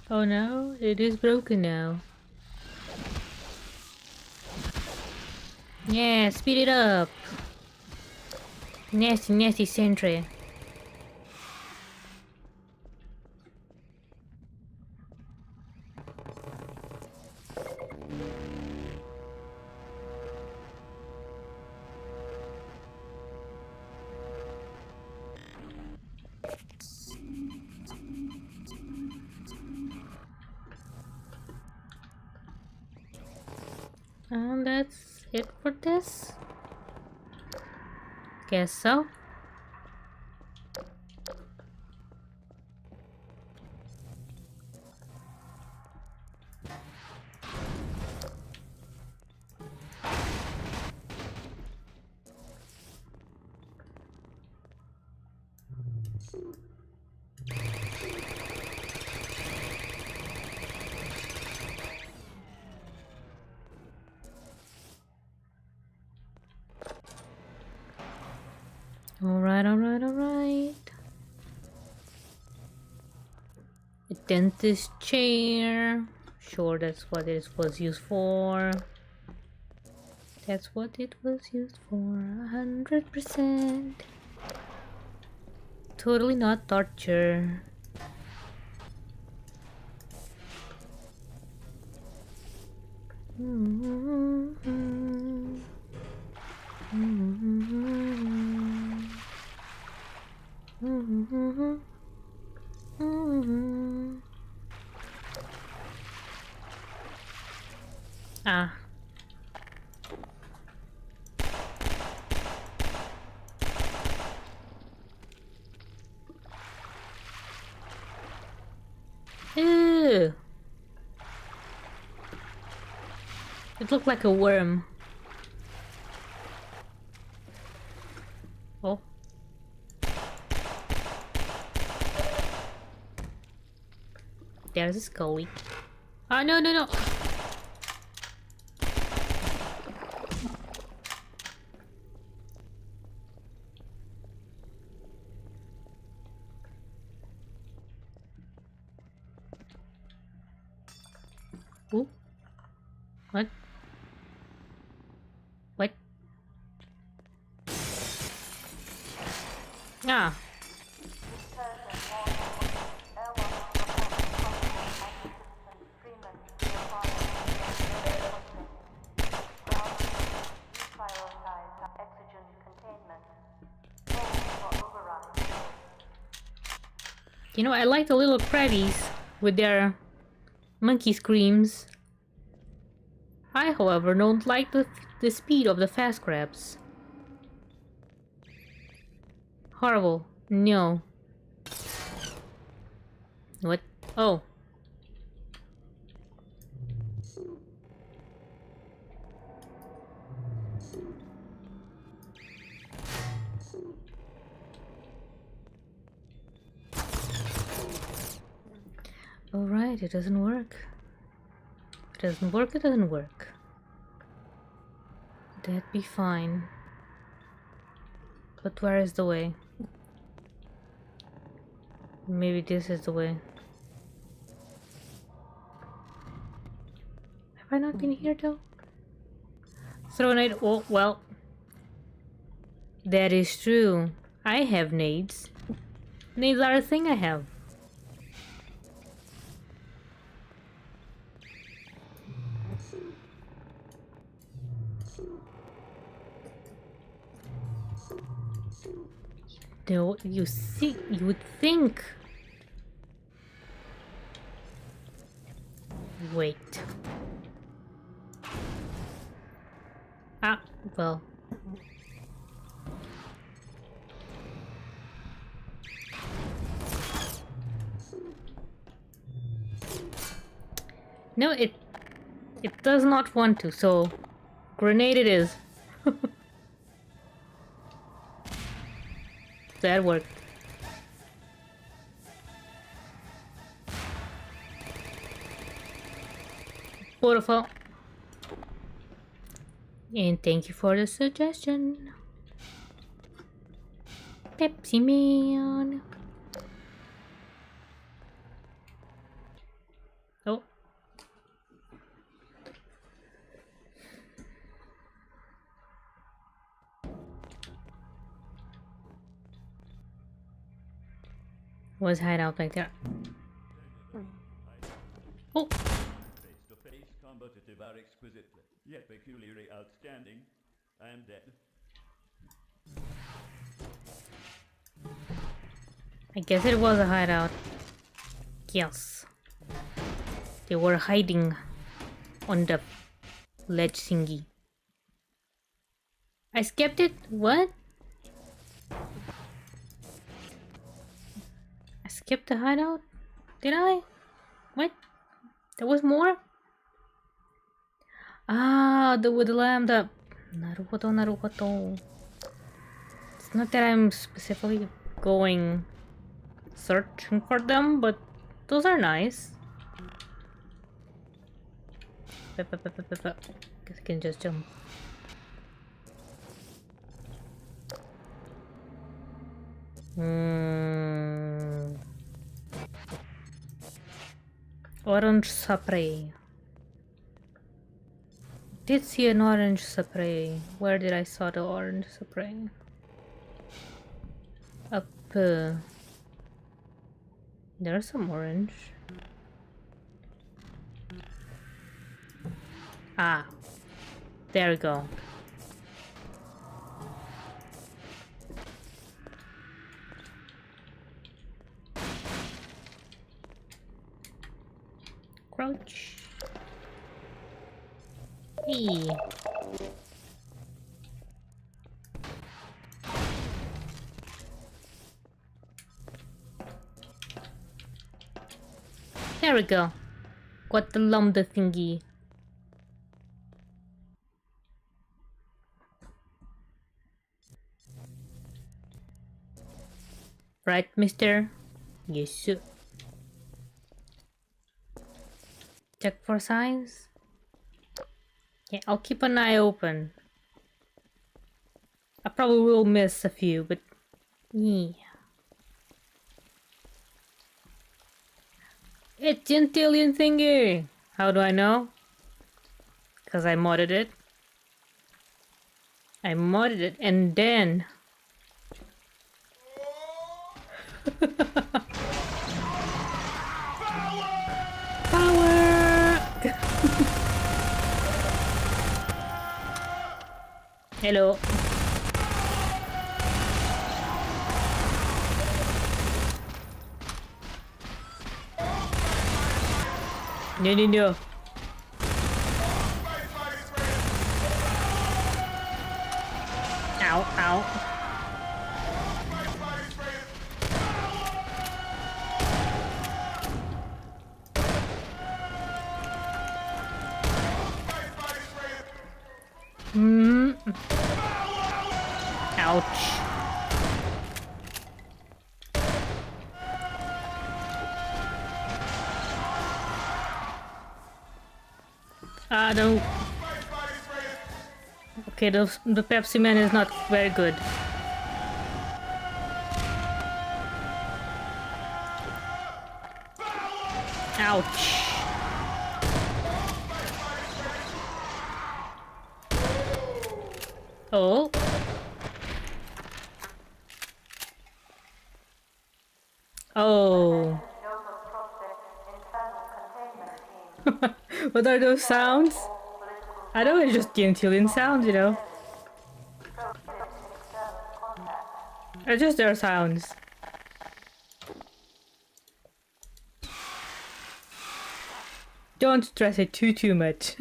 Oh no, it is broken now. Yeah, speed it up. Nasty, nasty sentry. And that's it for this? Guess so. Alright, alright, alright. A dentist chair. Sure, that's what it was used for. That's what it was used for. 100%. Totally not torture. Ah. Ew. It looked like a worm. Oh. There's a Scully. Oh, no, no, no. Ooh. What? What? Ah. You know, I like the little crabbies with their monkey screams. I, however, don't like the speed of the fast crabs. Horrible. No. What? Oh. Alright, it doesn't work. It doesn't work, it doesn't work. That'd be fine. But where is the way? Maybe this is the way. Have I not been here though? Throw a nade. Oh, well. That is true. I have nades. Nades are a thing I have. No, you see, you would think. Wait. Ah, well. No, it does not want to, so grenade it is. That worked. Beautiful. And thank you for the suggestion. Pepsi Man. Oh. Was hideout back there? Oh. Face-to-face combative are exquisitely, yet peculiarly outstanding. I am dead. I guess it was a hideout. Yes. They were hiding on the ledge thingy. I skipped it? What? I skipped the hideout? Did I? What? There was more? Ah, with the lambda. Naruhodo, naruhodo. It's not that I'm specifically going searching for them, but those are nice. Guess I can just jump. Orange spray. Did see an orange spray. Where did I saw the orange spray? Up. There's some orange. Ah, there we go. Crouch. Hey. There we go. Got the lambda thingy. Right, mister? Yes, sir. Check for signs. Yeah, I'll keep an eye open. I probably will miss a few, but yeah. It's Gentilian thingy! How do I know? Because I modded it. I modded it and then... Power! Hello. No, no, no. Ow, ow. Ouch. Ah, no. Okay, the Pepsi Man is not very good. Ouch. Oh. Oh. What are those sounds? I know it's just Gentilian sounds, you know. They're just their sounds. Don't stress it too much.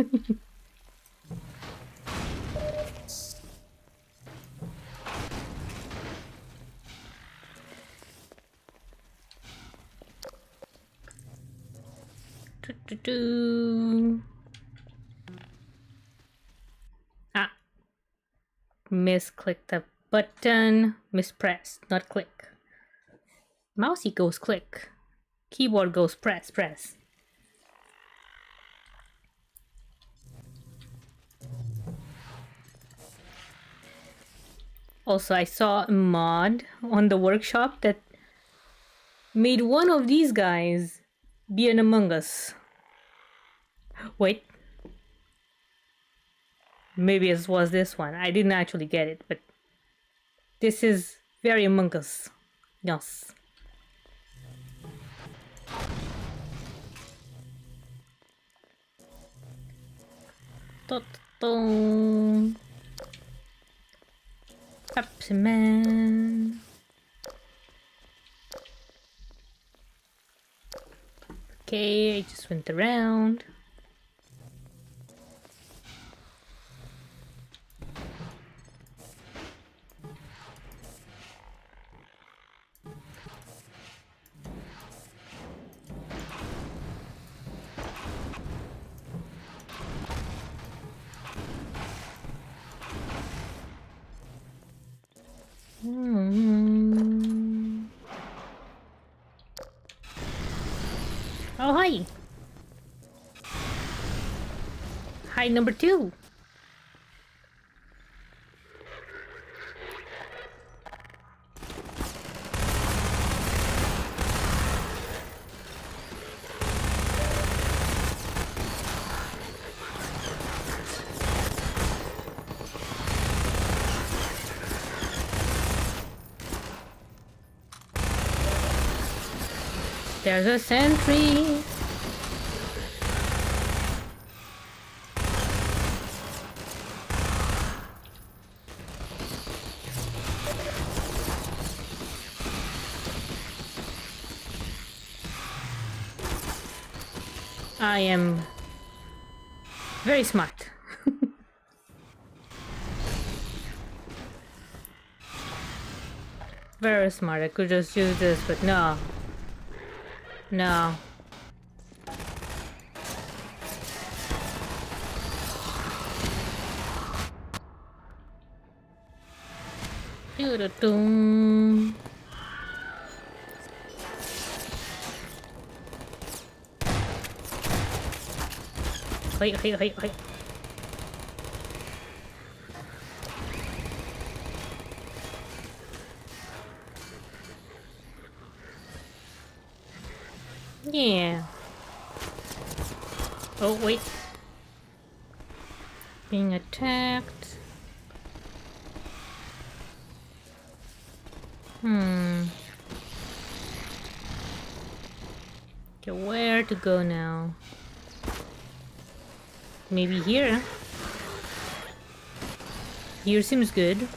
Ah, misclicked the button. Mispressed, not click. Mousey goes click. Keyboard goes press. Also, I saw a mod on the workshop that made one of these guys be an Among Us. Wait. Maybe it was this one. I didn't actually get it, but this is very Among Us. Yes. Pepsi Man. Okay, I just went around. Oh, hi. Hi, number 2. There's a sentry. I am very smart. Very smart. I could just use this, but no. No. Doo-doo-doo. Hey. Yeah. Oh, wait. Being attacked. Okay, where to go now? Maybe here. Here seems good.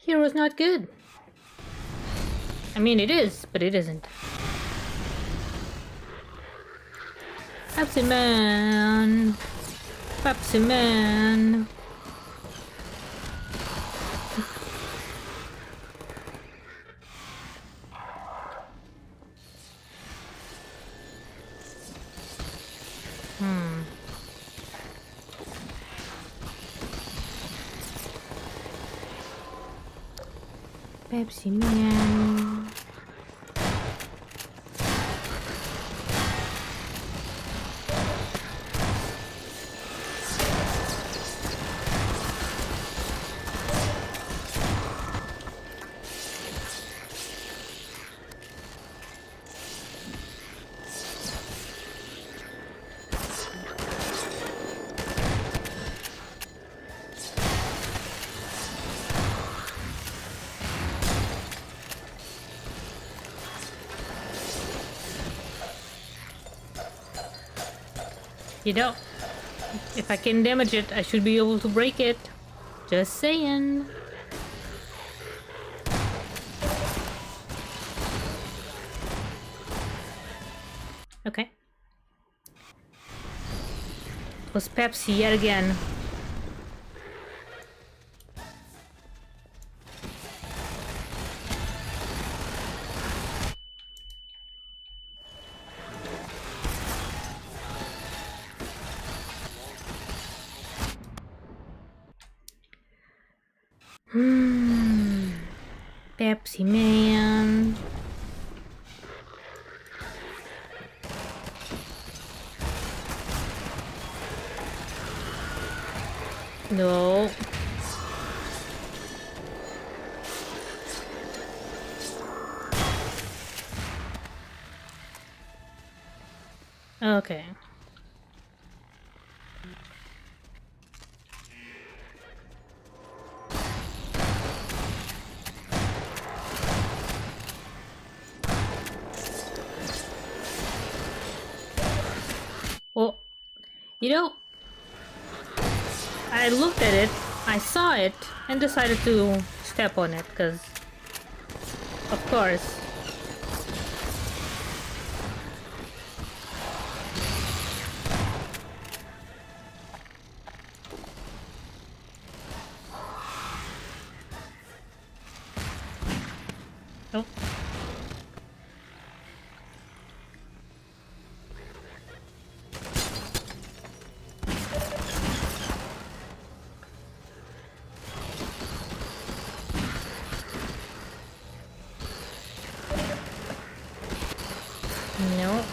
Hero's not good. I mean, it is, but it isn't. Pepsi Man. Pepsi Man. Pepsi Man. You know, if I can damage it, I should be able to break it. Just saying. Okay. It was Pepsi yet again. Pepsi Man. No. Okay. Well, you know, I looked at it, I saw it, and decided to step on it, because, of course. Oh. No.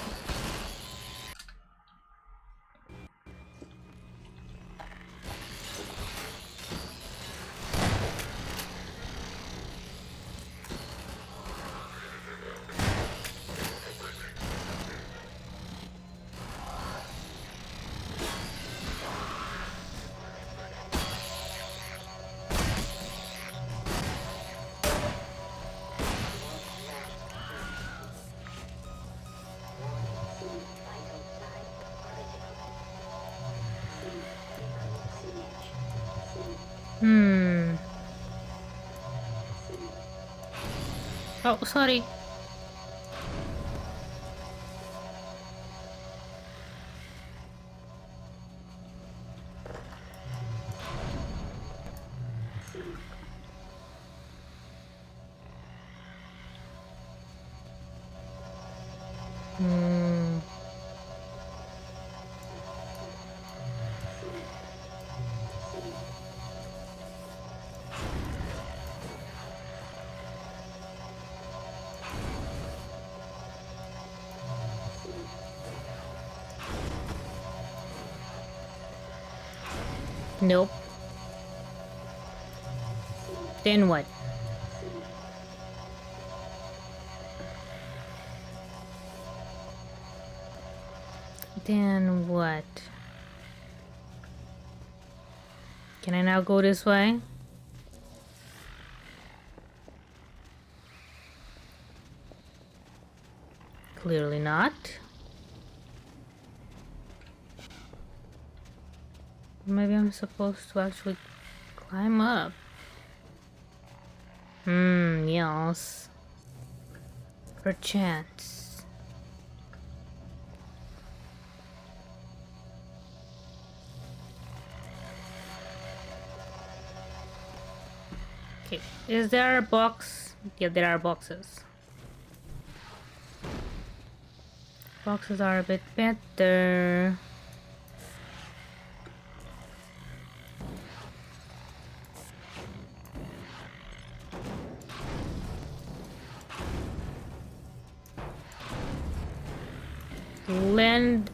Oh, sorry. Nope. Then what? Then what? Can I now go this way? Clearly not. Maybe I'm supposed to actually climb up. Yes. Perchance. Okay, is there a box? Yeah, there are boxes. Boxes are a bit better. Land.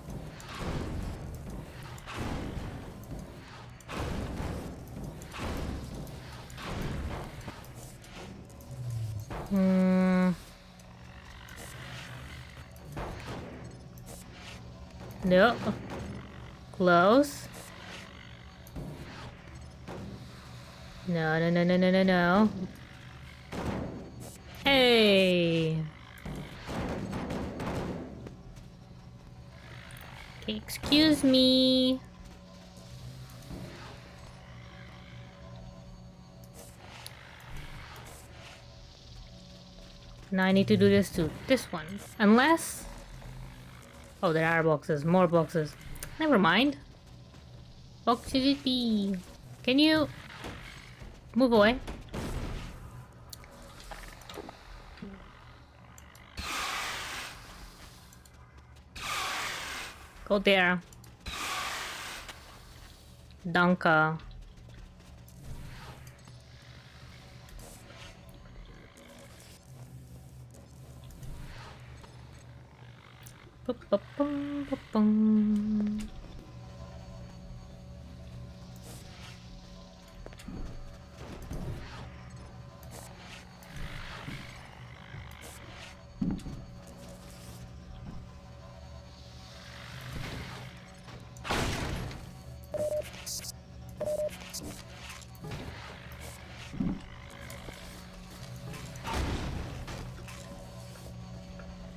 No. Close. No, no, no, no, no, no, no. Hey. Okay, excuse me. Now I need to do this to this one. Unless... Oh, there are boxes. More boxes. Never mind. Boxes it be. Can you... move away? Go there. Danka. Ba-ba-bum-ba-bum.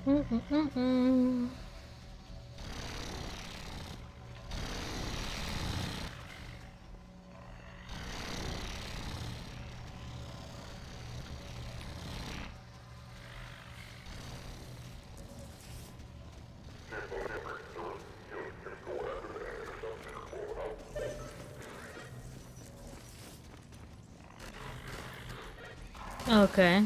Mm-mm-mm-mm. Okay.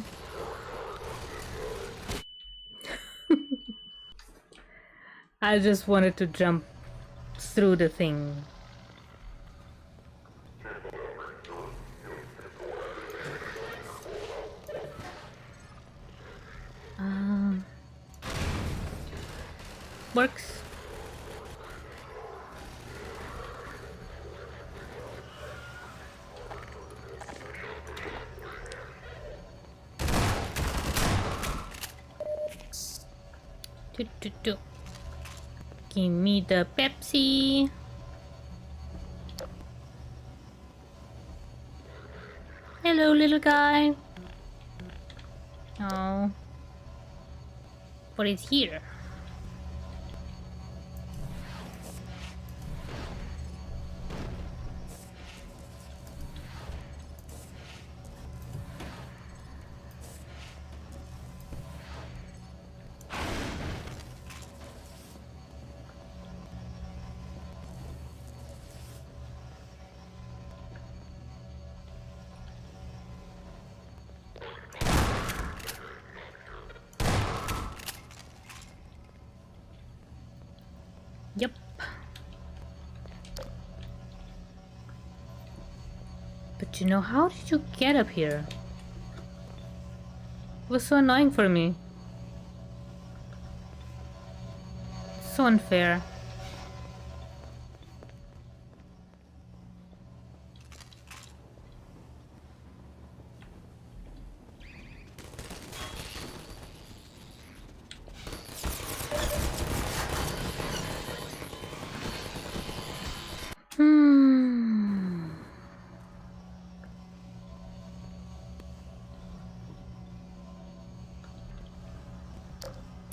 I just wanted to jump through the thing. Works. Do. Give me the Pepsi. Hello, little guy. Oh. What is here? Yep. But you know, how did you get up here? It was so annoying for me. So unfair.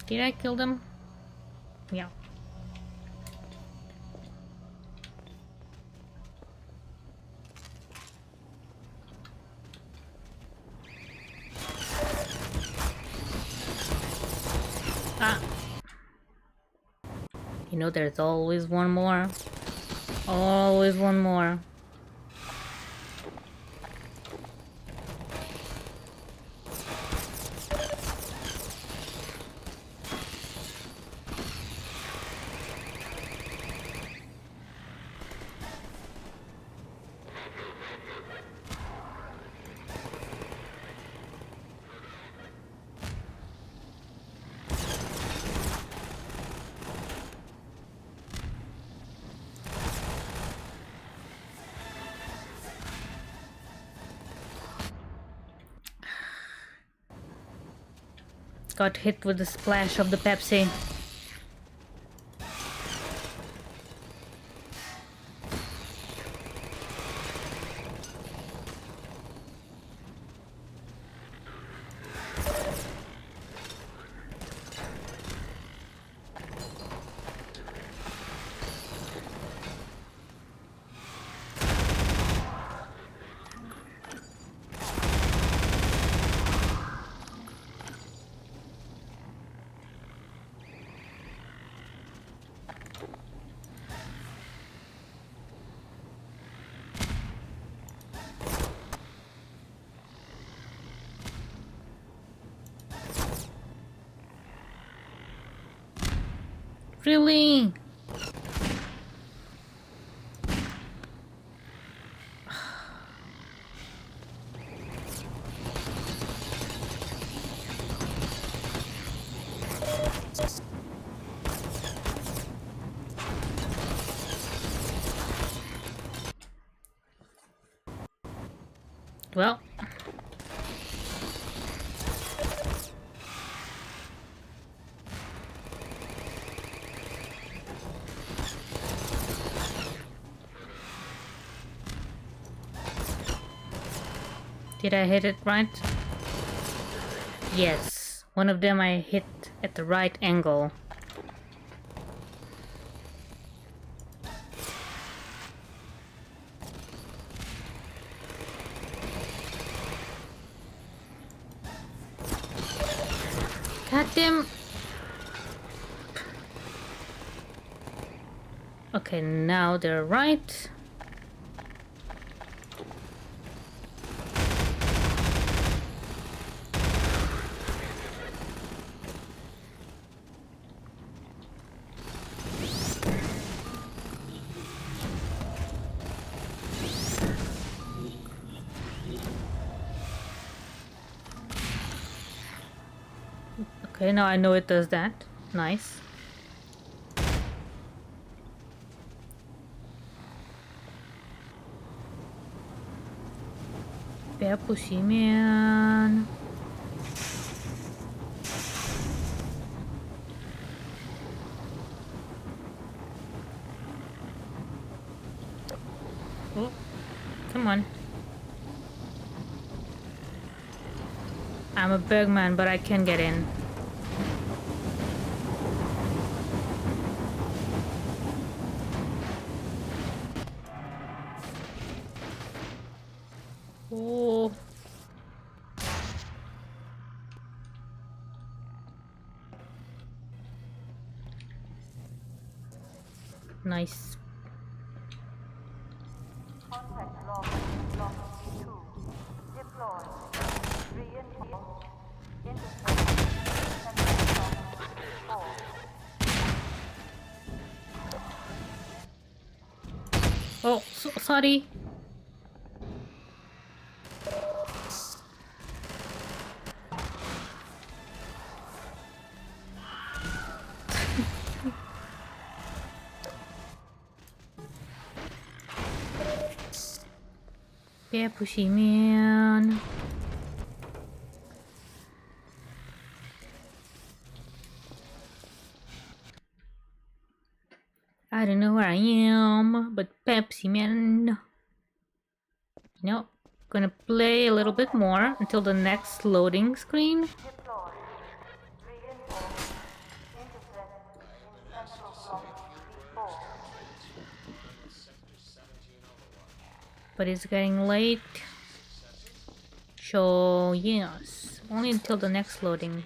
Did I kill them? Yeah. You know, there's always one more. Always one more. Got hit with the splash of the Pepsi. Really? Well, did I hit it right? Yes, one of them I hit at the right angle. God damn. Okay, now they're right. Okay, now I know it does that. Nice. Bear pushy, man. Oh, come on. I'm a Bergman, but I can get in. Oh. Nice. Contact log, log B2. Deploy. Reinforce. Intercept. Oh, sorry. Yeah, pushy man. I don't know where I am, but Pepsi man. No, gonna play a little bit more until the next loading screen. But it's getting late. So yes, only until the next loading.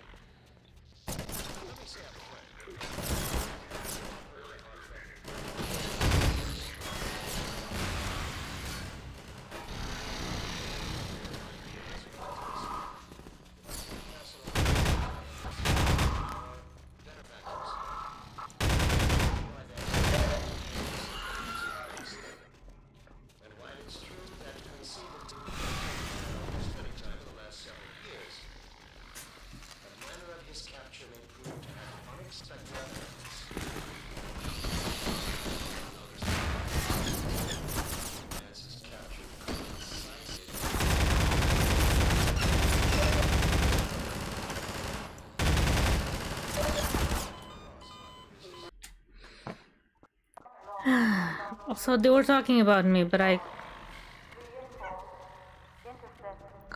Also, they were talking about me, but I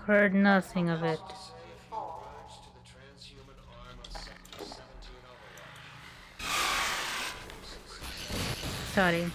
heard nothing of it. Sorry.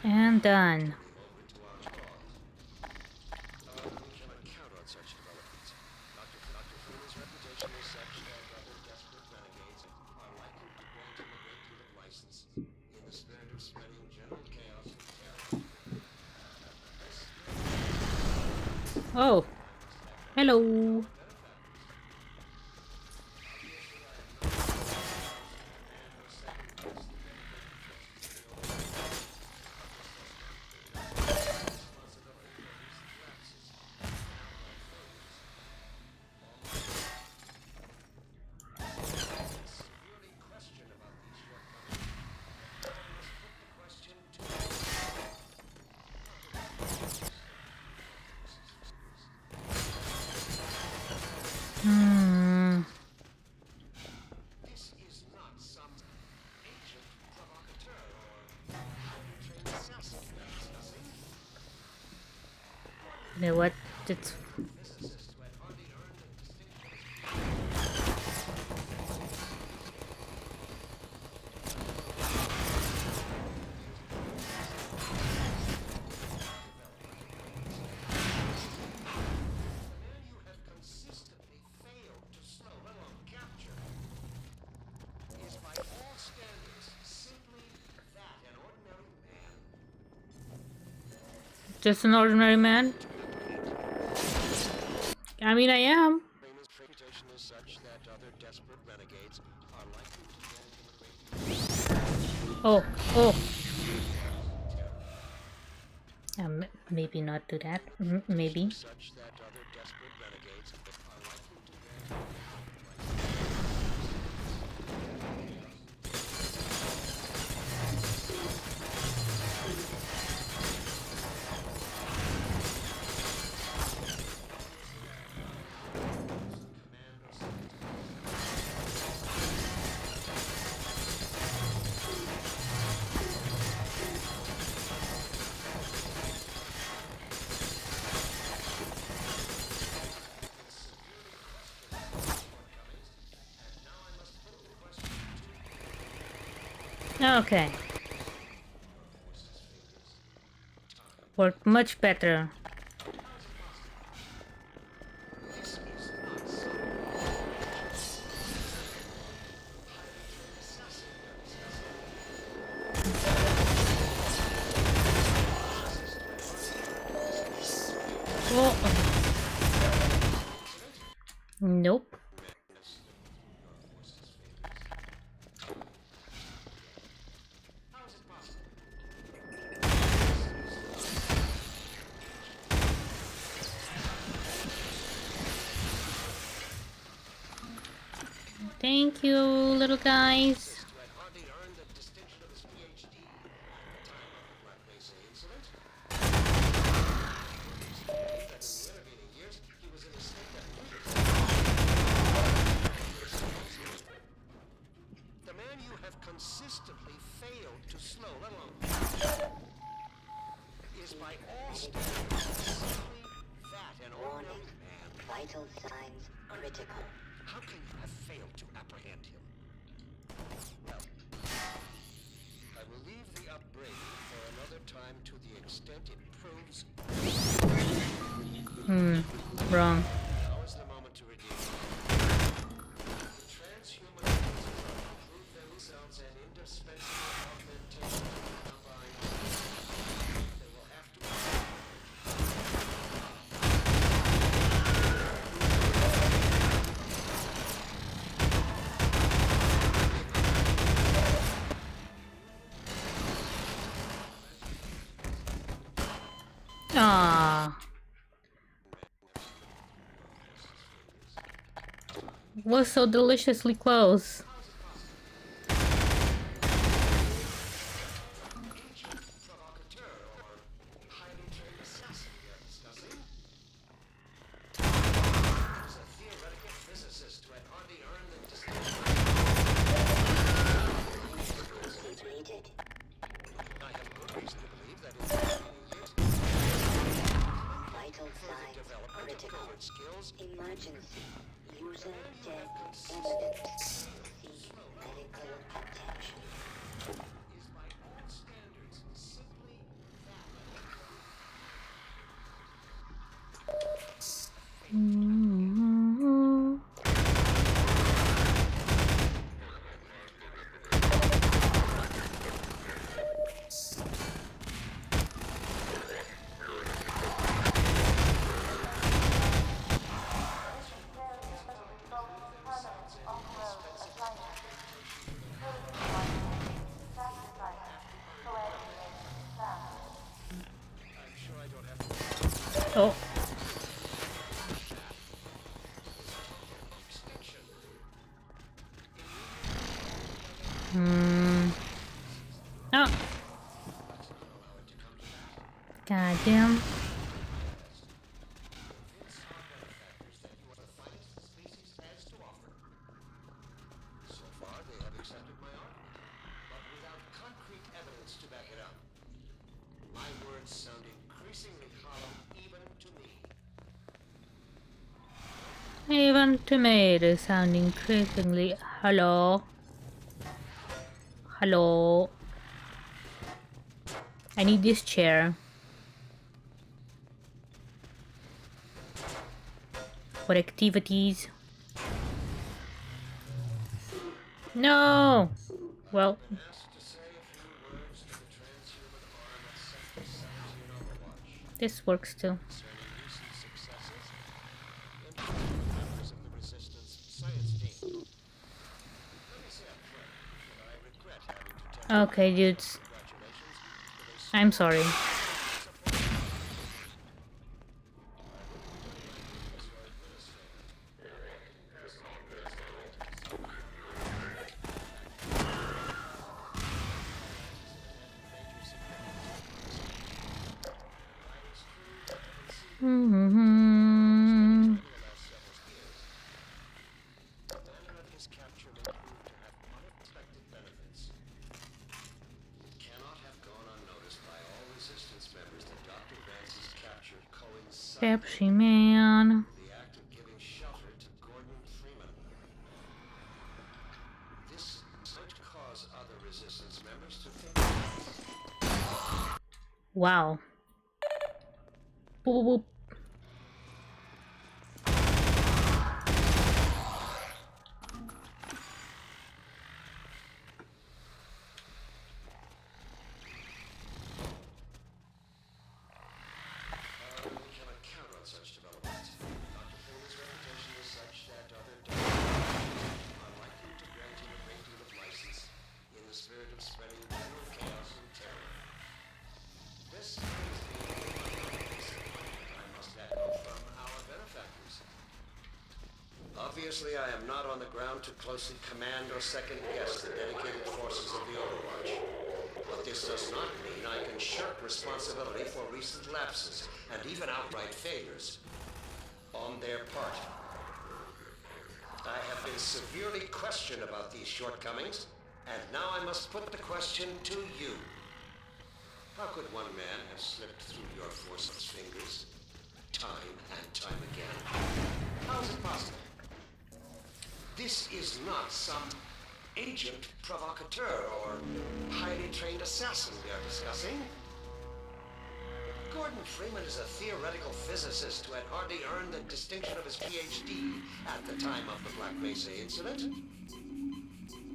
And done. Oh, hello. You know what? It's just an ordinary man. I mean, I am. Oh, oh. Maybe not do that. Maybe. Okay. Worked much better. Oh. Nope. Thank you, little guys. The man you have consistently failed to slow, let alone is by all standards simply that an ordinary man. Vital signs critical. How can you have failed to apprehend him? Well, I will leave time to the extent it proves. Wrong. Now is the moment to redeem. The transhuman forces will prove themselves an indispensable augmentation to the combined. They will have to. Ah. Was so deliciously close. Vital signs critical. Emergency. User dead imminent. Seek medical attention. Oh. Oh. Goddamn. So far, they have accepted my argument, but without concrete evidence to back it up. My words sound increasingly hollow even to me. Even to me, they sound increasingly hello. Hello. I need this chair. For activities. No! Well. This works too. Okay, dudes. I'm sorry. Pepsi Man. The act of giving shelter to Gordon Freeman. This might cause other resistance members to think. Wow. Boop, boop, boop. Obviously, I am not on the ground to closely command or second-guess the dedicated forces of the Overwatch. But this does not mean I can shirk responsibility for recent lapses and even outright failures on their part. I have been severely questioned about these shortcomings, and now I must put the question to you. How could one man have slipped through your force's fingers time and time again? How is it possible? This is not some agent provocateur or highly trained assassin we are discussing. Gordon Freeman is a theoretical physicist who had hardly earned the distinction of his PhD at the time of the Black Mesa incident.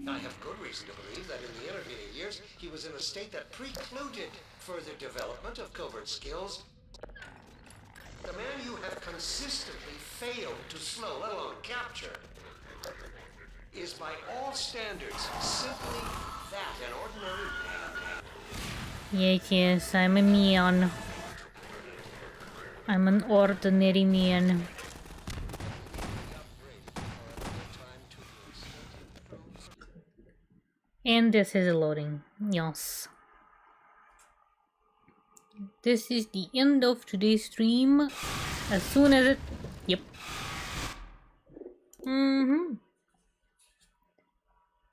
I have good reason to believe that in the intervening years, he was in a state that precluded further development of covert skills. The man you have consistently failed to slow, let alone capture, is by all standards simply that, an ordinary man. Yes, I'm a man. I'm an ordinary man. And this is loading. Yes. This is the end of today's stream. As soon as it... Yep.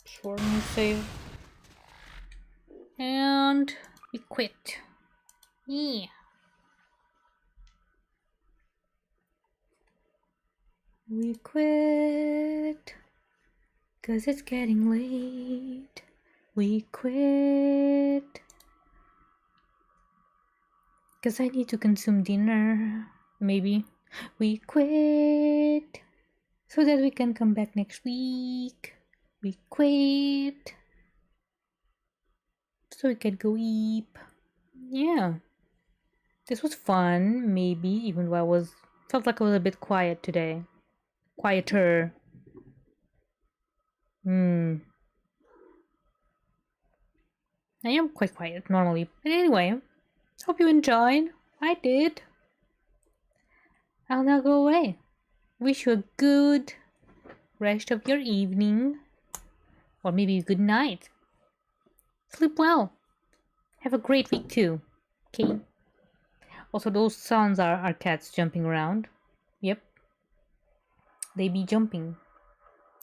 Sure, new save. And we quit. Yeah. We quit. 'Cause it's getting late. We quit. 'Cause I need to consume dinner. Maybe. We quit. So that we can come back next week. We quit. So we can go eat. Yeah. This was fun, maybe, even though felt like I was a bit quiet today. Quieter. I am quite quiet normally. But anyway, hope you enjoyed. I did. I'll now go away. Wish you a good rest of your evening. Or maybe a good night. Sleep well. Have a great week too. Okay. Also, those sounds are cats jumping around. Yep. They be jumping.